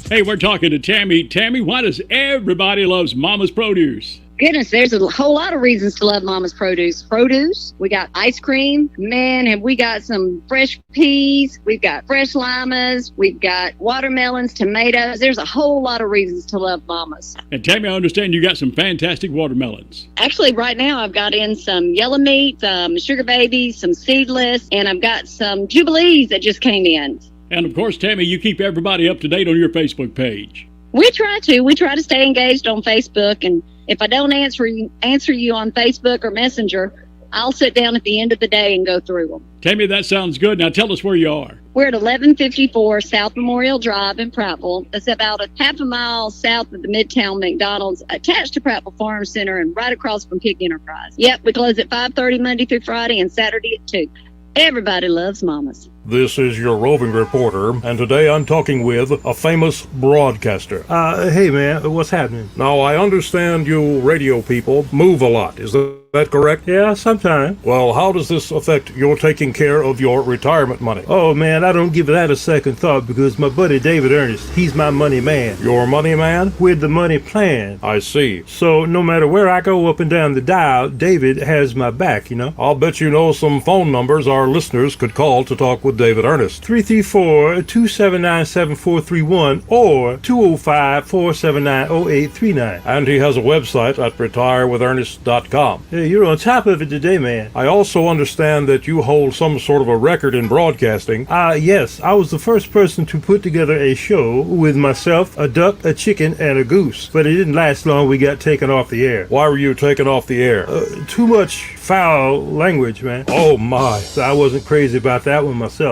Hey, we're talking to Tammy. Tammy, why does everybody loves Mama's Produce? Goodness, there's a whole lot of reasons to love Mama's Produce. Produce, we got ice cream. Man, have we got some fresh peas. We've got fresh limas. We've got watermelons, tomatoes. There's a whole lot of reasons to love Mama's. And Tammy, I understand you got some fantastic watermelons. Actually, right now I've got in some yellow meat, some sugar babies, some seedless, and I've got some Jubilees that just came in. And of course, Tammy, you keep everybody up to date on your Facebook page. We try to stay engaged on Facebook, and if I don't answer you on Facebook or Messenger, I'll sit down at the end of the day and go through them. Tammy, that sounds good. Now tell us where you are. We're at 1154 South Memorial Drive in Prattville. That's about a half a mile south of the Midtown McDonald's, attached to Prattville Farm Center and right across from Pig Enterprise. Yep, we close at 5:30 Monday through Friday and Saturday at 2. Everybody loves Mama's. This is your roving reporter, and today I'm talking with a famous broadcaster. Hey man, what's happening? Now, I understand you radio people move a lot. Is that correct? Yeah, sometimes. Well, how does this affect your taking care of your retirement money? Oh man, I don't give that a second thought because my buddy David Ernest, he's my money man. Your money man? With the money plan. I see. So no matter where I go up and down the dial, David has my back, you know? I'll bet you know some phone numbers our listeners could call to talk with David Ernest. 334-279-7431 or 205-479-0839. And he has a website at retirewithernest.com. Hey, you're on top of it today, man. I also understand that you hold some sort of a record in broadcasting. Yes. I was the first person to put together a show with myself, a duck, a chicken, and a goose. But it didn't last long. We got taken off the air. Why were you taken off the air? Too much foul language, man. Oh, my. So I wasn't crazy about that one myself.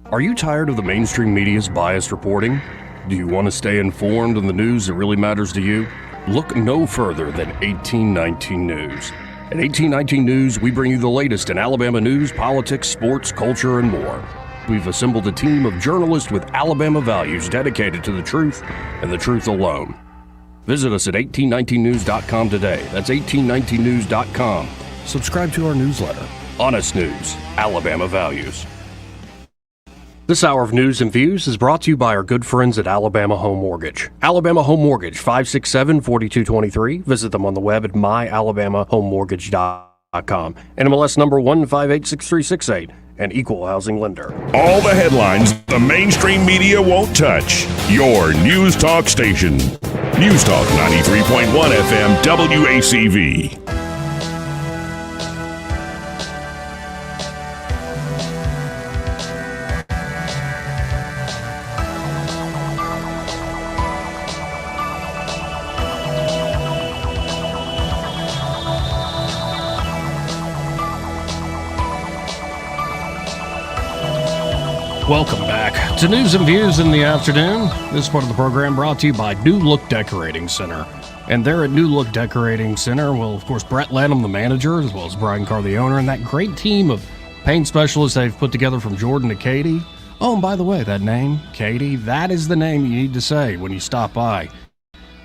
Are you tired of the mainstream media's biased reporting? Do you want to stay informed on the news that really matters to you? Look no further than 1819 News. At 1819 News, we bring you the latest in Alabama news, politics, sports, culture, and more. We've assembled a team of journalists with Alabama values dedicated to the truth and the truth alone. Visit us at 1819news.com today. That's 1819news.com. Subscribe to our newsletter. Honest News, Alabama Values. This hour of news and views is brought to you by our good friends at Alabama Home Mortgage. Alabama Home Mortgage, 567-4223. Visit them on the web at myalabamahomemortgage.com. NMLS number 1586368. An equal housing lender. All the headlines the mainstream media won't touch. Your News Talk station. News Talk 93.1 FM WACV. Welcome back to News and Views in the Afternoon. This part of the program brought to you by New Look Decorating Center. And there at New Look Decorating Center, well, of course, Brett Lanham, the manager, as well as Brian Carr, the owner, and that great team of paint specialists they've put together from Jordan to Katie. Oh, and by the way, that name, Katie, that is the name you need to say when you stop by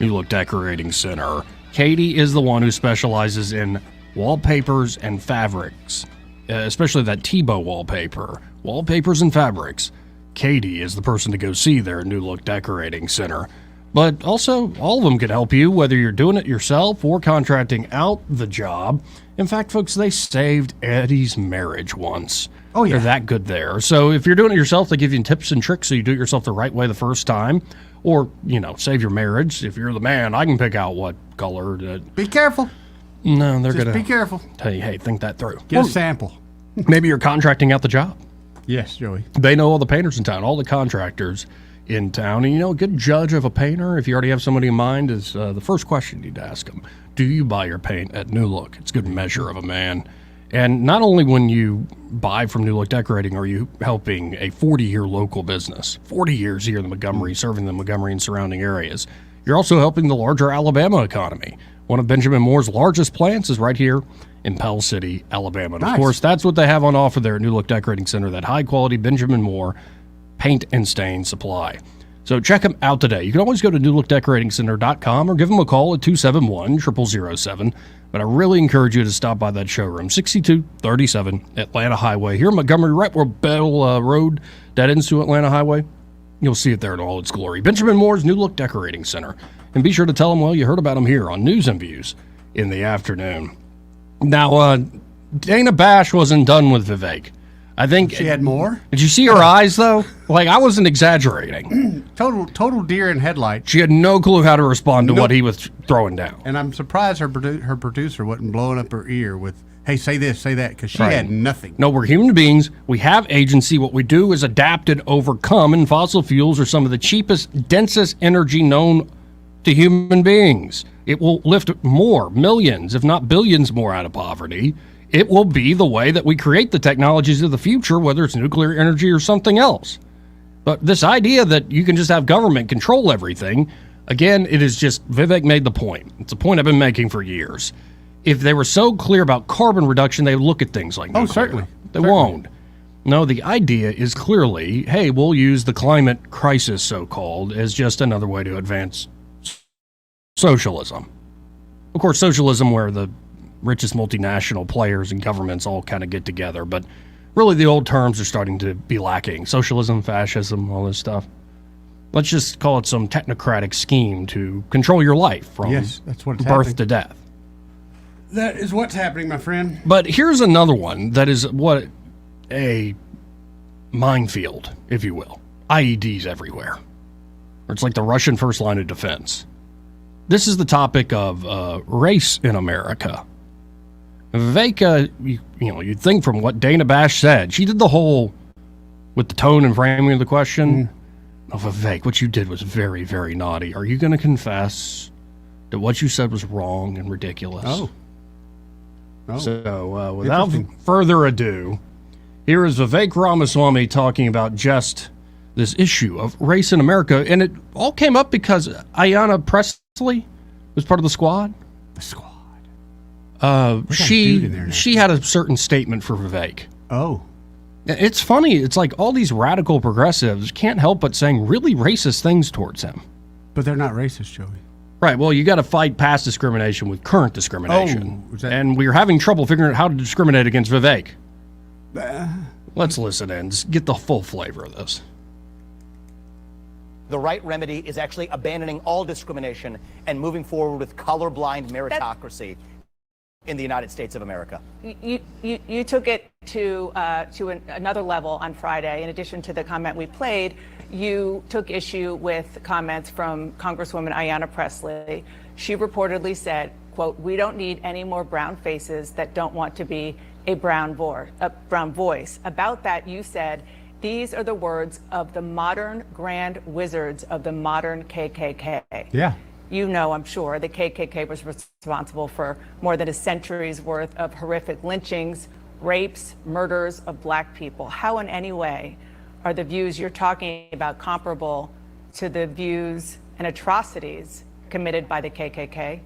New Look Decorating Center. Katie is the one who specializes in wallpapers and fabrics, especially that Tebow wallpaper. Wallpapers and fabrics. Katie is the person to go see there at New Look Decorating Center. But also, all of them can help you, whether you're doing it yourself or contracting out the job. In fact, folks, they saved Eddie's marriage once. Oh, yeah. They're that good there. So if you're doing it yourself, they give you tips and tricks so you do it yourself the right way the first time. Or, save your marriage. If you're the man, I can pick out what color. Be careful. No, they're going to be careful. Tell you, hey, think that through. Get a sample. Maybe you're contracting out the job. Yes, Joey. They know all the painters in town, all the contractors. in town. And, a good judge of a painter, if you already have somebody in mind, is the first question you'd ask them. Do you buy your paint at New Look? It's a good measure of a man. And not only when you buy from New Look Decorating are you helping a 40-year local business, 40 years here in the Montgomery, serving the Montgomery and surrounding areas. You're also helping the larger Alabama economy. One of Benjamin Moore's largest plants is right here in Pell City, Alabama. And of course, that's what they have on offer there at New Look Decorating Center, that high-quality Benjamin Moore paint and stain supply. So check them out today. You can always go to newlookdecoratingcenter.com or give them a call at 271-0007. But I really encourage you to stop by that showroom, 6237 Atlanta Highway. Here in Montgomery, right where Bell Road dead ends to Atlanta Highway. You'll see it there in all its glory. Benjamin Moore's New Look Decorating Center. And be sure to tell them, you heard about them here on News and Views in the afternoon. Now, Dana Bash wasn't done with Vivek. I think she had more. Did you see her eyes, though? I wasn't exaggerating. Total deer in headlights. She had no clue how to respond to what he was throwing down. And I'm surprised her producer wasn't blowing up her ear with, hey, say this, say that, because she had nothing. No, we're human beings. We have agency. What we do is adapt and overcome, and fossil fuels are some of the cheapest, densest energy known to human beings. It will lift more, millions, if not billions more out of poverty. It will be the way that we create the technologies of the future, whether it's nuclear energy or something else. But this idea that you can just have government control everything, again, it is just, Vivek made the point. It's a point I've been making for years. If they were so clear about carbon reduction, they would look at things like nuclear. Certainly. They won't. No, the idea is clearly, hey, we'll use the climate crisis, so-called, as just another way to advance socialism. Of course, socialism where the richest multinational players and governments all kind of get together, but really the old terms are starting to be lacking. Socialism, fascism, all this stuff. Let's just call it some technocratic scheme to control your life from that's what's birth to death. That is what's happening, my friend. But here's another one that is what a minefield, if you will. IEDs everywhere. Or it's like the Russian first line of defense. This is the topic of race in America. Vivek, you'd think from what Dana Bash said, she did the whole, with the tone and framing of the question, Vivek, what you did was very, very naughty. Are you going to confess that what you said was wrong and ridiculous? Oh. So, without further ado, here is Vivek Ramaswamy talking about just this issue of race in America. And it all came up because Ayanna Pressley was part of the squad. The squad. She had a certain statement for Vivek. Oh. It's funny. It's like all these radical progressives can't help but saying really racist things towards him. But they're not racist, Joey. Right. Well, you got to fight past discrimination with current discrimination. And we're having trouble figuring out how to discriminate against Vivek. Let's listen and get the full flavor of this. The right remedy is actually abandoning all discrimination and moving forward with colorblind meritocracy in the United States of America. You took it to another level on Friday. In addition to the comment we played, you took issue with comments from Congresswoman Ayanna Pressley. She reportedly said, quote, "We don't need any more brown faces that don't want to be a brown voice." About that, you said, "These are the words of the modern grand wizards of the modern KKK." Yeah. You know, I'm sure, the KKK was responsible for more than a century's worth of horrific lynchings, rapes, murders of black people. How in any way are the views you're talking about comparable to the views and atrocities committed by the KKK?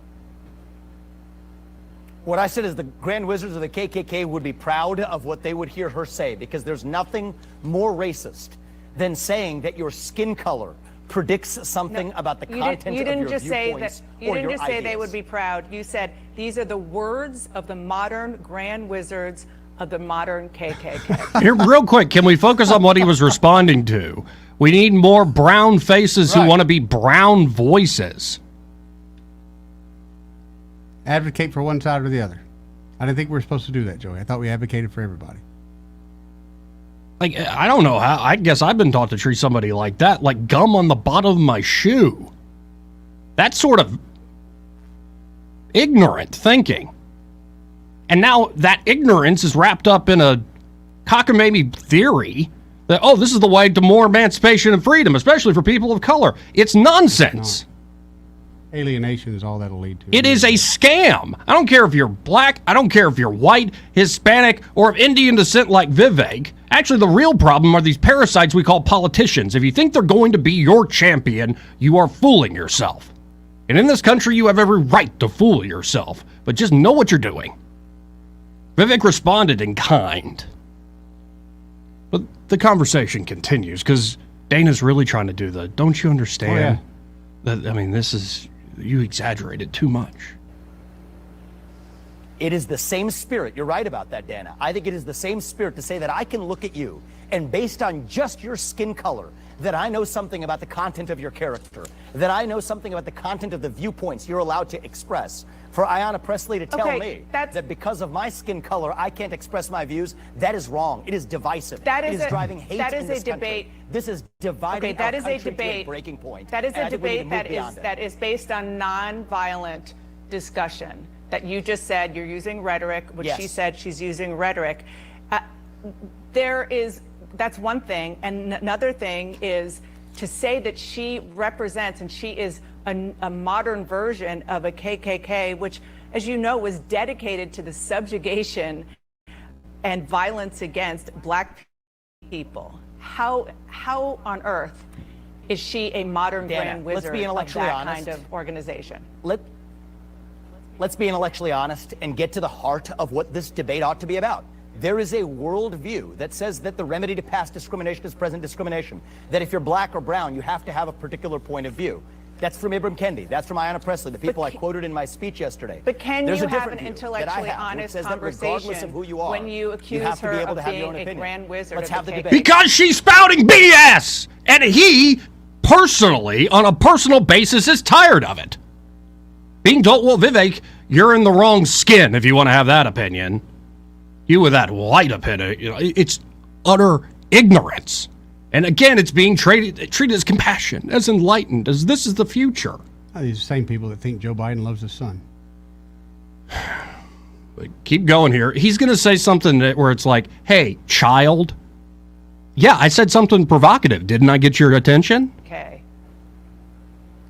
What I said is the grand wizards of the KKK would be proud of what they would hear her say, because there's nothing more racist than saying that your skin color predicts something about the content of your viewpoints. You didn't just say they would be proud. You said these are the words of the modern grand wizards of the modern KKK. Here, real quick, can we focus on what he was responding to? We need more brown faces who want to be brown voices. Advocate for one side or the other. I didn't think we were supposed to do that, Joey. I thought we advocated for everybody. Like, I don't know how. I guess I've been taught to treat somebody like that, like gum on the bottom of my shoe. That's sort of ignorant thinking. And now that ignorance is wrapped up in a cockamamie theory that, oh, this is the way to more emancipation and freedom, especially for people of color. It's nonsense. Alienation is all that'll lead to. It is a scam. I don't care if you're black. I don't care if you're white, Hispanic, or of Indian descent like Vivek. Actually, the real problem are these parasites we call politicians. If you think they're going to be your champion, you are fooling yourself. And in this country, you have every right to fool yourself. But just know what you're doing. Vivek responded in kind. But the conversation continues because Dana's really trying to do the, don't you understand? That, I mean, this is, you exaggerated too much. It is the same spirit. You're right about that, Dana. I think it is the same spirit to say that I can look at you and based on just your skin color, that I know something about the content of your character, that I know something about the content of the viewpoints you're allowed to express. For Ayanna Pressley to tell me that because of my skin color, I can't express my views, that is wrong. It is divisive. It is driving hate in this country. This is dividing our country to a breaking point. That is a debate that is based on nonviolent discussion. That you just said you're using rhetoric, which she said she's using rhetoric. That's one thing. And another thing is to say that she represents and she is a modern version of a KKK, which, as you know, was dedicated to the subjugation and violence against black people. How on earth is she a modern grand wizard of that kind of organization? Let's be intellectually honest and get to the heart of what this debate ought to be about. There is a worldview that says that the remedy to past discrimination is present discrimination. That if you're black or brown, you have to have a particular point of view. That's from Ibram Kendi. That's from Ayanna Pressley, the people I quoted in my speech yesterday. But can you have an intellectually honest conversation when you accuse her of being a grand wizard? Let's have the debate. Because she's spouting BS! And he, personally, on a personal basis, is tired of it. Being told, well, Vivek, you're in the wrong skin if you want to have that opinion. You with that white opinion, it's utter ignorance. And again, it's being treated as compassion, as enlightened, as this is the future. These same people that think Joe Biden loves his son. But keep going here. He's going to say something where it's like, hey, child. Yeah, I said something provocative. Didn't I get your attention? Okay.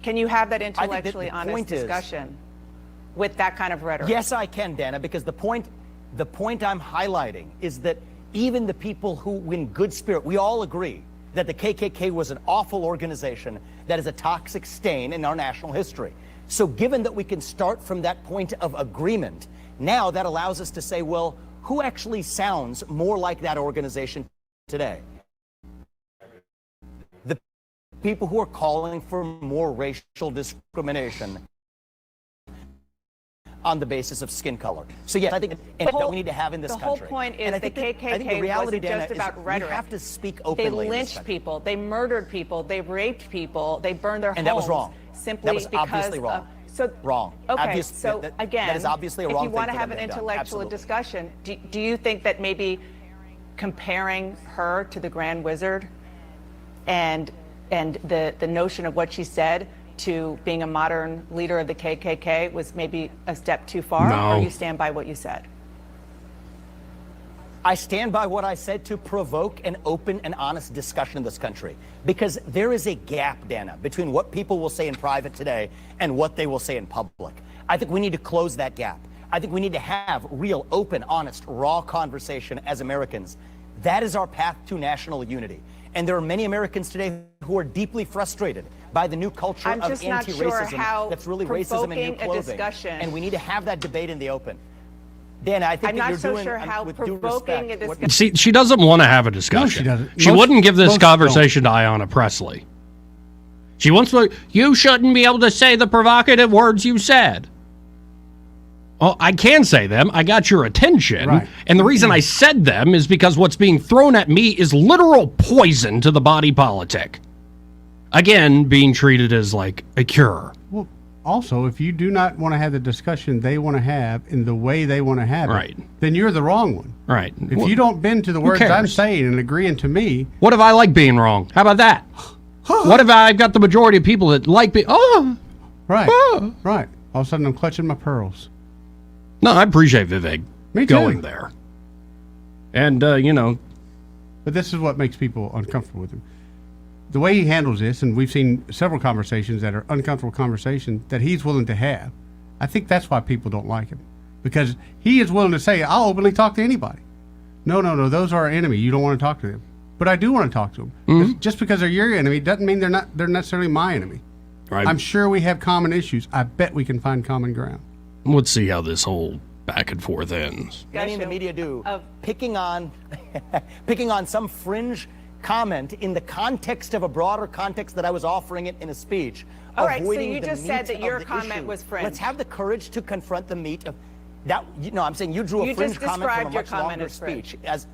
Can you have that intellectually honest discussion with that kind of rhetoric? Yes, I can, Dana, because the point I'm highlighting is that even the people who, in good spirit, we all agree that the KKK was an awful organization that is a toxic stain in our national history. So given that we can start from that point of agreement, now that allows us to say, well, who actually sounds more like that organization today? The people who are calling for more racial discrimination on the basis of skin color. So yes, I think that we need to have in this country. The whole point is the KKK wasn't just about rhetoric. We have to speak openly. They lynched people, they murdered people, they raped people, they burned their homes. And that was wrong. Simply that was because obviously wrong. Wrong. Okay, so again, that is obviously a wrong if you want to thing have an intellectual discussion, do you think that maybe comparing her to the Grand Wizard and the notion of what she said to being a modern leader of the KKK was maybe a step too far? No. Or you stand by what you said? I stand by what I said to provoke an open and honest discussion in this country. Because there is a gap, Dana, between what people will say in private today and what they will say in public. I think we need to close that gap. I think we need to have real, open, honest, raw conversation as Americans. That is our path to national unity. And there are many Americans today who are deeply frustrated by the new culture of anti-racism that's really racism in new clothing. And we need to have that debate in the open. Dan, I think I'm not so sure how provoking a discussion. See, she doesn't want to have a discussion. No, she doesn't. She wouldn't give this conversation to Ayanna Pressley. She wants to, you shouldn't be able to say the provocative words you said. Well, I can say them. I got your attention. Right. And the reason I said them is because what's being thrown at me is literal poison to the body politic. Again, being treated as like a cure. Well, also, if you do not want to have the discussion they want to have in the way they want to have it, then you're the wrong one. Right. If you don't bend to the words I'm saying and agreeing to me. What if I like being wrong? How about that? What if I've got the majority of people that like being... Right. Right. All of a sudden I'm clutching my pearls. No, I appreciate Vivek Me going too. there. And, you know, But this is what makes people uncomfortable with him. The way he handles this, and we've seen several conversations that are uncomfortable conversations that he's willing to have. I think that's why people don't like him, because he is willing to say, "I'll openly talk to anybody." No, those are our enemy. You don't want to talk to them, but I do want to talk to them. Mm-hmm. Just because they're your enemy doesn't mean they're necessarily my enemy. Right. I'm sure we have common issues. I bet we can find common ground. Let's see how this whole back and forth ends. Many in the media do, picking on some fringe comment in the context of a broader context that I was offering it in a speech. All right, so avoiding you the just meat said that your of the comment issue. was fringe. Let's have the courage to confront the meat of that. I'm saying you drew a fringe comment from a much longer speech. As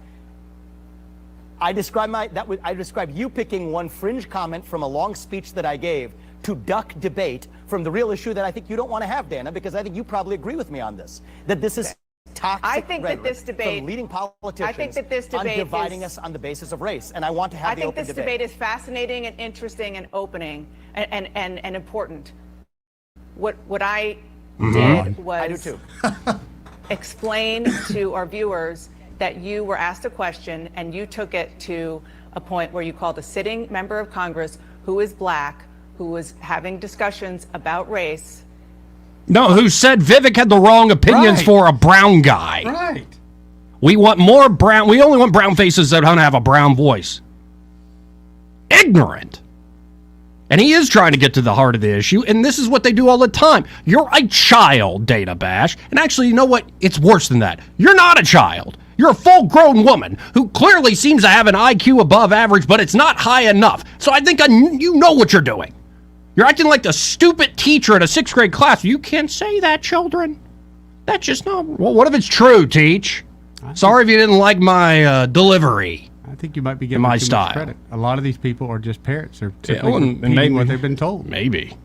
I described you picking one fringe comment from a long speech that I gave to duck debate from the real issue that I think you don't want to have, Dana, because I think you probably agree with me on this, that this is toxic I think that this debate from leading politicians I think that this debate on dividing us on the basis of race, and I want to have the open debate. I think this debate is fascinating and interesting and opening and important. What I did was I do too. explain to our viewers that you were asked a question and you took it to a point where you called a sitting member of Congress who is black, who was having discussions about race. No, who said Vivek had the wrong opinions for a brown guy. Right. We want more brown. We only want brown faces that don't have a brown voice. Ignorant. And he is trying to get to the heart of the issue, and this is what they do all the time. You're a child, Dana Bash. And actually, you know what? It's worse than that. You're not a child. You're a full-grown woman who clearly seems to have an IQ above average, but it's not high enough. So I think you know what you're doing. You're acting like the stupid teacher in a 6th grade class. You can't say that, children. That's just not... Well, what if it's true, Teach? Sorry if you didn't like my delivery. I think you might be giving my too style. much credit. A lot of these people are just parrots. They're Yeah, simply and repeating maybe what they've been told. Maybe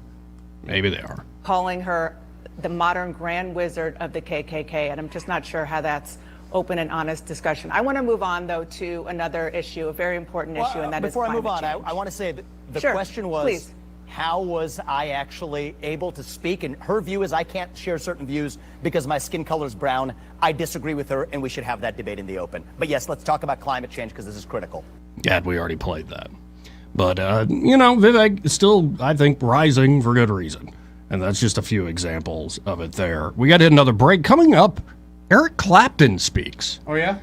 they are. Calling her the modern grand wizard of the KKK, and I'm just not sure how that's open and honest discussion. I want to move on, though, to another issue, a very important issue, and that is before I move climate on, change. I want to say that the Sure, question was, please. how was I actually able to speak? And her view is I can't share certain views because my skin color is brown. I disagree with her, and we should have that debate in the open. But yes, let's talk about climate change because this is critical. Yeah, we already played that. But, Vivek is still, I think, rising for good reason. And that's just a few examples of it there. We got to hit another break. Coming up, Eric Clapton speaks. Oh, yeah?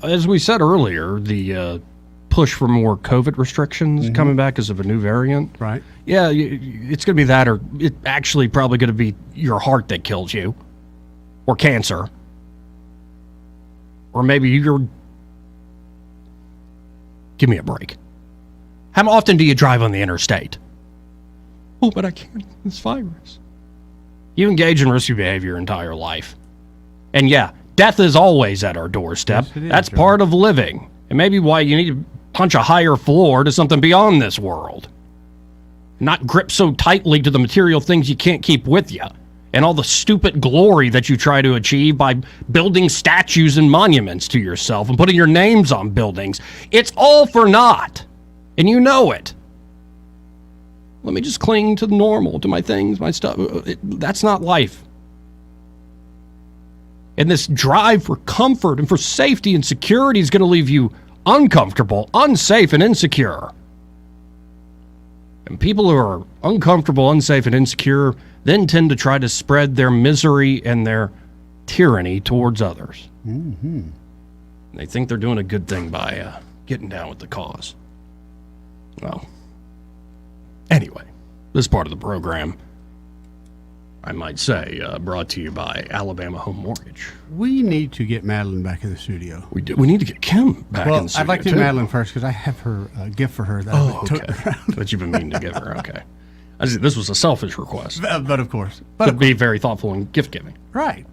As we said earlier, the push for more COVID restrictions coming back because of a new variant. Right. Yeah, it's going to be that, or it's actually probably going to be your heart that kills you, or cancer. Or maybe you're... Give me a break. How often do you drive on the interstate? Oh, but I can't. This virus. You engage in risky behavior your entire life. And yeah, death is always at our doorstep. Yes, it is, That's Joe. part of living. And maybe why you need to punch a higher floor to something beyond this world. Not grip so tightly to the material things you can't keep with you. And all the stupid glory that you try to achieve by building statues and monuments to yourself and putting your names on buildings. It's all for naught. And you know it. Let me just cling to the normal, to my things, my stuff. That's not life. And this drive for comfort and for safety and security is going to leave you uncomfortable, unsafe, and insecure. And people who are uncomfortable, unsafe, and insecure then tend to try to spread their misery and their tyranny towards others. Mm-hmm. They think they're doing a good thing by getting down with the cause. Well, anyway, this part of the program, I might say, brought to you by Alabama Home Mortgage. We need to get Madeline back in the studio. We do. We need to get Kim back in the studio. I'd like to do too. Madeline first because I have her gift for her that I've been toting around. That you've been meaning to give her. Okay. This was a selfish request. But of course. But be very thoughtful in gift giving. Right.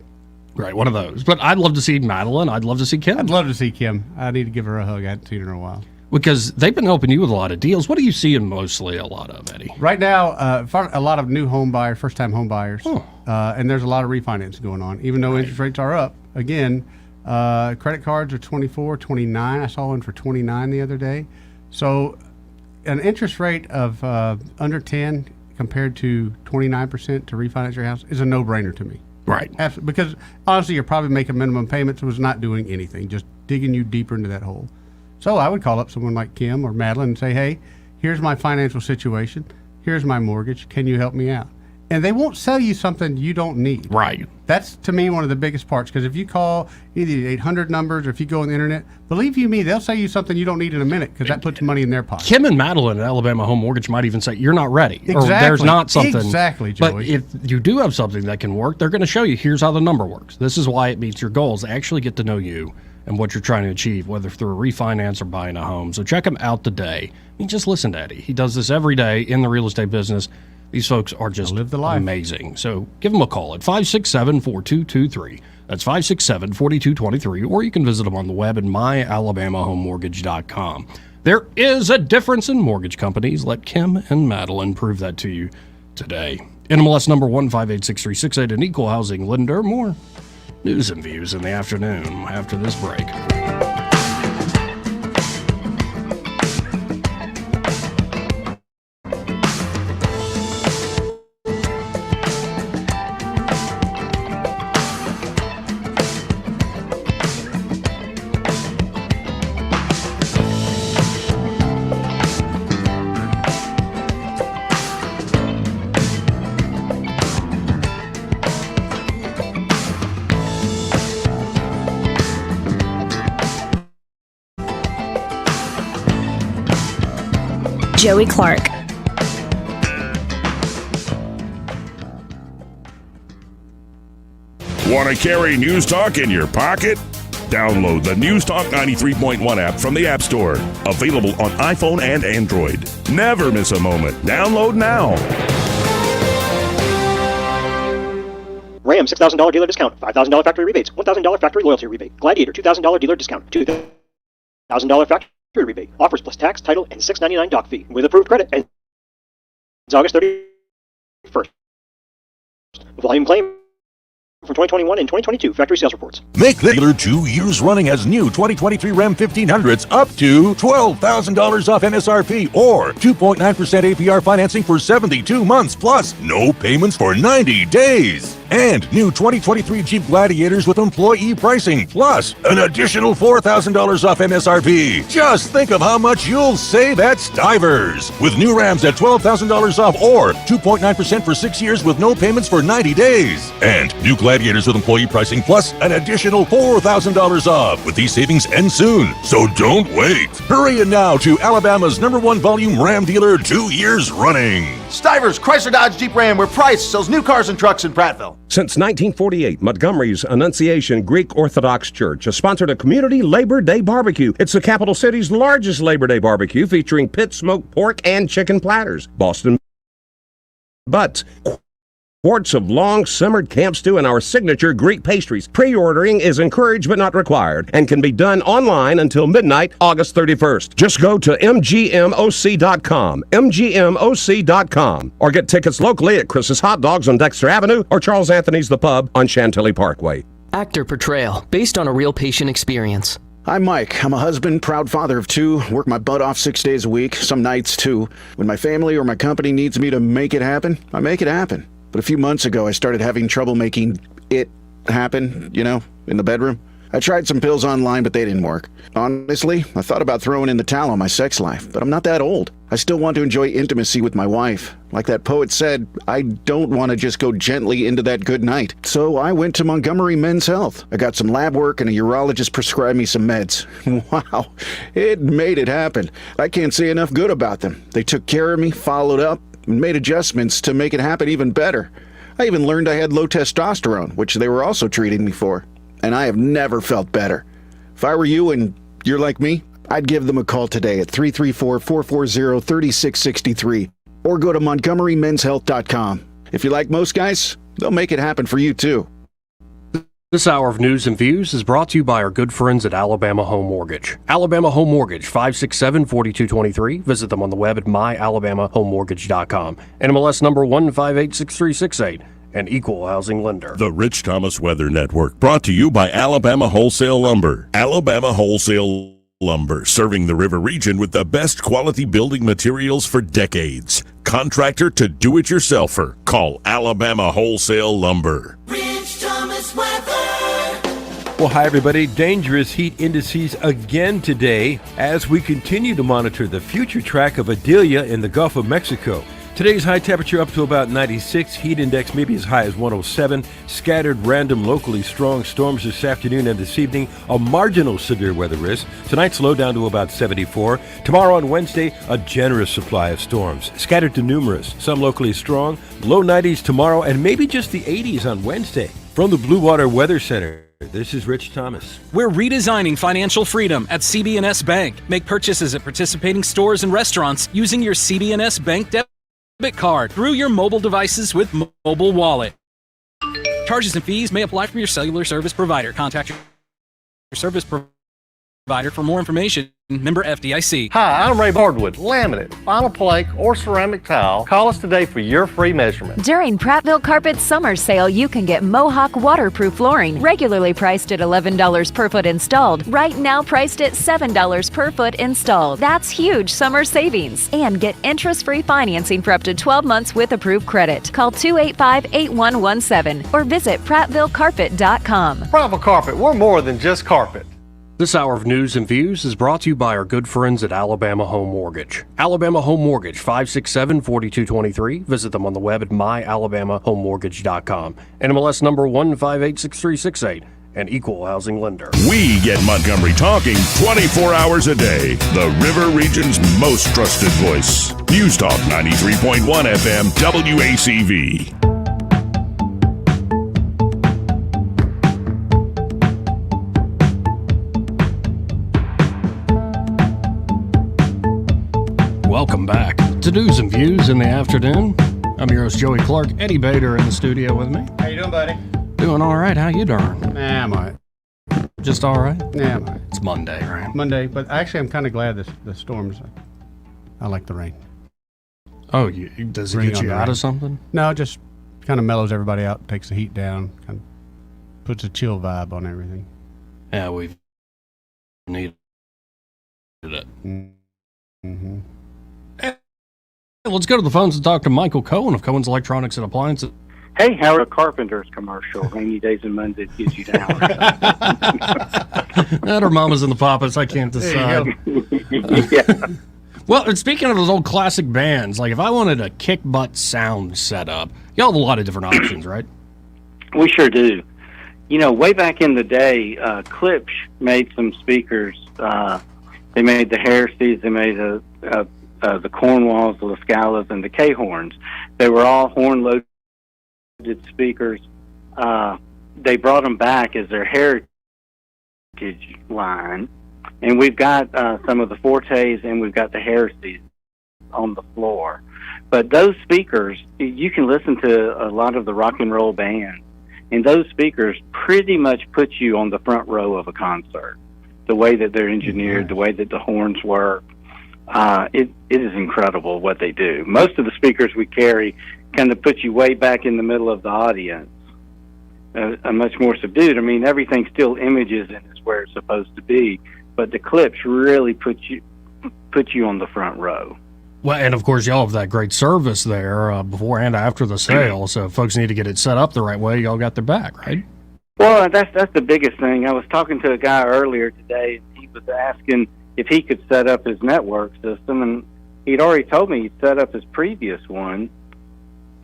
Right, one of those. But I'd love to see Madeline. I'd love to see Kim. I'd love to see Kim. I need to give her a hug. I hadn't seen her in a while. Because they've been helping you with a lot of deals. What are you seeing mostly a lot of, Eddie? Right now, a lot of new home buyers, first-time home buyers, and there's a lot of refinance going on. Even though interest rates are up, again, credit cards are 24, 29. I saw one for 29 the other day. So an interest rate of under 10 compared to 29% to refinance your house is a no-brainer to me. Right. Because honestly, you're probably making minimum payments, was not doing anything, just digging you deeper into that hole. So I would call up someone like Kim or Madeline and say, hey, here's my financial situation. Here's my mortgage. Can you help me out? And they won't sell you something you don't need. Right. That's, to me, one of the biggest parts. Because if you call either the 800 numbers or if you go on the internet, believe you me, they'll sell you something you don't need in a minute because that puts money in their pocket. Kim and Madeline at Alabama Home Mortgage might even say, you're not ready. Exactly. Or there's not something. Exactly, Joey. But if you do have something that can work, they're going to show you, here's how the number works. This is why it meets your goals. They actually get to know you and what you're trying to achieve, whether through a refinance or buying a home. So check him out today. I mean, just listen to Eddie. He does this every day in the real estate business. These folks are just amazing. So give them a call at 567-4223. That's 567-4223. Or you can visit them on the web at myalabamahomemortgage.com. There is a difference in mortgage companies. Let Kim and Madeline prove that to you today. NMLS number 1586368, an equal housing lender. More news and views in the afternoon after this break. Joey Clark. Want to carry News Talk in your pocket? Download the News Talk 93.1 app from the App Store. Available on iPhone and Android. Never miss a moment. Download now. Ram $6,000 dealer discount, $5,000 factory rebates, $1,000 factory loyalty rebate. Gladiator $2,000 dealer discount, $2,000 factory rebate. Offers plus tax, title, and $6.99 doc fee with approved credit. And it's August 31st. Volume claim from 2021 and 2022 factory sales reports. Make the dealer 2 years running as new 2023 Ram 1500s up to $12,000 off MSRP or 2.9% APR financing for 72 months plus no payments for 90 days. And new 2023 Jeep Gladiators with employee pricing plus an additional $4,000 off MSRP. Just think of how much you'll save at Stivers. With new Rams at $12,000 off or 2.9% for 6 years with no payments for 90 days. And new Gladiators with employee pricing plus an additional $4,000 off. With these savings end soon, so don't wait. Hurry in now to Alabama's #1 volume Ram dealer 2 years running. Stivers, Chrysler Dodge Jeep Ram, where Price sells new cars and trucks in Prattville. Since 1948, Montgomery's Annunciation Greek Orthodox Church has sponsored a community Labor Day barbecue. It's the capital city's largest Labor Day barbecue featuring pit smoked pork and chicken platters, Boston butts, quarts of long-simmered camp stew, and our signature Greek pastries. Pre-ordering is encouraged but not required and can be done online until midnight, August 31st. Just go to mgmoc.com, mgmoc.com, or get tickets locally at Chris's Hot Dogs on Dexter Avenue or Charles Anthony's The Pub on Chantilly Parkway. Actor portrayal, based on a real patient experience. I'm Mike. I'm a husband, proud father of 2, work my butt off 6 days a week, some nights too. When my family or my company needs me to make it happen, I make it happen. But a few months ago, I started having trouble making it happen, in the bedroom. I tried some pills online, but they didn't work. Honestly, I thought about throwing in the towel on my sex life, but I'm not that old. I still want to enjoy intimacy with my wife. Like that poet said, I don't want to just go gently into that good night. So I went to Montgomery Men's Health. I got some lab work and a urologist prescribed me some meds. Wow, it made it happen. I can't say enough good about them. They took care of me, followed up, and made adjustments to make it happen even better. I even learned I had low testosterone, which they were also treating me for. And I have never felt better. If I were you and you're like me, I'd give them a call today at 334-440-3663 or go to montgomerymenshealth.com. If you're like most guys, they'll make it happen for you too. This hour of news and views is brought to you by our good friends at Alabama Home Mortgage. Alabama Home Mortgage, 567-4223. Visit them on the web at myalabamahomemortgage.com. NMLS number 1586368, an equal housing lender. The Rich Thomas Weather Network, brought to you by Alabama Wholesale Lumber. Alabama Wholesale Lumber, serving the river region with the best quality building materials for decades. Contractor to do-it-yourselfer. Call Alabama Wholesale Lumber. Rich Thomas Weather. Well, hi, everybody. Dangerous heat indices again today as we continue to monitor the future track of Adelia in the Gulf of Mexico. Today's high temperature up to about 96, heat index maybe as high as 107, scattered random locally strong storms this afternoon and this evening, a marginal severe weather risk. Tonight's low down to about 74. Tomorrow on Wednesday, a generous supply of storms, scattered to numerous, some locally strong, low 90s tomorrow and maybe just the 80s on Wednesday. From the Blue Water Weather Center, this is Rich Thomas. We're redesigning financial freedom at CB&S Bank. Make purchases at participating stores and restaurants using your CB&S Bank debit card through your mobile devices with Mobile Wallet. Charges and fees may apply from your cellular service provider. Contact your service provider for more information. Member FDIC. Hi, I'm Ray Hardwood. Laminate, vinyl plank, or ceramic tile. Call us today for your free measurement. During Prattville Carpet's summer sale, you can get Mohawk waterproof flooring, regularly priced at $11 per foot installed, right now priced at $7 per foot installed. That's huge summer savings. And get interest-free financing for up to 12 months with approved credit. Call 285-8117 or visit PrattvilleCarpet.com. Prattville Carpet, we're more than just carpet. This hour of news and views is brought to you by our good friends at Alabama Home Mortgage. Alabama Home Mortgage, 567-4223. Visit them on the web at myalabamahomemortgage.com. NMLS number 1586368, an equal housing lender. We get Montgomery talking 24 hours a day. The River Region's most trusted voice. News Talk 93.1 FM WACV. Welcome back to News and Views in the afternoon. I'm your host, Joey Clark. Eddie Bader in the studio with me. How you doing, buddy? Doing all right. How you doing? Nah, I'm all right. Just all right? Yeah, I'm all right. It's Monday, right? Monday, but actually I'm kind of glad the storms. I like the rain. Oh, does it get you out of something? No, it just kind of mellows everybody out, takes the heat down, kind of puts a chill vibe on everything. Yeah, we've needed it. Mm-hmm. Let's go to the phones and talk to Michael Cohen of Cohen's Electronics and Appliances. Hey, Howard Carpenter's commercial. Rainy days and Mondays gives you down. That or Mamas and the Papas, I can't decide. Yeah. Well, and speaking of those old classic bands, like if I wanted a kick butt sound setup, y'all have a lot of different options, right? We sure do. You know, way back in the day, Klipsch made some speakers. They made the Heresies, they made the Cornwalls, the Lascalas, and the K-horns. They were all horn-loaded speakers. They brought them back as their heritage line. And we've got some of the Fortes and we've got the Heresies on the floor. But those speakers, you can listen to a lot of the rock and roll bands, and those speakers pretty much put you on the front row of a concert. The way that they're engineered, the way that the horns work, it is incredible what they do. Most of the speakers we carry kind of put you way back in the middle of the audience, much more subdued. I mean, everything still images and is where it's supposed to be, but the Klipsch really put you on the front row. Well, and of course, y'all have that great service there before and after the sale, so if folks need to get it set up the right way, y'all got their back, right? Well, that's the biggest thing. I was talking to a guy earlier today, and he was asking if he could set up his network system, and he'd already told me he'd set up his previous one,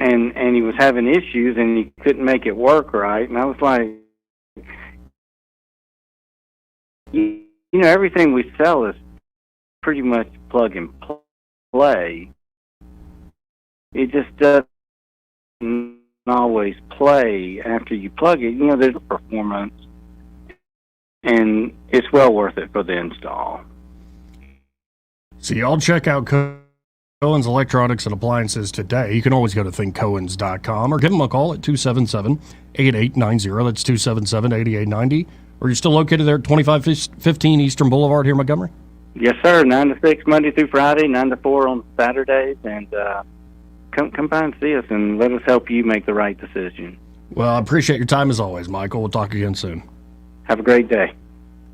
and he was having issues, and he couldn't make it work right. And I was like, you know, everything we sell is pretty much plug and play. It just doesn't always play after you plug it. You know, there's a performance, and it's well worth it for the install. So y'all check out Cohen's Electronics and Appliances today. You can always go to thinkcohens.com or give them a call at 277-8890. That's 277-8890. Or you're still located there at 2515 Eastern Boulevard here in Montgomery? Yes, sir. 9 to 6 Monday through Friday, 9 to 4 on Saturdays, and come by and see us and let us help you make the right decision. Well, I appreciate your time as always, Michael. We'll talk again soon. Have a great day.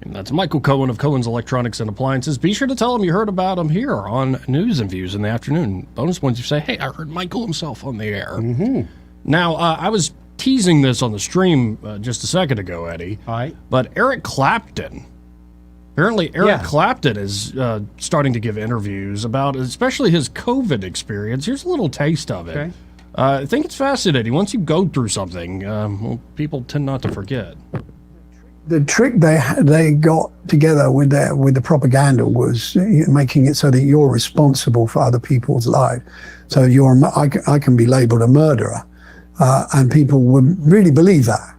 And that's Michael Cohen of Cohen's Electronics and Appliances. Be sure to tell him you heard about him here on News and Views in the afternoon. Bonus points if you say, hey, I heard Michael himself on the air. Mm-hmm. Now, I was teasing this on the stream just a second ago, Eddie. All right. But Eric Clapton. Apparently, Eric Clapton is starting to give interviews about especially his COVID experience. Here's a little taste of it. Okay. I think it's fascinating. Once you go through something, well, people tend not to forget. The trick they got together with the propaganda was making it so that you're responsible for other people's lives. So I can be labeled a murderer, and people would really believe that.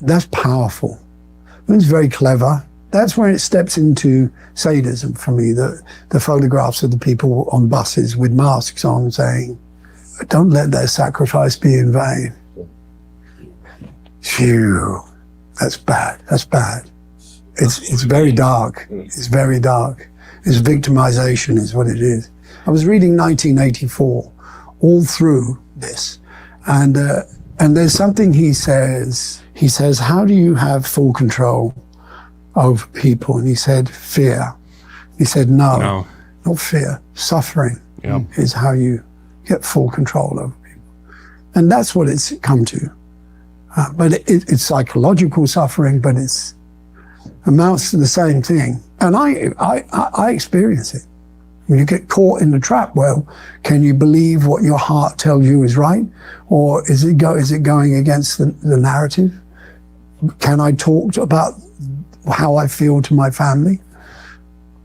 That's powerful. It's very clever. That's where it steps into sadism for me. The photographs of the people on buses with masks on saying, "Don't let their sacrifice be in vain." Phew. That's bad. That's bad. It's very dark. It's very dark. It's victimization is what it is. I was reading 1984 all through this, and there's something he says. He says, "How do you have full control over people?" And he said, "Fear." He said, no, not fear. Suffering is how you get full control over people, and that's what it's come to. But it's psychological suffering, but it's amounts to the same thing. And I experience it. When you get caught in the trap, well, can you believe what your heart tells you is right? Or is it going against the narrative? Can I talk about how I feel to my family?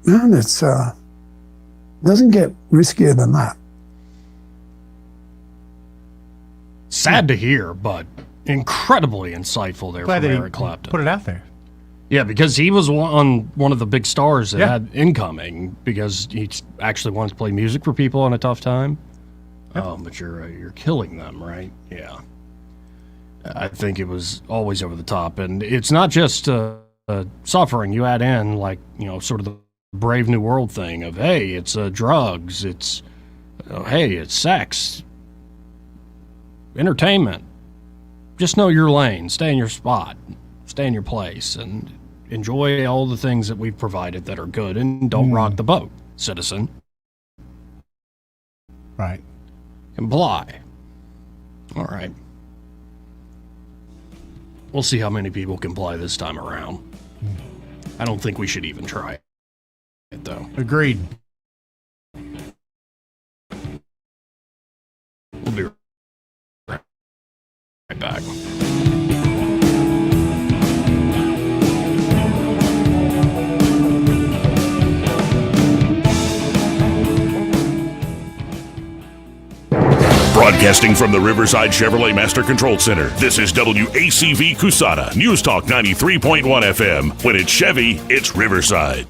Man, it's doesn't get riskier than that. Sad to hear, but incredibly insightful there Glad from that Eric Clapton. Put it out there. Yeah, because he was on one of the big stars that had incoming because he actually wanted to play music for people in a tough time. Yep. But you're killing them, right? Yeah. I think it was always over the top, and it's not just suffering. You add in sort of the Brave New World thing of hey, it's drugs, it's hey, it's sex, entertainment. Just know your lane, stay in your spot, stay in your place, and enjoy all the things that we've provided that are good, and don't rock the boat, citizen. Right. Comply. All right. We'll see how many people comply this time around. I don't think we should even try it, though. Agreed. We'll be right back. Broadcasting from the Riverside Chevrolet Master Control Center, this is WACV Cusana, News Talk 93.1 FM. When it's Chevy, it's Riverside.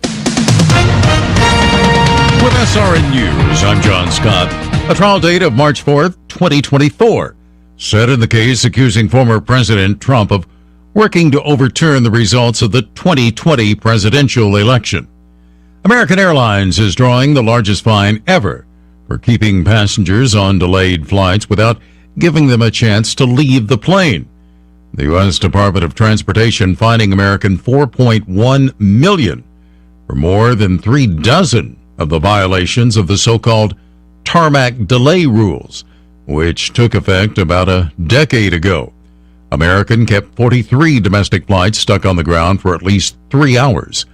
With SRN News, I'm John Scott. A trial date of March 4th, 2024, set in the case accusing former President Trump of working to overturn the results of the 2020 presidential election. American Airlines is drawing the largest fine ever for keeping passengers on delayed flights without giving them a chance to leave the plane. The U.S. Department of Transportation fining American $4.1 million for more than 36 of the violations of the so-called tarmac delay rules, which took effect about a decade ago. American kept 43 domestic flights stuck on the ground for at least 3 hours.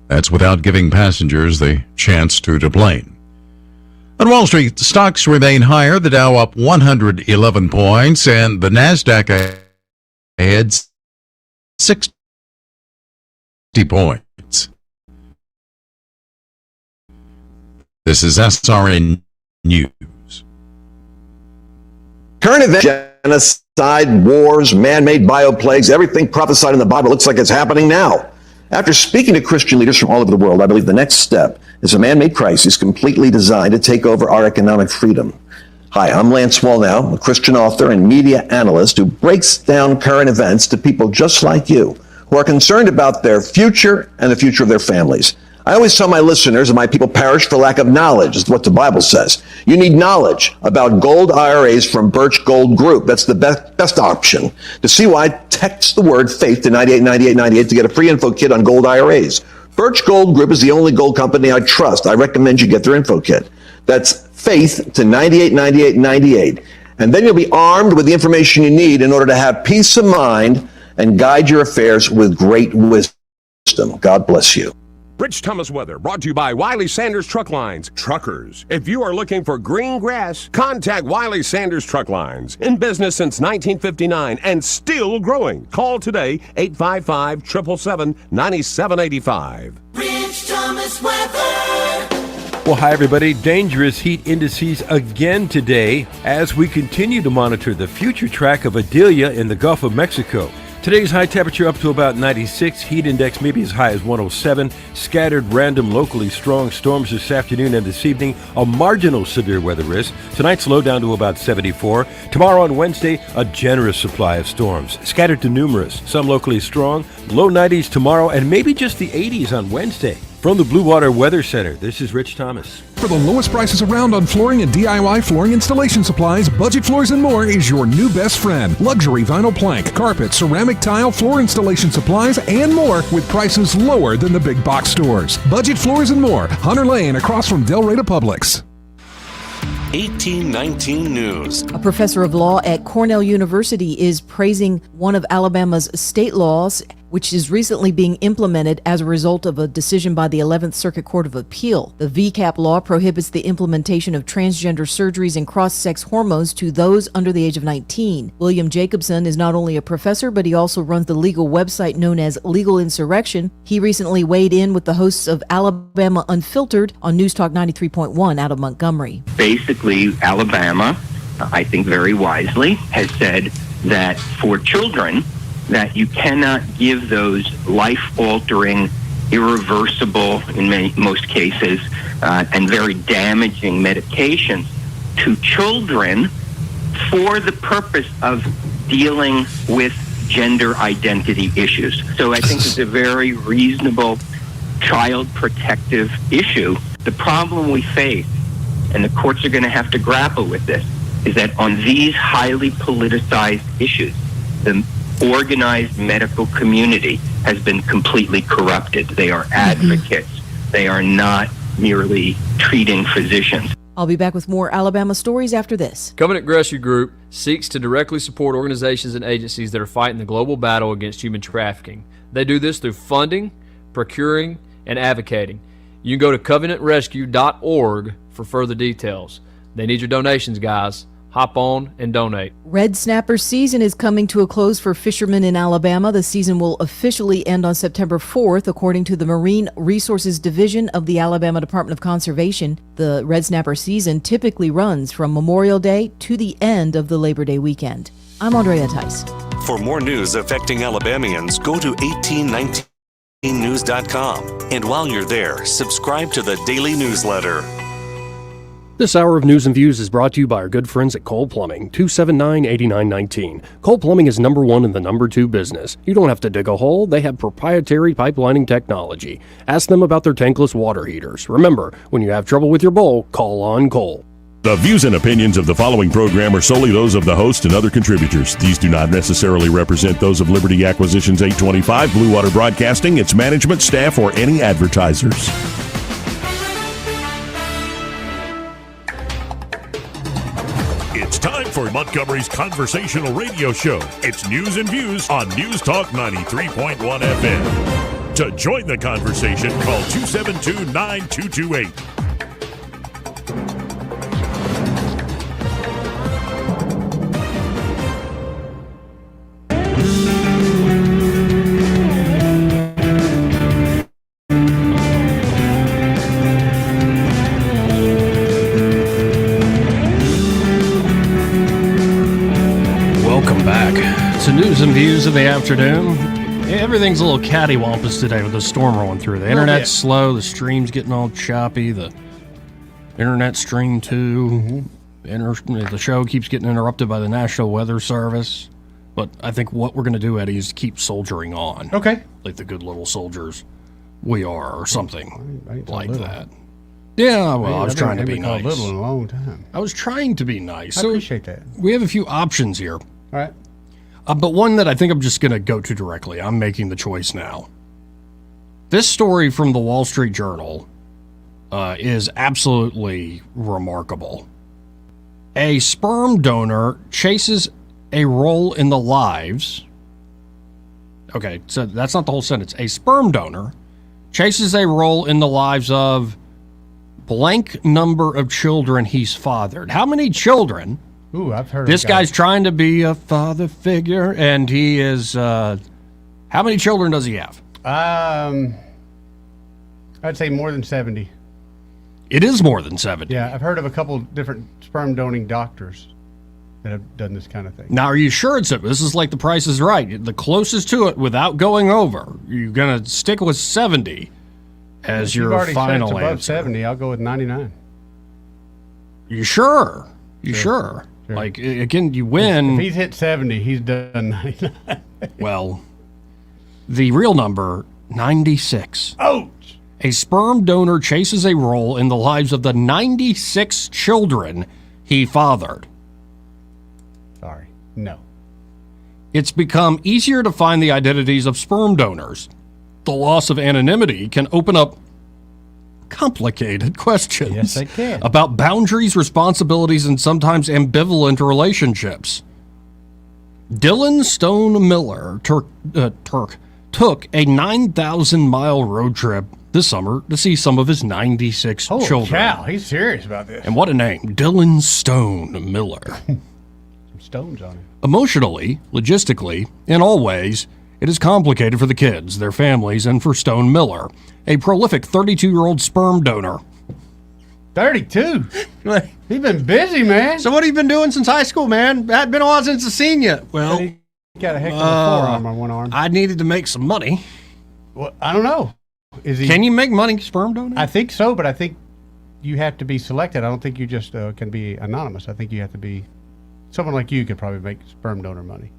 That's without giving passengers the chance to deplane. On Wall Street, stocks remain higher, the Dow up 111 points, and the NASDAQ ahead 60 points. This is SRN News. Current events, genocide, wars, man-made bioplagues, everything prophesied in the Bible looks like it's happening now. After speaking to Christian leaders from all over the world, I believe the next step is a man-made crisis completely designed to take over our economic freedom. Hi, I'm Lance Wallnow, a Christian author and media analyst who breaks down current events to people just like you who are concerned about their future and the future of their families. I always tell my listeners that my people perish for lack of knowledge, is what the Bible says. You need knowledge about gold IRAs from Birch Gold Group. That's the best option. To see why, text the word faith to 989898 to get a free info kit on gold IRAs. Birch Gold Group is the only gold company I trust. I recommend you get their info kit. That's faith to 989898. And then you'll be armed with the information you need in order to have peace of mind and guide your affairs with great wisdom. God bless you. Rich Thomas weather brought to you by Wiley Sanders Truck Lines. Truckers, if you are looking for green grass, contact Wiley Sanders Truck Lines. In business since 1959 and still growing. Call today, 855-777-9785. Rich Thomas weather. Well, hi, everybody. Dangerous heat indices again today as we continue to monitor the future track of Adelia in the Gulf of Mexico. Today's high temperature up to about 96, heat index maybe as high as 107, scattered random locally strong storms this afternoon and this evening, a marginal severe weather risk. Tonight's low down to about 74. Tomorrow on Wednesday, a generous supply of storms, scattered to numerous, some locally strong, low 90s tomorrow and maybe just the 80s on Wednesday. From the Blue Water Weather Center, this is Rich Thomas. For the lowest prices around on flooring and DIY flooring installation supplies, Budget Floors & More is your new best friend. Luxury vinyl plank, carpet, ceramic tile, floor installation supplies, and more with prices lower than the big box stores. Budget Floors & More, Hunter Lane across from Del Rey to Publix. 1819 News. A professor of law at Cornell University is praising one of Alabama's state laws, which is recently being implemented as a result of a decision by the 11th Circuit Court of Appeal. The VCAP law prohibits the implementation of transgender surgeries and cross-sex hormones to those under the age of 19. William Jacobson is not only a professor, but he also runs the legal website known as Legal Insurrection. He recently weighed in with the hosts of Alabama Unfiltered on News Talk 93.1 out of Montgomery. Basically, Alabama, I think very wisely, has said that for children, that you cannot give those life-altering, irreversible, in most cases, and very damaging medications to children for the purpose of dealing with gender identity issues. So I think it's a very reasonable child protective issue. The problem we face, and the courts are going to have to grapple with this, is that on these highly politicized issues, the organized medical community has been completely corrupted. They are advocates. They are not merely treating physicians. I'll be back with more Alabama stories after this. Covenant Rescue Group seeks to directly support organizations and agencies that are fighting the global battle against human trafficking. They do this through funding, procuring, and advocating. You can go to covenantrescue.org for further details. They need your donations, guys. Hop on and donate. Red snapper season is coming to a close for fishermen in Alabama. The season will officially end on September 4th, according to the Marine Resources Division of the Alabama Department of Conservation. The red snapper season typically runs from Memorial Day to the end of the Labor Day weekend. I'm Andrea Tice. For more news affecting Alabamians, go to 1819news.com. And while you're there, subscribe to the daily newsletter. This hour of News and Views is brought to you by our good friends at Cole Plumbing, 279-8919. Cole Plumbing is number one in the number two business. You don't have to dig a hole. They have proprietary pipelining technology. Ask them about their tankless water heaters. Remember, when you have trouble with your bowl, call on Cole. The views and opinions of the following program are solely those of the host and other contributors. These do not necessarily represent those of Liberty Acquisitions 825, Blue Water Broadcasting, its management, staff, or any advertisers. It's time for Montgomery's conversational radio show. It's News and Views on News Talk 93.1 FM. To join the conversation, call 272-9228. News and Views of the afternoon. Everything's a little cattywampus today with the storm rolling through. The internet's slow, the stream's getting all choppy, the internet stream too. The show keeps getting interrupted by the National Weather Service. But I think what we're going to do, Eddie, is keep soldiering on. Okay. Like the good little soldiers we are, or something like little. that. Yeah, well, I was trying to be nice. Little in a long time. I was trying to be nice. I appreciate that. We have a few options here. All right. But one that I think I'm just going to go to directly. I'm making the choice now. This story from the Wall Street Journal is absolutely remarkable. A sperm donor chases a role in the lives. Okay, so that's not the whole sentence. A sperm donor chases a role in the lives of blank number of children he's fathered. How many children? Ooh, I've heard This of guy's trying to be a father figure, and he is. How many children does he have? I'd say more than 70. It is more than 70. Yeah, I've heard of a couple different sperm donating doctors that have done this kind of thing. Now, are you sure it's it? This is like The Price is Right. The closest to it without going over. You're going to stick with 70 as If your you've already final said it's above answer. 70, I'll go with 99. You sure? You sure? Like, again, you win. If he's hit 70, he's done 99. Well, the real number, 96. Ouch! A sperm donor chases a role in the lives of the 96 children he fathered. Sorry. No. It's become easier to find the identities of sperm donors. The loss of anonymity can open up complicated questions Yes, it can. about boundaries, responsibilities, and sometimes ambivalent relationships. Dylan Stone Miller took a 9,000-mile road trip this summer to see some of his 96 Holy children. cow, he's serious about this. And what a name, Dylan Stone Miller. Some stones on him. Emotionally, logistically, in all ways, it is complicated for the kids, their families, and for Stone Miller, a prolific 32-year-old sperm donor. 32? He's been busy, man. So what have you been doing since high school, man? It's been a while since I've seen you. Well, He got a heck of a forearm on one arm. I needed to make some money. Well, I don't know. Is he? Can you make money sperm donor? I think so, but I think you have to be selected. I don't think you just can be anonymous. I think you have to be someone like you could probably make sperm donor money.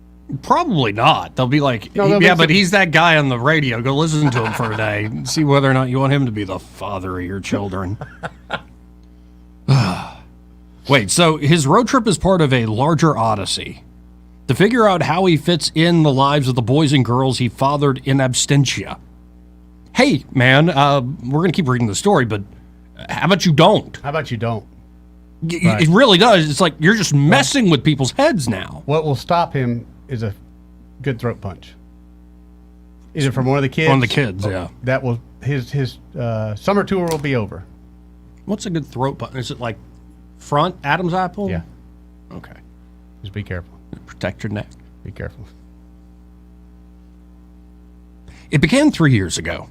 Probably not. They'll be like, No, they'll yeah, make but some- he's that guy on the radio. Go listen to him for a day and see whether or not you want him to be the father of your children. Wait, so his road trip is part of a larger odyssey to figure out how he fits in the lives of the boys and girls he fathered in absentia. Hey, man, we're going to keep reading the story, but how about you don't? How about you don't? Right. It really does. It's like you're just messing with people's heads now. What will stop him is a good throat punch. Either from one of the kids. One of the kids, yeah. That will his summer tour will be over. What's a good throat punch? Is it like front Adam's apple? Yeah. Okay. Just be careful. Protect your neck. Be careful. It began 3 years ago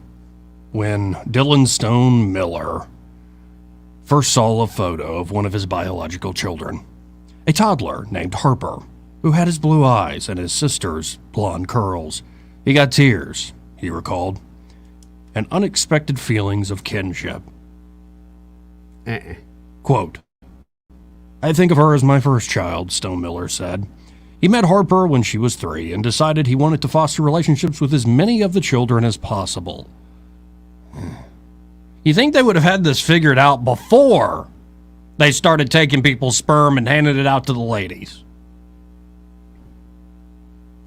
when Dylan Stone Miller first saw a photo of one of his biological children, a toddler named Harper, who had his blue eyes and his sister's blonde curls. He got tears, he recalled, and unexpected feelings of kinship. Quote, I think of her as my first child, Stone Miller said. He met Harper when she was 3 and decided he wanted to foster relationships with as many of the children as possible. You think they would have had this figured out before they started taking people's sperm and handing it out to the ladies?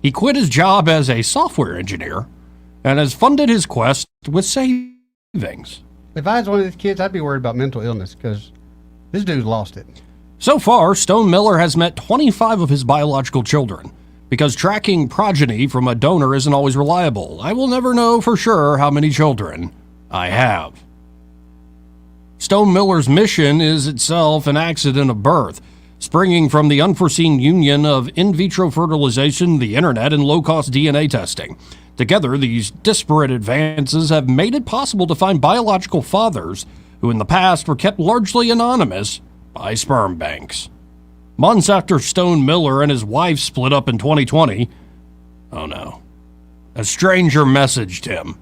He quit his job as a software engineer and has funded his quest with savings. If I was one of these kids, I'd be worried about mental illness because this dude lost it. So far, Stone Miller has met 25 of his biological children. Because tracking progeny from a donor isn't always reliable, I will never know for sure how many children I have. Stone Miller's mission is itself an accident of birth, springing from the unforeseen union of in vitro fertilization, the internet, and low-cost DNA testing. Together, these disparate advances have made it possible to find biological fathers who in the past were kept largely anonymous by sperm banks. Months after Stone Miller and his wife split up in 2020, oh no, a stranger messaged him.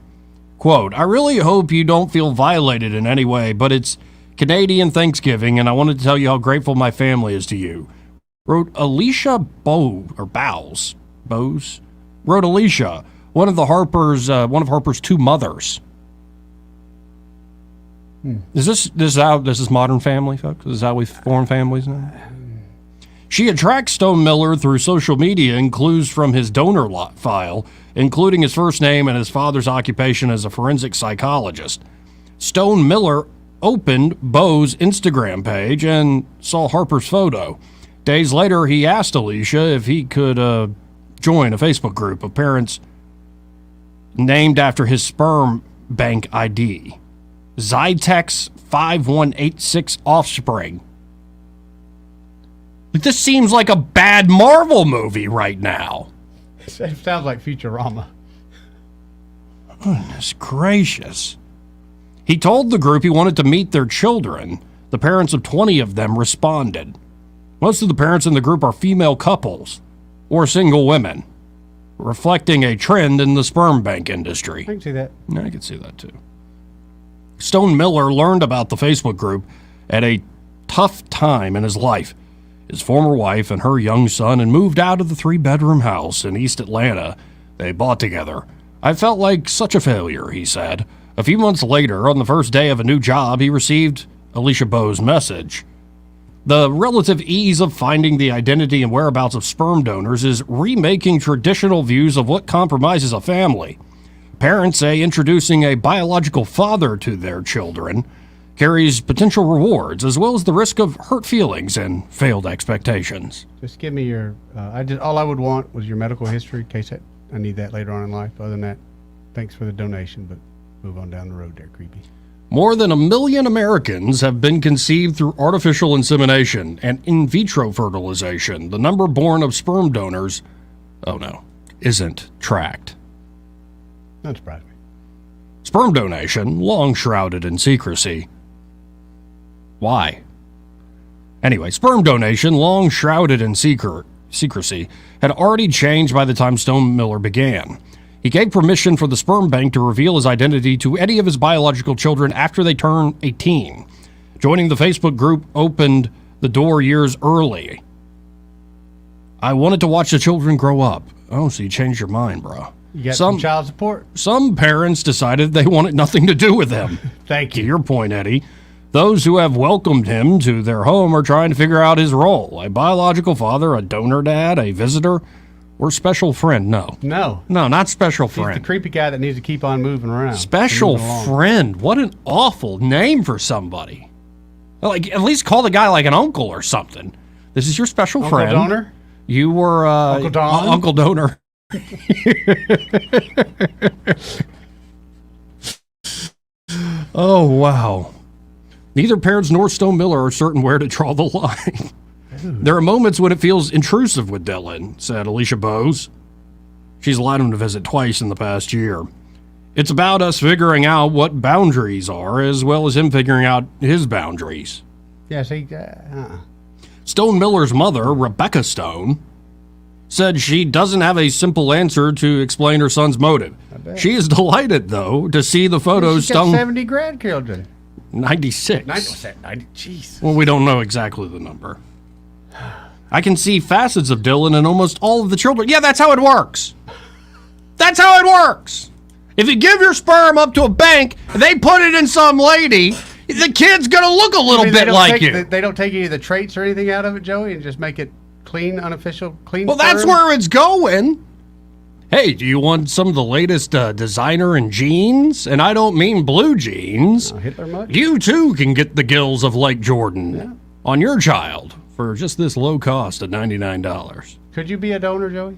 Quote, I really hope you don't feel violated in any way, but it's Canadian Thanksgiving and I wanted to tell you how grateful my family is to you. Wrote Alicia Bowes. Wrote Alicia, one of Harper's two mothers. Is this Modern Family, folks? This is how we form families now? She had tracked Stone Miller through social media and clues from his donor file, including his first name and his father's occupation as a forensic psychologist. Stone Miller opened Bo's Instagram page and saw Harper's photo. Days later, he asked Alicia if he could join a Facebook group of parents named after his sperm bank ID, Zytex 5186 Offspring. This seems like a bad Marvel movie right now. It sounds like Futurama. Goodness gracious. He told the group he wanted to meet their children. The parents of 20 of them responded. Most of the parents in the group are female couples or single women, reflecting a trend in the sperm bank industry. I can see that. I can see that too. Stone Miller learned about the Facebook group at a tough time in his life. His former wife and her young son had moved out of the 3-bedroom house in East Atlanta they bought together. I felt like such a failure, he said. A few months later, on the first day of a new job, he received Alicia Bo's message. The relative ease of finding the identity and whereabouts of sperm donors is remaking traditional views of what compromises a family. Parents say introducing a biological father to their children carries potential rewards as well as the risk of hurt feelings and failed expectations. Just give me your. All I would want was your medical history in case I need that later on in life. Other than that, thanks for the donation, but move on down the road there, creepy. More than 1 million Americans have been conceived through artificial insemination and in vitro fertilization. The number born of sperm donors, isn't tracked. Don't surprise me. Sperm donation, long shrouded in secrecy. Why? Anyway, sperm donation, long shrouded in secrecy, had already changed by the time Stone Miller began. He gave permission for the sperm bank to reveal his identity to any of his biological children after they turn 18. Joining the Facebook group opened the door years early. I wanted to watch the children grow up. Oh, so you changed your mind, bro. You got some child support? Some parents decided they wanted nothing to do with him. Thank you. To your point, Eddie. Those who have welcomed him to their home are trying to figure out his role. A biological father, a donor dad, a visitor, or special friend. No, not special friend. He's the creepy guy that needs to keep on moving around. Special friend. What an awful name for somebody. Like, at least call the guy like an uncle or something. This is your special friend. Uncle Donor? You were Uncle Don? Uncle Donor. Oh, wow. Neither parents nor Stone Miller are certain where to draw the line. There are moments when it feels intrusive with Dylan, said Alicia Bowes. She's allowed him to visit twice in the past year. It's about us figuring out what boundaries are, as well as him figuring out his boundaries. Yeah, see, Stone Miller's mother, Rebecca Stone, said she doesn't have a simple answer to explain her son's motive. She is delighted, though, to see the photos. She's got 70 grandchildren. 96. 90, jeez. Well, we don't know exactly the number. I can see facets of Dylan in almost all of the children. Yeah, that's how it works. That's how it works. If you give your sperm up to a bank, they put it in some lady, the kid's going to look a little bit like you. They don't take any of the traits or anything out of it, Joey, and just make it clean, unofficial, clean Well, that's where it's going. Hey, do you want some of the latest designer in jeans? And I don't mean blue jeans. Hitler mud? You, too, can get the gills of Lake Jordan on your child for just this low cost of $99. Could you be a donor, Joey?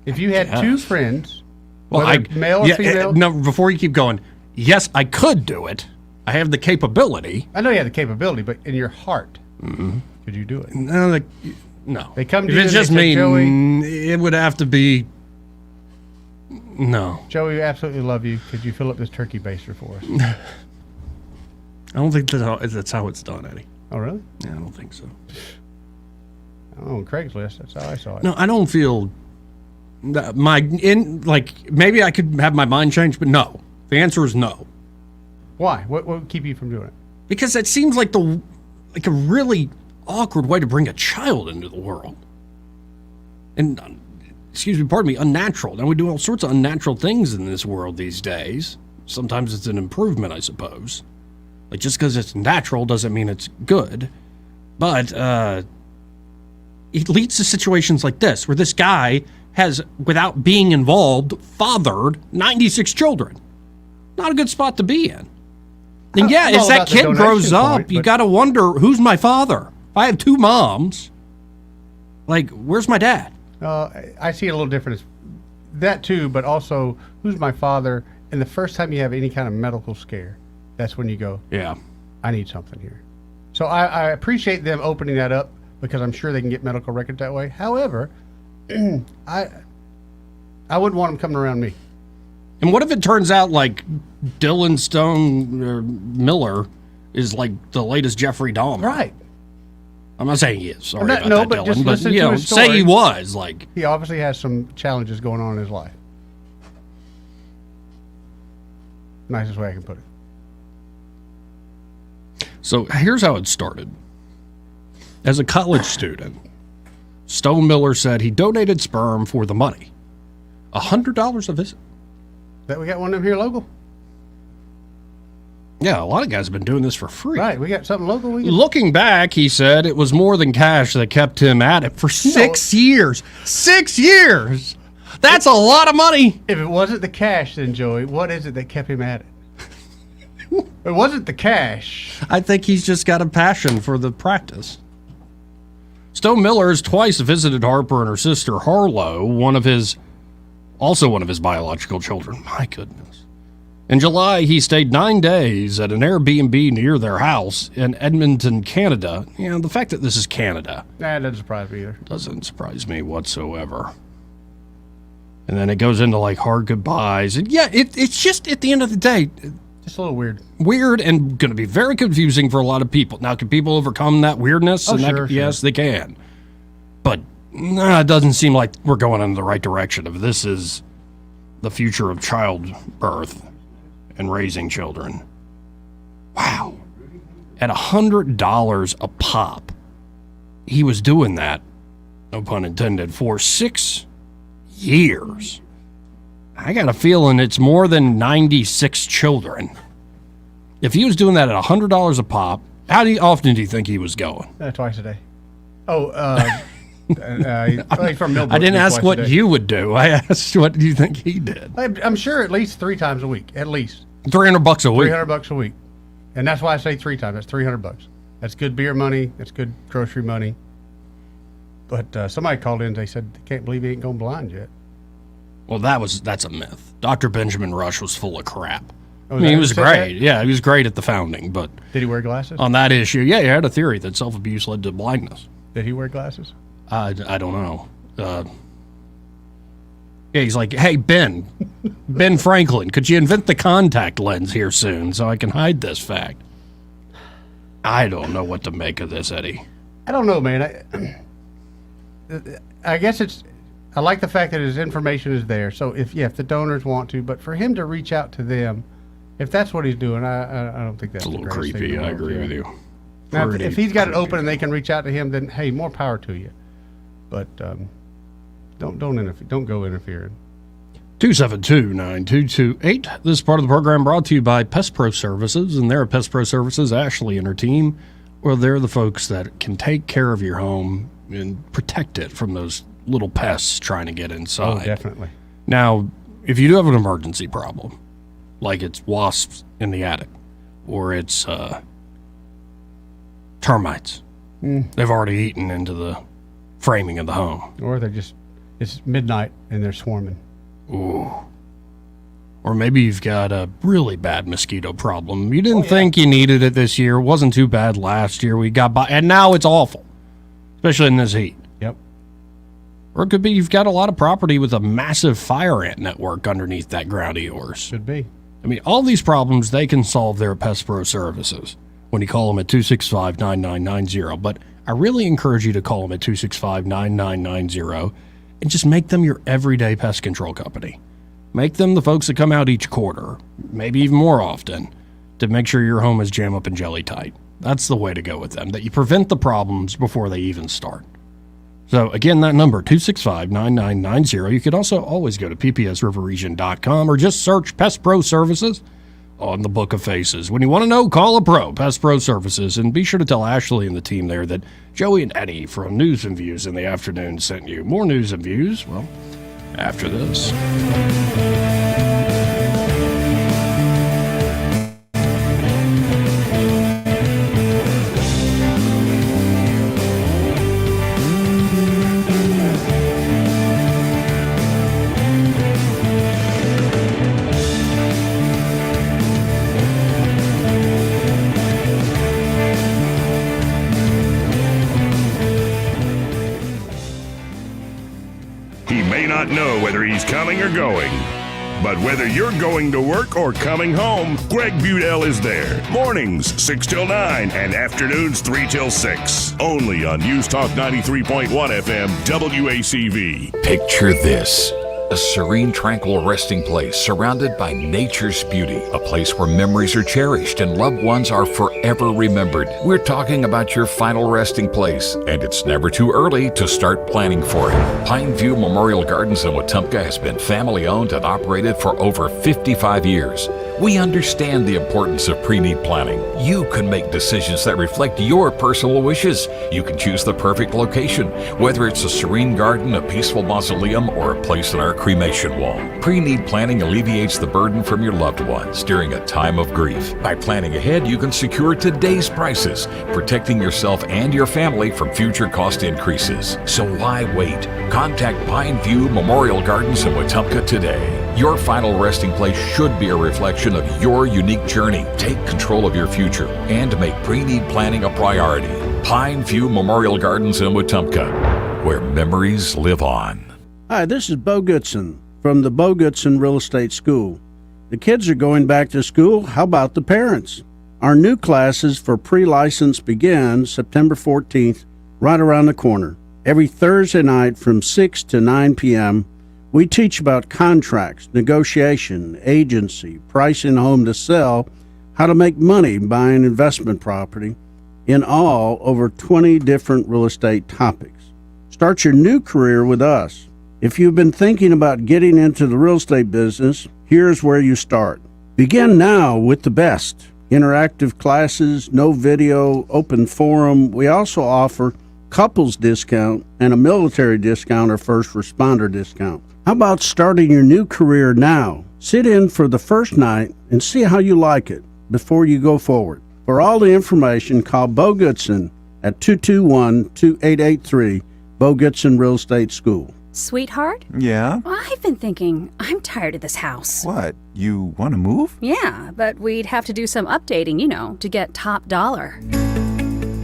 If you had two friends, well, male or female? No, before you keep going, yes, I could do it. I have the capability. I know you have the capability, but in your heart, could you do it? No. They come to if you it's and just they say, me, Joey, it would have to be. No. Joey, we absolutely love you. Could you fill up this turkey baster for us? I don't think that's how it's done, Eddie. Oh, really? Yeah, I don't think so. Oh, on Craigslist, that's how I saw it. No, I don't feel maybe I could have my mind changed, but no. The answer is no. Why? What would keep you from doing it? Because it seems like a really awkward way to bring a child into the world. And pardon me, unnatural. Now we do all sorts of unnatural things in this world these days. Sometimes it's an improvement, I suppose. Like, just because it's natural doesn't mean it's good. But it leads to situations like this, where this guy has, without being involved, fathered 96 children. Not a good spot to be in. And yeah, I'm as all that about the kid donation grows up, point, you but- got to wonder, who's my father? If I have two moms, like, where's my dad? I see it a little different. That too, but also, who's my father? And the first time you have any kind of medical scare, that's when you go, yeah, I need something here. So I appreciate them opening that up because I'm sure they can get medical records that way. However, I wouldn't want them coming around me. And what if it turns out like Dylan Stone or Miller is like the latest Jeffrey Dahmer? Right. I'm not saying he is. Sorry about no, that, but Dylan. just But listen you to know, his say story. he was like. He obviously has some challenges going on in his life. Nicest way I can put it. So here's how it started. As a college student, Stone Miller said he donated sperm for the money. $100 a visit. That we got one of them here local? Yeah, a lot of guys have been doing this for free. Right, we got something local. Looking back, he said it was more than cash that kept him at it for 6 years. 6 years! That's a lot of money! If it wasn't the cash, then, Joey, what is it that kept him at it? It wasn't the cash. I think he's just got a passion for the practice. Stone Miller has twice visited Harper and her sister Harlow, one of his biological children. My goodness. In July, he stayed 9 days at an Airbnb near their house in Edmonton, Canada. You know, the fact that this is Canada Nah, it doesn't surprise me either. doesn't surprise me whatsoever. And then it goes into like hard goodbyes. And yeah, it's just at the end of the day, just a little weird. Weird and going to be very confusing for a lot of people. Now, can people overcome that weirdness? Oh, And sure. Yes, they can. But it doesn't seem like we're going in the right direction. If this is the future of childbirth and raising children. Wow. At $100 a pop, he was doing that, no pun intended, for 6 years. I got a feeling it's more than 96 children. If he was doing that at $100 a pop, how often do you think he was going? Twice a day. Oh, from Millbrook. I didn't ask twice a what day. you would do. I asked what do you think he did? I'm sure at least 3 times a week. At least $300 a week. $300 a week, and that's why I say 3 times. That's $300. That's good beer money. That's good grocery money. But somebody called in. They said they can't believe he ain't going blind yet. Well, that's a myth. Dr. Benjamin Rush was full of crap. Oh, I mean, he that was who said great. that? Yeah, he was great at the founding, but Did he wear glasses? on that issue, yeah, he had a theory that self-abuse led to blindness. Did he wear glasses? I don't know. Yeah, he's like, hey, Ben Franklin, could you invent the contact lens here soon so I can hide this fact? I don't know what to make of this, Eddie. I don't know, man. I guess I like the fact that his information is there. So if the donors want to, but for him to reach out to them, if that's what he's doing, I don't think that's It's a little the greatest thing creepy. in the I world, agree yeah. with you. Now, Pretty if he's got it open and they can reach out to him, then hey, more power to you. But don't go interfering. 272-9228. This part of the program brought to you by Pest Pro Services, and they're at Pest Pro Services, Ashley and her team. Well, they're the folks that can take care of your home and protect it from those little pests trying to get inside. Oh, definitely. Now, if you do have an emergency problem, like it's wasps in the attic, or it's termites, they've already eaten into the framing of the home. Or it's midnight and they're swarming. Ooh. Or maybe you've got a really bad mosquito problem. You didn't think you needed it this year. It wasn't too bad last year. We got by, and now it's awful, especially in this heat. Yep. Or it could be you've got a lot of property with a massive fire ant network underneath that ground of yours. Could be. I mean, all these problems, they can solve their Pest Pro Services when you call them at 265-9990. But I really encourage you to call them at 265-9990 and just make them your everyday pest control company. Make them the folks that come out each quarter, maybe even more often, to make sure your home is jam up and jelly tight. That's the way to go with them, that you prevent the problems before they even start. So again, that number, 265-9990. You can also always go to ppsriverregion.com or just search Pest Pro Services on the Book of Faces. When you want to know, call a pro, Pest Pro Services, and be sure to tell Ashley and the team there that Joey and Eddie from News and Views in the Afternoon sent you. More news and views, well, after this. not know whether he's coming or going. But whether you're going to work or coming home, Greg Budell is there. Mornings, 6 till 9, and afternoons, 3 till 6. Only on News Talk 93.1 FM, WACV. Picture this. A serene, tranquil resting place surrounded by nature's beauty. A place where memories are cherished and loved ones are forever remembered. We're talking about your final resting place, and it's never too early to start planning for it. Pineview Memorial Gardens in Wetumpka has been family owned and operated for over 55 years. We understand the importance of pre-need planning. You can make decisions that reflect your personal wishes. You can choose the perfect location, whether it's a serene garden, a peaceful mausoleum, or a place in our cremation wall. Pre-need planning alleviates the burden from your loved ones during a time of grief. By planning ahead, you can secure today's prices, protecting yourself and your family from future cost increases. So why wait? Contact Pineview Memorial Gardens in Wetumpka today. Your final resting place should be a reflection of your unique journey. Take control of your future and make pre-need planning a priority. Pineview Memorial Gardens in Wetumpka, where memories live on. Hi, this is Bo Goodson from the Bo Goodson Real Estate School. The kids are going back to school. How about the parents? Our new classes for pre-license begin September 14th, right around the corner. Every Thursday night from 6 to 9 p.m., we teach about contracts, negotiation, agency, pricing a home to sell, how to make money buying investment property, in all over 20 different real estate topics. Start your new career with us. If you've been thinking about getting into the real estate business, here's where you start. Begin now with the best. Interactive classes, no video, open forum. We also offer couples discount and a military discount or first responder discount. How about starting your new career now? Sit in for the first night and see how you like it before you go forward. For all the information, call Bo Goodson at 221-2883, Bo Goodson Real Estate School. Sweetheart? Yeah? I've been thinking, I'm tired of this house. What? You want to move? Yeah, but we'd have to do some updating, to get top dollar.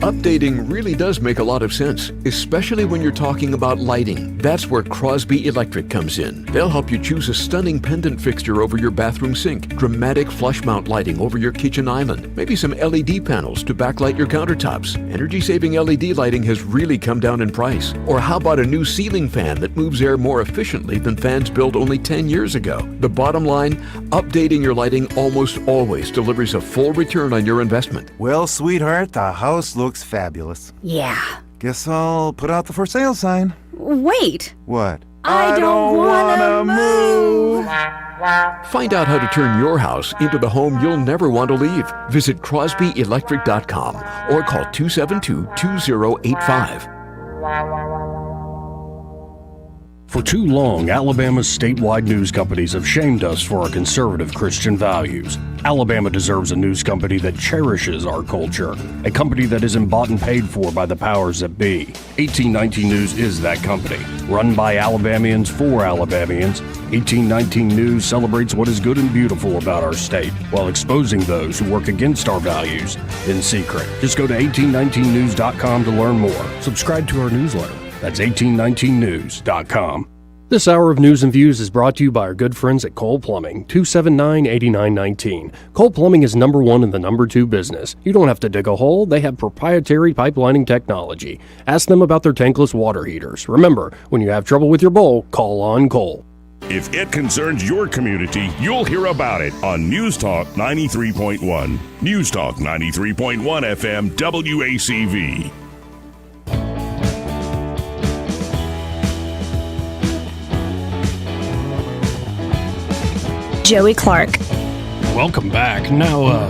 Updating really does make a lot of sense, especially when you're talking about lighting. That's where Crosby Electric comes in. They'll help you choose a stunning pendant fixture over your bathroom sink, dramatic flush mount lighting over your kitchen island, maybe some LED panels to backlight your countertops. Energy-saving LED lighting has really come down in price. Or how about a new ceiling fan that moves air more efficiently than fans built only 10 years ago? The bottom line, updating your lighting almost always delivers a full return on your investment. Well, sweetheart, the house looks fabulous. Yeah. Guess I'll put out the for sale sign. Wait. What? I don't wanna move. Find out how to turn your house into the home you'll never want to leave. Visit crosbyelectric.com or call 272-2085. For too long, Alabama's statewide news companies have shamed us for our conservative Christian values. Alabama deserves a news company that cherishes our culture, a company that isn't bought and paid for by the powers that be. 1819 News is that company. Run by Alabamians for Alabamians, 1819 News celebrates what is good and beautiful about our state, while exposing those who work against our values in secret. Just go to 1819news.com to learn more. Subscribe to our newsletter. That's 1819news.com. This hour of News and Views is brought to you by our good friends at Cole Plumbing, 279-8919. Cole Plumbing is number one in the number two business. You don't have to dig a hole. They have proprietary pipelining technology. Ask them about their tankless water heaters. Remember, when you have trouble with your bowl, call on Cole. If it concerns your community, you'll hear about it on News Talk 93.1. News Talk 93.1 FM WACV. Joey Clark. Welcome back. Now,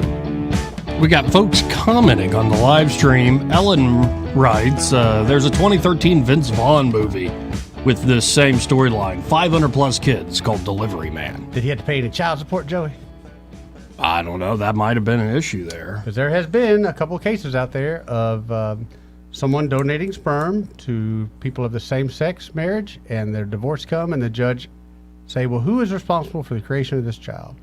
we got folks commenting on the live stream. Ellen writes, there's a 2013 Vince Vaughn movie with this same storyline, 500 plus kids, called Delivery Man. Did he have to pay any child support, Joey? I don't know. That might have been an issue there. Because there has been a couple of cases out there of someone donating sperm to people of the same sex marriage, and their divorce come, and the judge say, well, who is responsible for the creation of this child?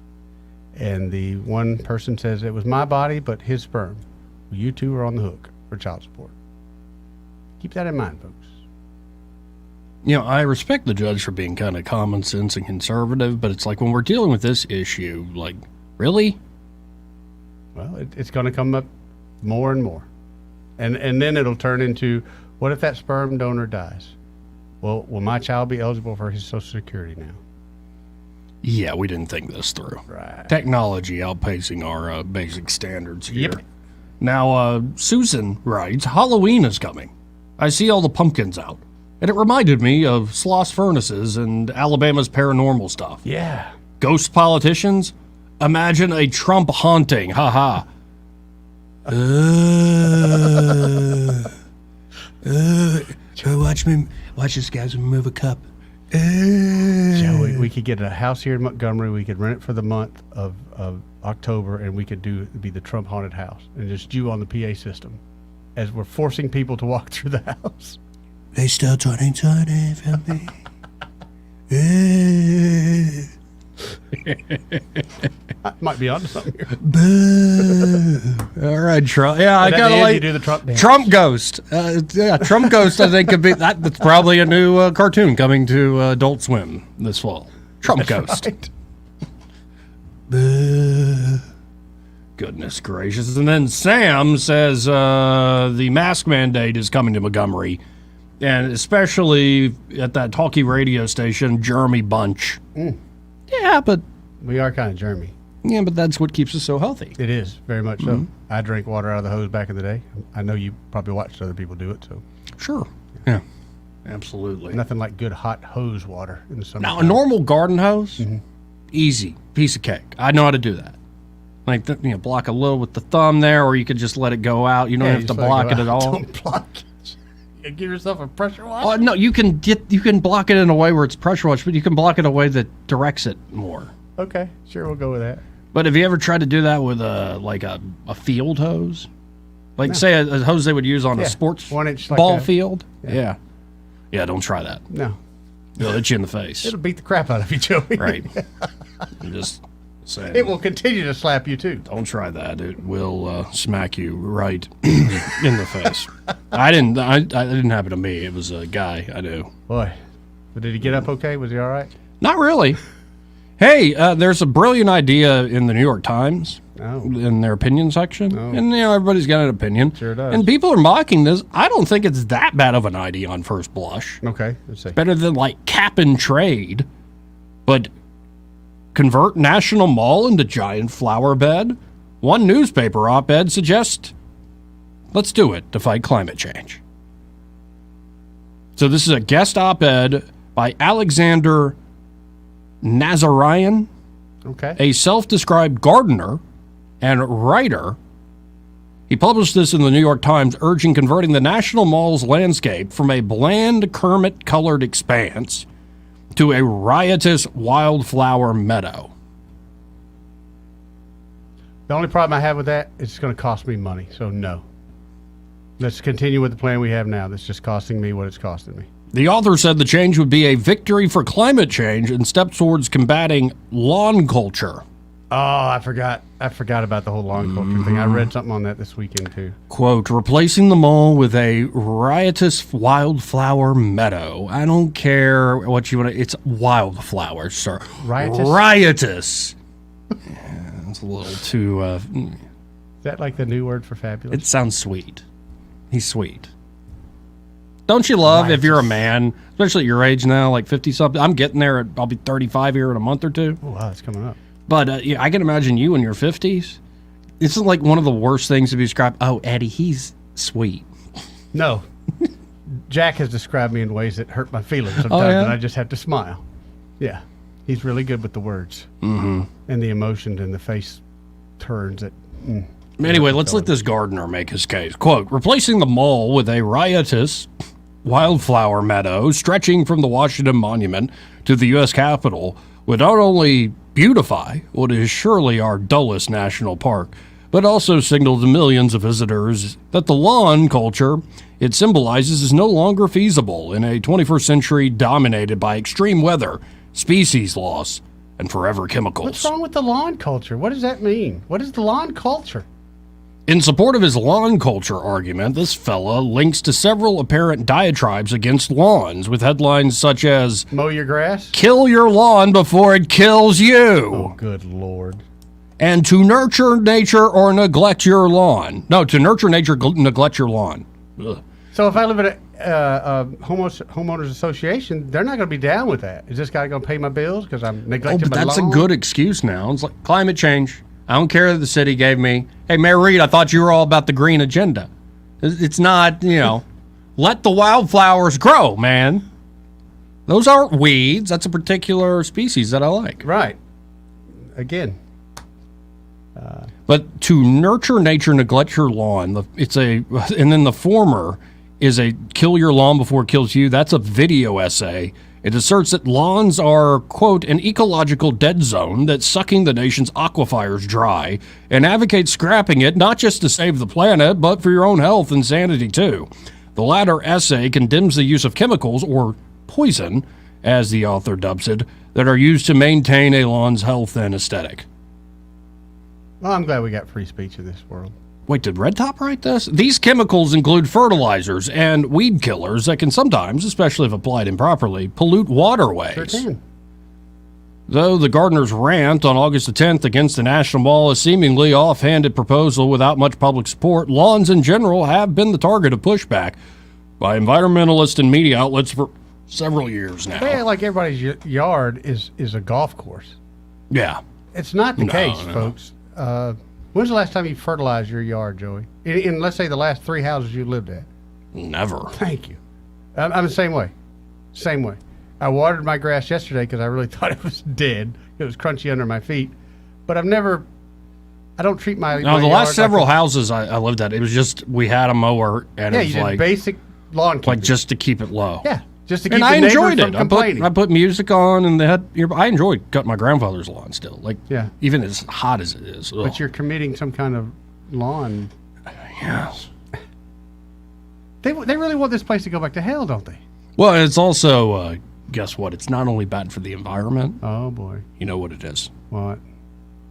And the one person says, it was my body, but his sperm. Well, you two are on the hook for child support. Keep that in mind, folks. I respect the judge for being kind of common sense and conservative, but it's like when we're dealing with this issue, like, really? Well, it's going to come up more and more. And then it'll turn into, what if that sperm donor dies? Well, will my child be eligible for his Social Security now? Yeah, we didn't think this through. Right. Technology outpacing our basic standards here. Yep. Now, Susan writes, Halloween is coming. I see all the pumpkins out. And it reminded me of Sloss Furnaces and Alabama's paranormal stuff. Yeah. Ghost politicians? Imagine a Trump haunting. Ha ha. Watch this guys move a cup. So we could get a house here in Montgomery. We could rent it for the month of October, and we could be the Trump haunted house, and just you on the PA system as we're forcing people to walk through the house. They still 2020 for me. I might be onto something here. All right, Trump. Yeah, I gotta like you do the Trump dance. Trump Ghost. Trump Ghost. I think could be that's probably a new cartoon coming to Adult Swim this fall. Trump Ghost. Right. Goodness gracious! And then Sam says the mask mandate is coming to Montgomery, and especially at that talkie radio station, Jeremy Bunch. Yeah, but we are kind of Jeremy. Yeah, but that's what keeps us so healthy. It is, very much so. I drank water out of the hose back in the day. I know you probably watched other people do it, so. Sure. Yeah, absolutely. Nothing like good hot hose water in the summer. Now, a normal garden hose, easy, piece of cake. I know how to do that. Like, block a little with the thumb there, or you could just let it go out. You don't have to block it at all. Don't block it. You give yourself a pressure wash? Oh, no, you can block it in a way where it's pressure washed, but you can block it in a way that directs it more. Okay, sure, we'll go with that. But have you ever tried to do that with a field hose? Like, say, a hose they would use on a sports 1 inch ball field? Yeah. Yeah, don't try that. No. It'll hit you in the face. It'll beat the crap out of you, Joey. Right. I'm just saying. It will continue to slap you, too. Don't try that. It will smack you right in the face. I didn't happen to me. It was a guy I knew. Boy. But did he get up okay? Was he all right? Not really. Hey, there's a brilliant idea in the New York Times in their opinion section. And, everybody's got an opinion. Sure does. And people are mocking this. I don't think it's that bad of an idea on first blush. Okay, let's see. Better than, like, cap and trade. But convert National Mall into giant flower bed? One newspaper op-ed suggests, let's do it to fight climate change. So this is a guest op-ed by Alexander Nazarian, a self-described gardener and writer. He published this in the New York Times, urging converting the National Mall's landscape from a bland Kermit-colored expanse to a riotous wildflower meadow. The only problem I have with that is it's going to cost me money, so no. Let's continue with the plan we have now. That's just costing me what it's costing me. The author said the change would be a victory for climate change and steps towards combating lawn culture. Oh, I forgot about the whole lawn culture thing. I read something on that this weekend, too. Quote, replacing the mall with a riotous wildflower meadow. I don't care what you want to... It's wildflowers, sir. Riotous? Riotous. Yeah, it's a little too... Is that like the new word for fabulous? It sounds sweet. He's sweet. Don't you love, if you're a man, especially at your age now, like 50-something, I'm getting there, I'll be 35 here in a month or two. Oh, wow, it's coming up. But I can imagine you in your 50s. This is like one of the worst things to be described. Oh, Eddie, he's sweet. No. Jack has described me in ways that hurt my feelings sometimes, and I just have to smile. Yeah. He's really good with the words. And the emotions and the face turns that... Anyway, let's let this gardener make his case. Quote, replacing the mall with a riotous wildflower meadow stretching from the Washington Monument to the U.S. Capitol would not only beautify what is surely our dullest national park, but also signal to millions of visitors that the lawn culture it symbolizes is no longer feasible in a 21st century dominated by extreme weather, species loss, and forever chemicals. What's wrong with the lawn culture? What does that mean? What is the lawn culture? In support of his lawn culture argument, this fella links to several apparent diatribes against lawns with headlines such as, mow your grass? Kill your lawn before it kills you. Oh, good Lord. And to nurture nature or neglect your lawn. No, to nurture nature, neglect your lawn. Ugh. So if I live at a homeowners association, they're not going to be down with that. Is this guy going to pay my bills because I'm neglecting my lawn? That's a good excuse now. It's like climate change. I don't care that the city gave me, hey, Mayor Reed, I thought you were all about the green agenda. It's not, let the wildflowers grow, man. Those aren't weeds. That's a particular species that I like. Right. Again. But to nurture nature, neglect your lawn, and then the former is a kill your lawn before it kills you. That's a video essay. It asserts that lawns are, quote, an ecological dead zone that's sucking the nation's aquifers dry, and advocates scrapping it not just to save the planet, but for your own health and sanity, too. The latter essay condemns the use of chemicals, or poison, as the author dubs it, that are used to maintain a lawn's health and aesthetic. Well, I'm glad we got free speech in this world. Wait, did Red Top write this? These chemicals include fertilizers and weed killers that can sometimes, especially if applied improperly, pollute waterways. Sure can. Though the gardeners' rant on August the 10th against the National Mall, a seemingly offhanded proposal without much public support, lawns in general have been the target of pushback by environmentalists and media outlets for several years now. They act like everybody's yard is a golf course. Yeah. It's not the case, folks. When's the last time you fertilized your yard, Joey? In let's say the last 3 houses you lived at. Never. Thank you. I'm the same way. Same way. I watered my grass yesterday because I really thought it was dead. It was crunchy under my feet. But I don't treat my No, the last several houses I lived at, it was just, we had a mower and it was you did like basic lawn keeping. like just to keep it low. Yeah. Just to keep And the I neighbors enjoyed from it. complaining. I put music on, and I enjoyed cutting my grandfather's lawn still. Like, yeah. Even as hot as it is. Ugh. But you're committing some kind of lawn. Yes. They really want this place to go back to hell, don't they? Well, it's also, guess what? It's not only bad for the environment. Oh, boy. You know what it is? What?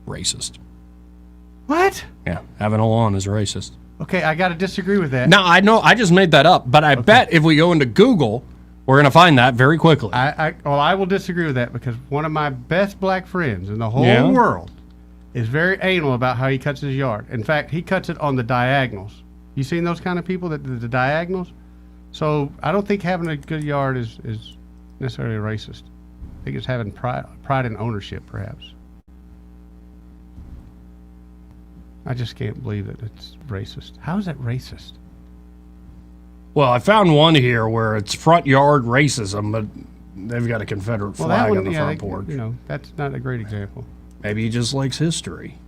Racist. What? Yeah, having a lawn is racist. Okay, I got to disagree with that. Now, I know I just made that up, but I bet if we go into Google, we're going to find that very quickly. I will disagree with that because one of my best black friends in the whole world is very anal about how he cuts his yard. In fact, he cuts it on the diagonals. You seen those kind of people, the diagonals? So I don't think having a good yard is necessarily racist. I think it's having pride in ownership, perhaps. I just can't believe that it's racist. How is that racist? Well, I found one here where it's front yard racism, but they've got a Confederate flag on the front porch. That's not a great example. Maybe he just likes history.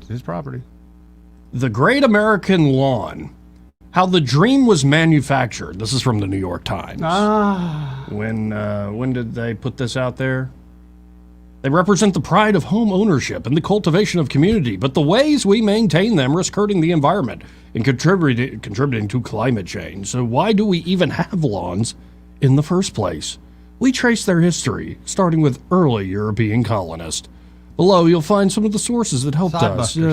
It's his property. The Great American Lawn. How the dream was manufactured. This is from the New York Times. When did they put this out there? They represent the pride of home ownership and the cultivation of community, but the ways we maintain them risk hurting the environment and contributing to climate change. So why do we even have lawns in the first place? We trace their history, starting with early European colonists. Below, you'll find some of the sources that helped us. Well,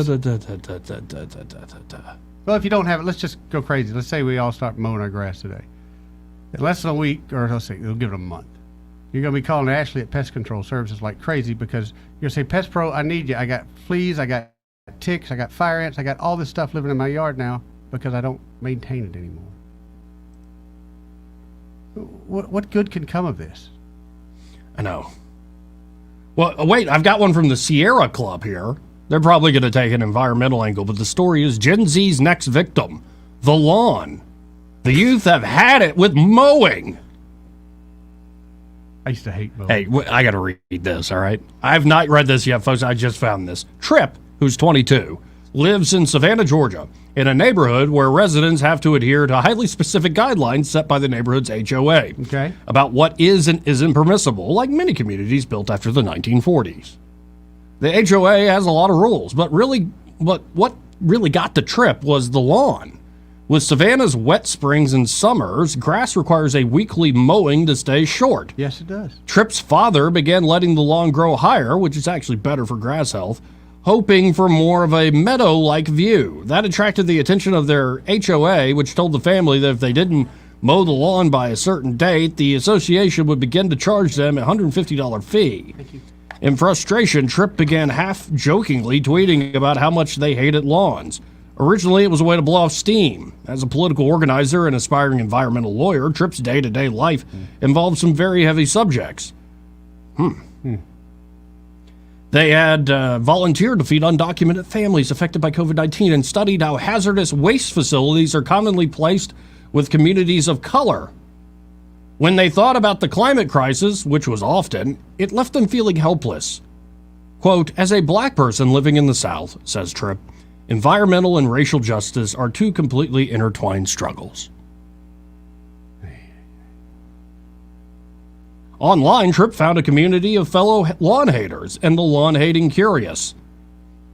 if you don't have it, let's just go crazy. Let's say we all start mowing our grass today. In less than a week, or let's say, we'll give it a month. You're going to be calling Ashley at Pest Control Services like crazy because you're going to say, Pest Pro, I need you. I got fleas, I got ticks, I got fire ants, I got all this stuff living in my yard now because I don't maintain it anymore. What good can come of this? I know. Well, wait, I've got one from the Sierra Club here. They're probably going to take an environmental angle, but the story is Gen Z's next victim, the lawn. The youth have had it with mowing. I used to hate mowing. Hey, I got to read this, all right? I have not read this yet, folks. I just found this. Tripp, who's 22, lives in Savannah, Georgia, in a neighborhood where residents have to adhere to highly specific guidelines set by the neighborhood's HOA about what is and isn't permissible, like many communities built after the 1940s. The HOA has a lot of rules, but what really got the Tripp was the lawn. With Savannah's wet springs and summers, grass requires a weekly mowing to stay short. Yes, it does. Tripp's father began letting the lawn grow higher, which is actually better for grass health, hoping for more of a meadow-like view. That attracted the attention of their HOA, which told the family that if they didn't mow the lawn by a certain date, the association would begin to charge them a $150 fee. In frustration, Tripp began half-jokingly tweeting about how much they hated lawns. Originally, it was a way to blow off steam. As a political organizer and aspiring environmental lawyer, Tripp's day-to-day life involved some very heavy subjects. They had volunteered to feed undocumented families affected by COVID-19 and studied how hazardous waste facilities are commonly placed with communities of color. When they thought about the climate crisis, which was often, it left them feeling helpless. Quote, as a black person living in the South, says Tripp, environmental and racial justice are two completely intertwined struggles. Online, Tripp found a community of fellow lawn haters and the lawn-hating curious.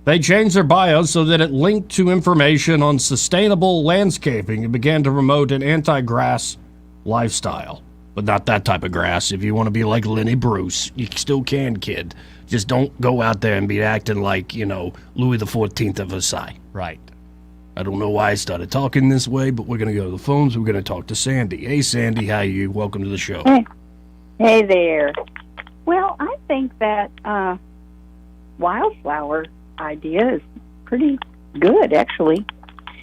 They changed their bios so that it linked to information on sustainable landscaping and began to promote an anti-grass lifestyle. But not that type of grass. If you want to be like Lenny Bruce, you still can, kid. Just don't go out there and be acting like, Louis XIV of Versailles. Right. I don't know why I started talking this way, but we're going to go to the phones. We're going to talk to Sandy. Hey, Sandy, how are you? Welcome to the show. Hey there. Well, I think that wildflower idea is pretty good, actually.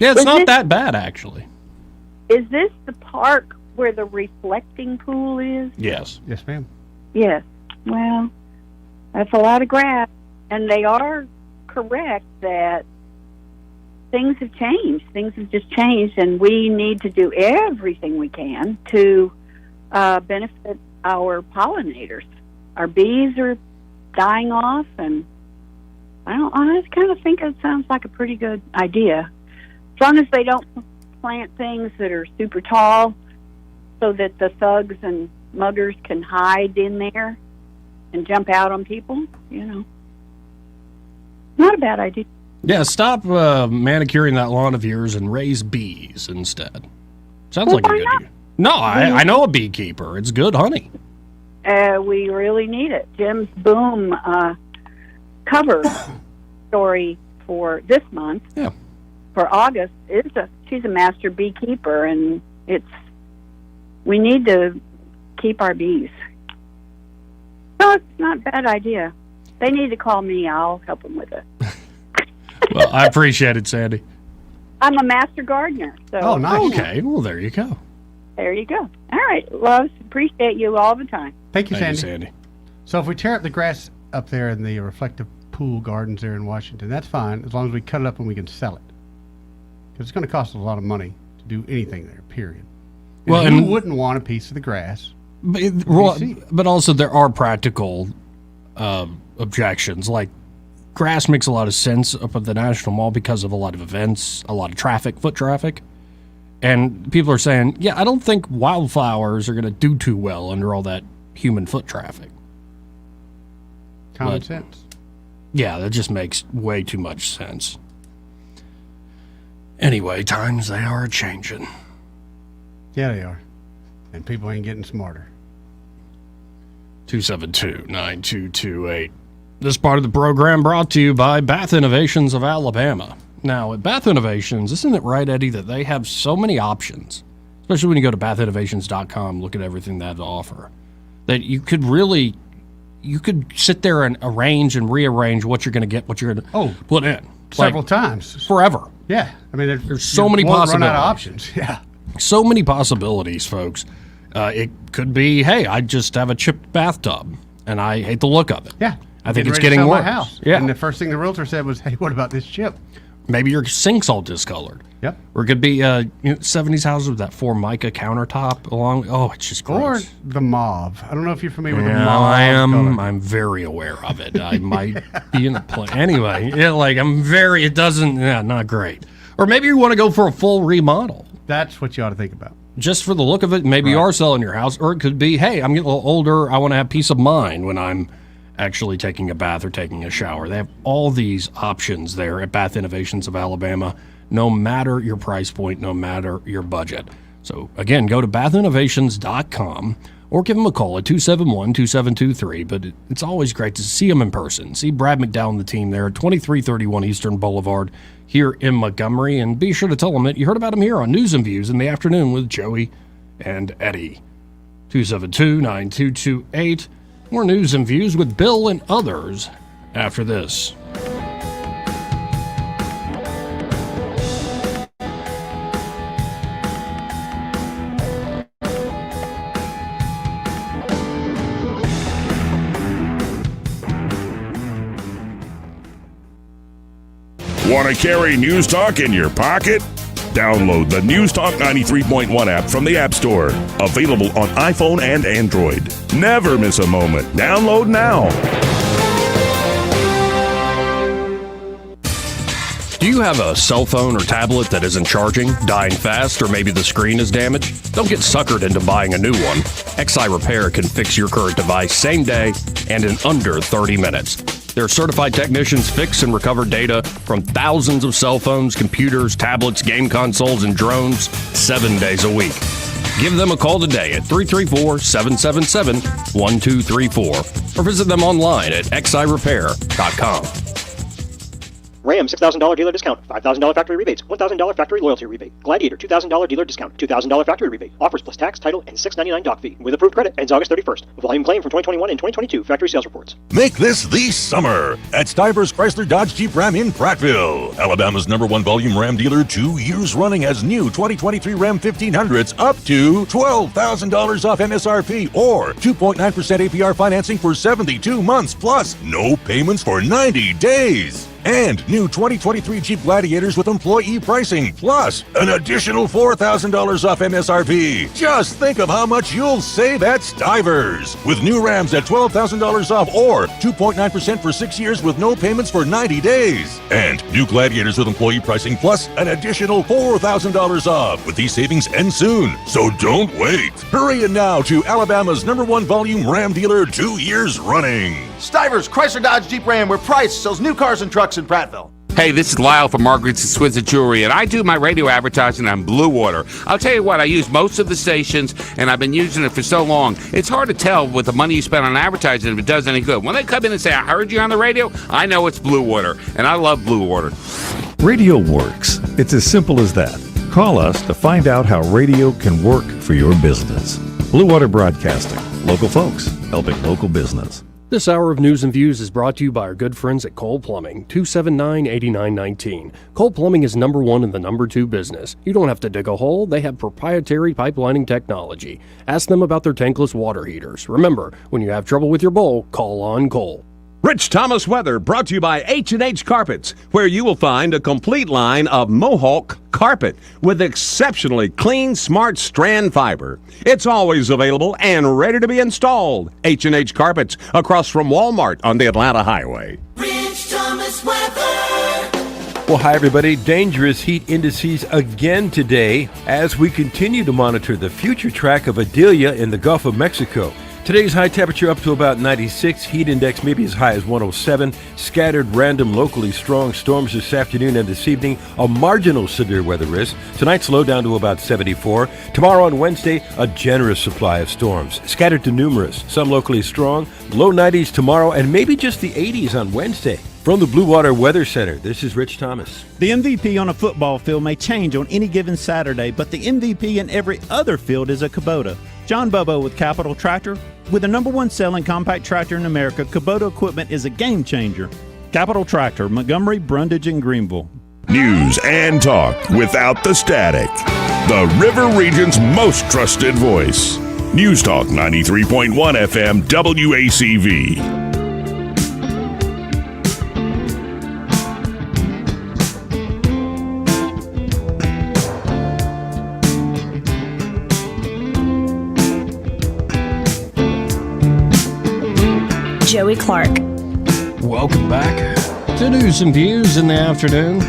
Yeah, it's not that bad, actually. Is this the park where the reflecting pool is? Yes. Yes, ma'am. Yes. Well, that's a lot of grass. And they are correct that things have changed. Things have just changed, and we need to do everything we can to benefit our pollinators. Our bees are dying off, and I kind of think it sounds like a pretty good idea. As long as they don't plant things that are super tall so that the thugs and muggers can hide in there and jump out on people, Not a bad idea. Yeah, stop manicuring that lawn of yours and raise bees instead. Sounds like a good idea. No, I know a beekeeper. It's good honey. We really need it. Jim's Boom cover story for this month, for August, she's a master beekeeper, and we need to keep our bees. So it's not a bad idea. They need to call me. I'll help them with it. Well, I appreciate it, Sandy. I'm a master gardener. So Oh, nice. Okay, well, there you go. There you go. All right, loves. Appreciate you all the time. Thank you, Sandy. So if we tear up the grass up there in the reflective pool gardens there in Washington, that's fine, as long as we cut it up and we can sell it. Because it's going to cost us a lot of money to do anything there, period. Well, who wouldn't want a piece of the grass? But also there are practical objections. Like, grass makes a lot of sense up at the National Mall because of a lot of events, a lot of traffic, foot traffic. And people are saying, I don't think wildflowers are going to do too well under all that human foot traffic. Common sense. Yeah, that just makes way too much sense. Anyway, times they are changing. Yeah, they are. And people ain't getting smarter. 272-9228. This part of the program brought to you by Bath Innovations of Alabama. Now, at Bath Innovations, isn't it right, Eddie, that they have so many options, especially when you go to bathinnovations.com, look at everything they have to offer, that you could sit there and arrange and rearrange what you're going to get, what you're going to put in. Several times. Forever. Yeah. I mean, there's so many possibilities. Run out of options. Yeah. So many possibilities, folks. It could be, hey, I just have a chipped bathtub, and I hate the look of it. Yeah. I think it's getting worse. House. Yeah. And the first thing the realtor said was, hey, what about this chip? Maybe your sink's all discolored. Yep. Or it could be 70s houses with that Formica countertop along. Oh, it's just gross. Or the mauve. I don't know if you're familiar with the Yeah, mauve. I am. color. I'm very aware of it. I might be in the play. Anyway, it doesn't, not great. Or maybe you want to go for a full remodel. That's what you ought to think about. Just for the look of it, maybe you are selling your house. Or it could be, hey, I'm getting a little older. I want to have peace of mind when I'm actually taking a bath or taking a shower. They have all these options there at Bath Innovations of Alabama, no matter your price point, no matter your budget. So again, go to bathinnovations.com or give them a call at 271-2723. But it's always great to see them in person. See Brad McDowell and the team there at 2331 Eastern Boulevard here in Montgomery. And be sure to tell them that you heard about them here on News and Views in the afternoon with Joey and Eddie. 272-9228. More News and Views with Bill and others after this. Want to carry News Talk in your pocket? Download the News Talk 93.1 app from the App Store. Available on iPhone and Android. Never miss a moment. Download now. Do you have a cell phone or tablet that isn't charging, dying fast, or maybe the screen is damaged? Don't get suckered into buying a new one. XI Repair can fix your current device same day and in under 30 minutes. Their certified technicians fix and recover data from thousands of cell phones, computers, tablets, game consoles, and drones 7 days a week. Give them a call today at 334-777-1234 or visit them online at xirepair.com. Ram $6,000 dealer discount, $5,000 factory rebates, $1,000 factory loyalty rebate. Gladiator $2,000 dealer discount, $2,000 factory rebate. Offers plus tax, title, and $6.99 doc fee. With approved credit, ends August 31st. Volume claim from 2021 and 2022 factory sales reports. Make this the summer at Stivers Chrysler Dodge Jeep Ram in Prattville. Alabama's #1 volume Ram dealer, 2 years running, has new 2023 Ram 1500s up to $12,000 off MSRP or 2.9% APR financing for 72 months plus no payments for 90 days. And new 2023 Jeep Gladiators with employee pricing, plus an additional $4,000 off MSRP. Just think of how much you'll save at Stivers. With new Rams at $12,000 off or 2.9% for 6 years with no payments for 90 days. And new Gladiators with employee pricing, plus an additional $4,000 off. With these savings end soon, so don't wait. Hurry in now to Alabama's #1 volume Ram dealer, 2 years running. Stivers Chrysler Dodge Jeep Ram, where Price sells new cars and trucks in Prattville. Hey, this is Lyle from Margaret's Exquisite Jewelry, and I do my radio advertising on Blue Water. I'll tell you what, I use most of the stations, and I've been using it for so long. It's hard to tell with the money you spend on advertising if it does any good. When they come in and say, I heard you on the radio, I know it's Blue Water, and I love Blue Water. Radio works. It's as simple as that. Call us to find out how radio can work for your business. Blue Water Broadcasting. Local folks helping local business. This hour of News and Views is brought to you by our good friends at Cole Plumbing, 279-8919. Cole Plumbing is #1 in the #2 business. You don't have to dig a hole. They have proprietary pipelining technology. Ask them about their tankless water heaters. Remember, when you have trouble with your bowl, call on Cole. Rich Thomas weather brought to you by H&H Carpets, where you will find a complete line of Mohawk carpet with exceptionally clean, smart strand fiber. It's always available and ready to be installed. H&H Carpets, across from Walmart on the Atlanta Highway. Rich Thomas weather. Well, hi, everybody. Dangerous heat indices again today as we continue to monitor the future track of Adelia in the Gulf of Mexico. Today's high temperature up to about 96, heat index maybe as high as 107, scattered random locally strong storms this afternoon and this evening, a marginal severe weather risk. Tonight's low down to about 74. Tomorrow on Wednesday, a generous supply of storms, scattered to numerous, some locally strong, low 90s tomorrow and maybe just the 80s on Wednesday. From the Blue Water Weather Center, this is Rich Thomas. The MVP on a football field may change on any given Saturday, but the MVP in every other field is a Kubota. John Bobo with Capital Tractor. With the #1 selling compact tractor in America, Kubota equipment is a game changer. Capital Tractor, Montgomery, Brundage, and Greenville. News and talk without the static. The River Region's most trusted voice. News Talk 93.1 FM WACV. Joey Clark. Welcome back to News and Views in the afternoon.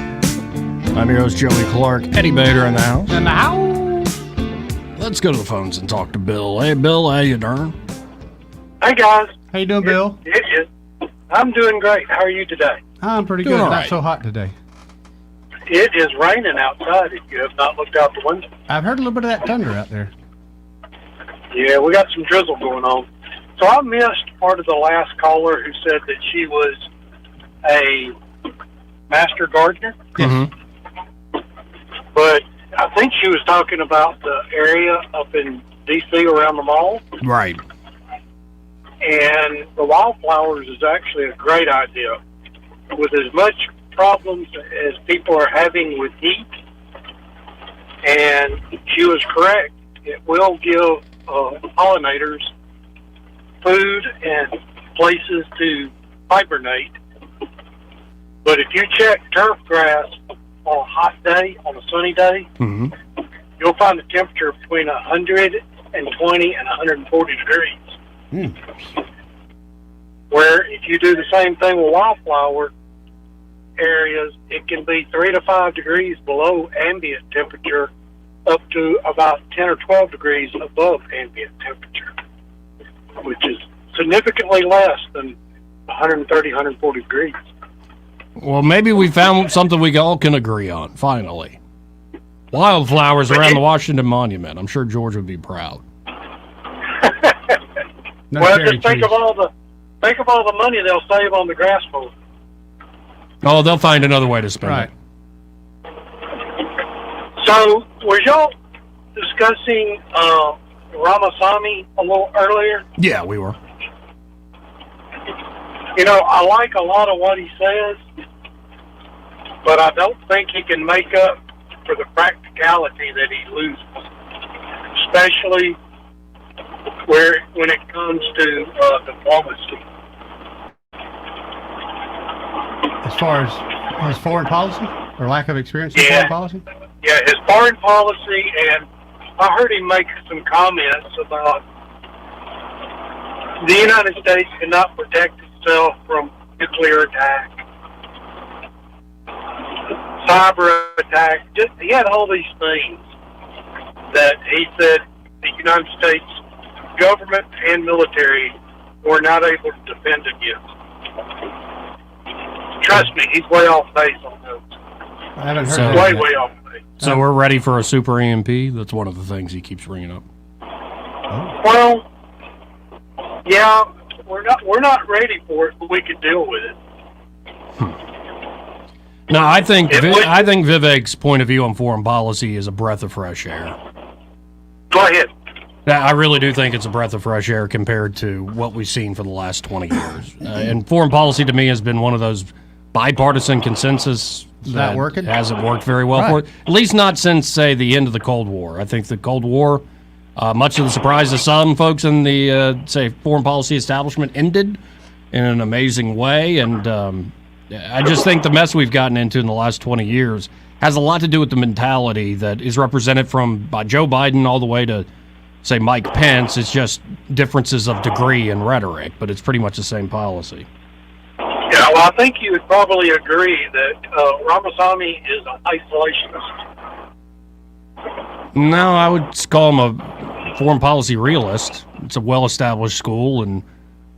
I'm your host, Joey Clark. Eddie Bader in the house. In the house. Let's go to the phones and talk to Bill. Hey, Bill, how you doing? Hey, guys. How you doing, Bill? I'm doing great. How are you today? I'm pretty Doing good. all Not right. so hot today. It is raining outside if you have not looked out the window. I've heard a little bit of that thunder out there. Yeah, we got some drizzle going on. So I missed part of the last caller who said that she was a master gardener. But I think she was talking about the area up in D.C. around the mall. Right. And the wildflowers is actually a great idea. With as much problems as people are having with heat, and she was correct, it will give pollinators food and places to hibernate. But if you check turf grass on a hot day, on a sunny day, you'll find the temperature between 120 and 140 degrees. Where if you do the same thing with wildflower areas, it can be 3 to 5 degrees below ambient temperature, up to about 10 or 12 degrees above ambient temperature, which is significantly less than 130, 140 degrees. Well, maybe we found something we all can agree on, finally. Wildflowers around the Washington Monument. I'm sure George would be proud. Well, just think of all the money they'll save on the grass mowing. Oh, they'll find another way to spend it. So, were y'all discussing Ramaswamy a little earlier? Yeah, we were. You know, I like a lot of what he says, but I don't think he can make up for the practicality that he loses, especially when it comes to diplomacy. As far as his foreign policy or lack of experience in foreign policy? Yeah, his foreign policy, and I heard him make some comments about the United States cannot protect itself from nuclear attack, cyber attack. He had all these things that he said the United States government and military were not able to defend against. Trust me, he's way off base on those. I haven't heard So- that. Way off base. So we're ready for a super EMP? That's one of the things he keeps bringing up. Well, yeah, we're not ready for it, but we could deal with it. No, I think Vivek's point of view on foreign policy is a breath of fresh air. Go ahead. I really do think it's a breath of fresh air compared to what we've seen for the last 20 years. And foreign policy to me has been one of those bipartisan consensus that working? hasn't worked very well for Right. it. At least not since, say, the end of the Cold War. I think the Cold War, much to the surprise of some folks in the, say, foreign policy establishment, ended in an amazing way. And I just think the mess we've gotten into in the last 20 years has a lot to do with the mentality that is represented by Joe Biden all the way to, say, Mike Pence. It's just differences of degree and rhetoric, but it's pretty much the same policy. Yeah, well, I think you would probably agree that Ramaswamy is an isolationist. No, I would call him a foreign policy realist. It's a well-established school, and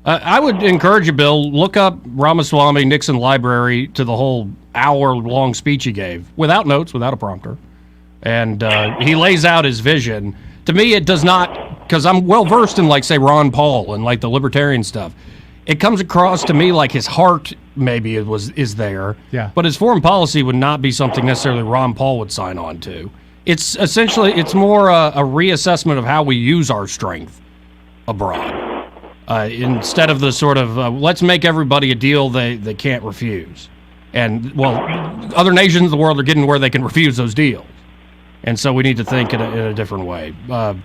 I would encourage you, Bill, look up Ramaswamy Nixon Library to the whole hour-long speech he gave, without notes, without a prompter. And he lays out his vision. To me, it does not, because I'm well-versed in, like, say, Ron Paul and, like, the libertarian stuff. It comes across to me like his heart maybe is there, Yeah. but his foreign policy would not be something necessarily Ron Paul would sign on to. It's essentially, it's more a reassessment of how we use our strength abroad. Instead of the sort of, let's make everybody a deal they can't refuse. And, well, other nations of the world are getting where they can refuse those deals. And so we need to think in a different way. And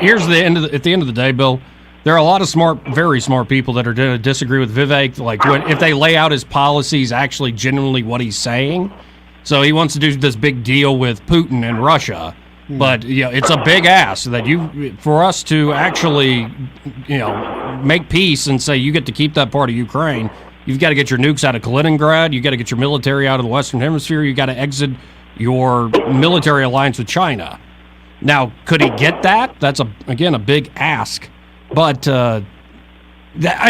here's at the end of the day, Bill, there are a lot of very smart people that are going to disagree with Vivek, like if they lay out his policies actually genuinely what he's saying. So he wants to do this big deal with Putin and Russia, but it's a big ask that for us to actually, make peace and say you get to keep that part of Ukraine. You've got to get your nukes out of Kaliningrad. You got to get your military out of the Western Hemisphere. You got to exit your military alliance with China. Now, could he get that? That's again a big ask. But I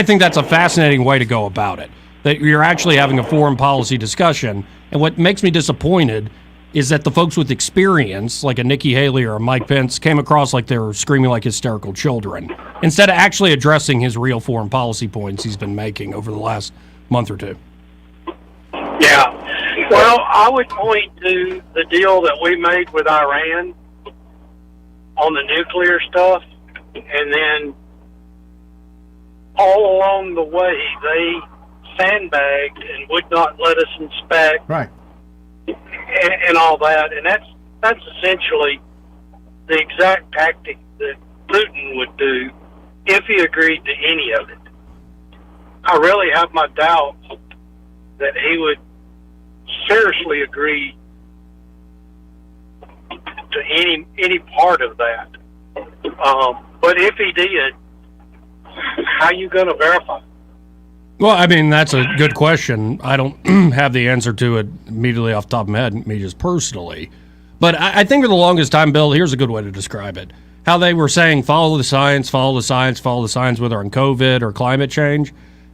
think that's a fascinating way to go about it, that you're actually having a foreign policy discussion. And what makes me disappointed is that the folks with experience, like a Nikki Haley or a Mike Pence, came across like they were screaming like hysterical children, instead of actually addressing his real foreign policy points he's been making over the last month or two. Yeah. Well, I would point to the deal that we made with Iran on the nuclear stuff, and then all along the way, they sandbagged and would not let us inspect. Right. And all that, and that's essentially the exact tactic that Putin would do if he agreed to any of it. I really have my doubts that he would seriously agree to any part of that. But if he did, how you going to verify? Well, I mean, that's a good question. I don't have the answer to it immediately off the top of my head, me just personally. But I think for the longest time, Bill, here's a good way to describe it. How they were saying, follow the science, follow the science, follow the science, whether on COVID or climate change.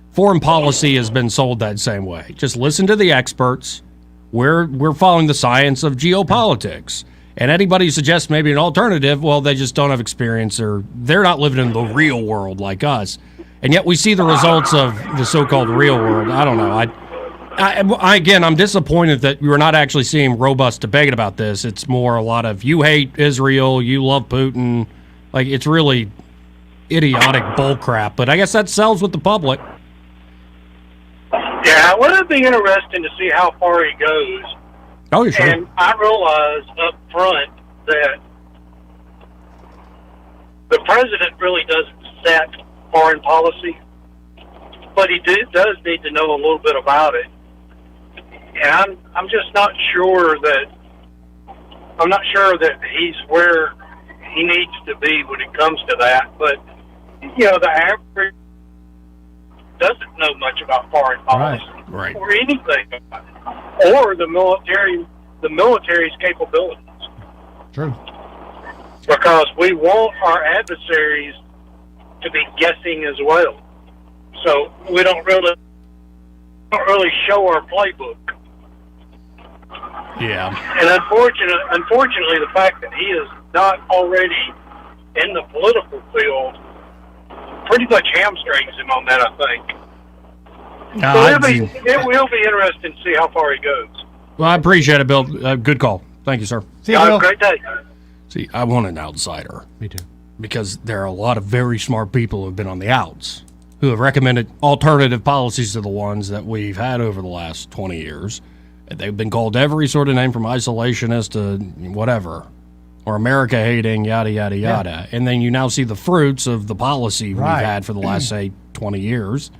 Foreign policy has been sold that same way. Just listen to the experts. We're following the science of geopolitics. And anybody who suggests maybe an alternative, well, they just don't have experience, or they're not living in the real world like us. And yet we see the results of the so-called real world. I don't know. Again, I'm disappointed that we're not actually seeing robust debate about this. It's more a lot of, you hate Israel, you love Putin. Like, it's really idiotic bullcrap. But I guess that sells with the public. Yeah, well, it'd be interesting to see how far he goes. Oh, sure. And I realize up front that the president really doesn't set foreign policy, but he does need to know a little bit about it. And I'm just not sure that he's where he needs to be when it comes to that. But the average doesn't know much about foreign policy right. or anything about it, or the military's capabilities. True. Because we want our adversaries to be guessing as well, so we don't really show our playbook. Yeah. And unfortunately, the fact that he is not already in the political field pretty much hamstrings him on that, I think. It will be interesting to see how far he goes. Well, I appreciate it, Bill. Good call. Thank you, sir. See you, Bill. Have a great day. See, I want an outsider. Me too. Because there are a lot of very smart people who have been on the outs, who have recommended alternative policies to the ones that we've had over the last 20 years. They've been called every sort of name, from isolationist to whatever, or America hating, yada, yada, yada. Yeah. And then you now see the fruits of the policy we've had for the last, say, 20 years.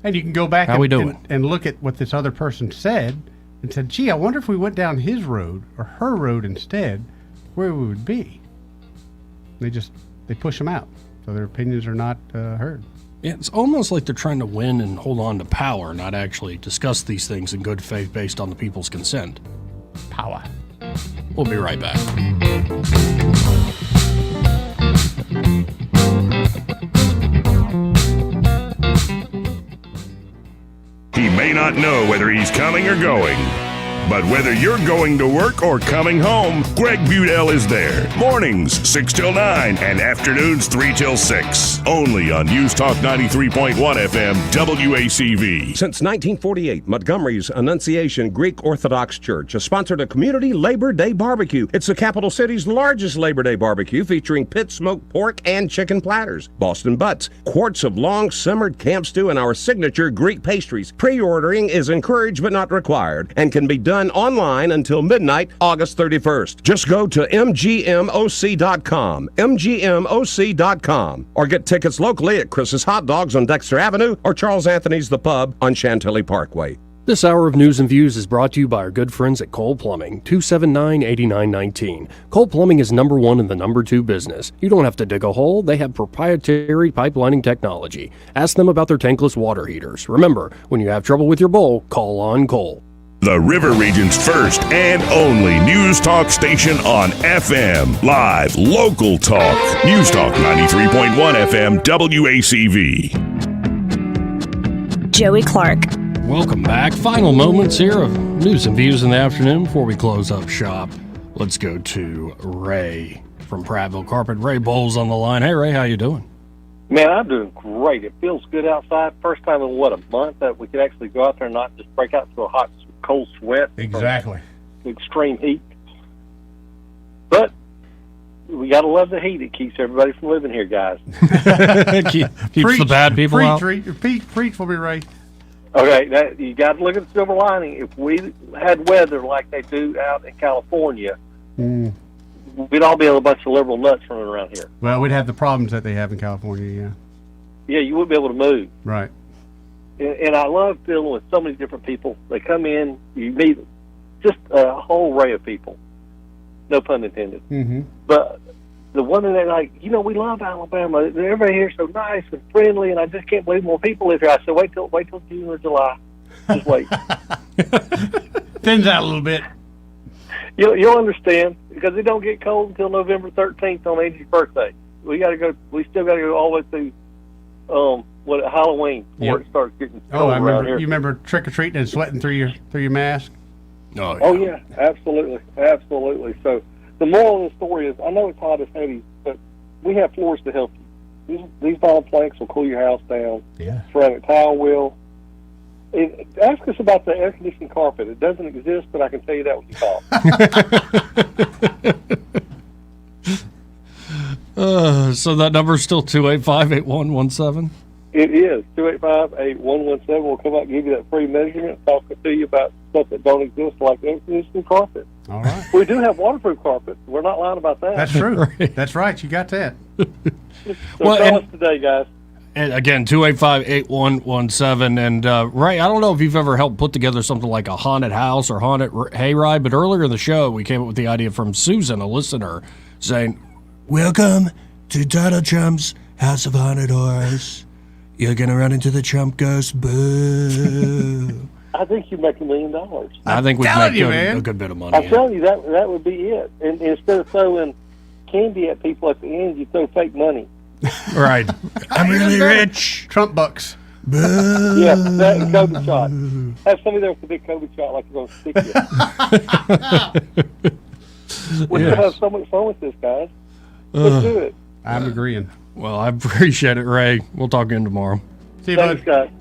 And you can go back and look at what this other person said and said, gee, I wonder if we went down his road or her road instead, where we would be. They push them out, so their opinions are not heard. Yeah, it's almost like they're trying to win and hold on to power, not actually discuss these things in good faith based on the people's consent. Power. We'll be right back. He may not know whether he's coming or going, but whether you're going to work or coming home, Greg Budell is there. Mornings, 6 till 9, and afternoons, 3 till 6. Only on News Talk 93.1 FM, WACV. Since 1948, Montgomery's Annunciation Greek Orthodox Church has sponsored a community Labor Day barbecue. It's the capital city's largest Labor Day barbecue, featuring pit-smoked pork and chicken platters, Boston butts, quarts of long-simmered camp stew, and our signature Greek pastries. Pre-ordering is encouraged but not required, and can be done online until midnight, August 31st. Just go to mgmoc.com, mgmoc.com, or get tickets locally at Chris's Hot Dogs on Dexter Avenue or Charles Anthony's The Pub on Chantilly Parkway. This hour of News and Views is brought to you by our good friends at Cole Plumbing, 279-8919. Cole Plumbing is number one in the number two business. You don't have to dig a hole. They have proprietary pipelining technology. Ask them about their tankless water heaters. Remember, when you have trouble with your bowl, call on Cole. The River Region's first and only news talk station on FM. Live, local talk. News Talk 93.1 FM, WACV. Joey Clark. Welcome back. Final moments here of News and views in the afternoon before we close up shop. Let's go to Ray from Prattville Carpet. Ray Bowles on the line. Hey, Ray, how you doing? Man, I'm doing great. It feels good outside. First time in, a month that we could actually go out there and not just break out into a hot, cold sweat. Exactly. Extreme heat. But we got to love the heat. It keeps everybody from living here, guys. Keeps the bad people out. Preach for me, Ray. Okay, you got to look at the silver lining. If we had weather like they do out in California, we'd all be a bunch of liberal nuts running around here. Well, we'd have the problems that they have in California, yeah. Yeah, you wouldn't be able to move. Right. And I love dealing with so many different people. They come in, you meet just a whole array of people. No pun intended. Mm-hmm. But the one that like, we love Alabama. Everybody here is so nice and friendly, and I just can't believe more people live here. I said, wait till June or July. Just wait. Thins out a little bit. You'll understand, because it don't get cold until November 13th on Angie's birthday. We still got to go all the way through Halloween before it starts getting cold around here. You remember trick or treating and sweating through your mask? Oh yeah, absolutely. So the moral of the story is, I know it's hot as heavy, but we have floors to help you. These vinyl planks will cool your house down. Yeah. Ceramic tile will. Ask us about the air conditioning carpet. It doesn't exist, but I can tell you that when you call. So that number is still 285-8117? It is 285-8117. We'll come out and give you that free measurement, talk to you about stuff that don't exist, like air conditioning carpet. All right. We do have waterproof carpet. We're not lying about that. That's true. That's right. You got that. So call us today, guys. And again, 285-8117. And Ray, I don't know if you've ever helped put together something like a haunted house or haunted hayride, but earlier in the show, we came up with the idea from Susan, a listener, saying, "Welcome to Donald Trump's House of Haunted Horrors. You're going to run into the Trump ghost. Boo." I think you make $1 million. I think we'd make a good bit of money. I'm telling you, that would be it. And instead of throwing candy at people at the end, you throw fake money. Right. I'm really rich. Trump bucks. Yeah, that and COVID shot. Have somebody there with a big COVID shot like you're going to stick you. We're going to have so much fun with this, guys. Let's do it. I'm agreeing. Well, I appreciate it, Ray. We'll talk again tomorrow. See you, Thanks, bud.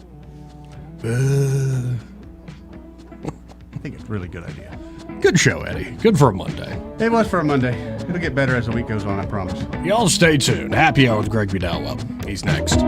guys. I think it's a really good idea. Good show, Eddie. Good for a Monday. It was for a Monday. It'll get better as the week goes on, I promise. Y'all stay tuned. Happy Hour with Greg Vidal. He's next.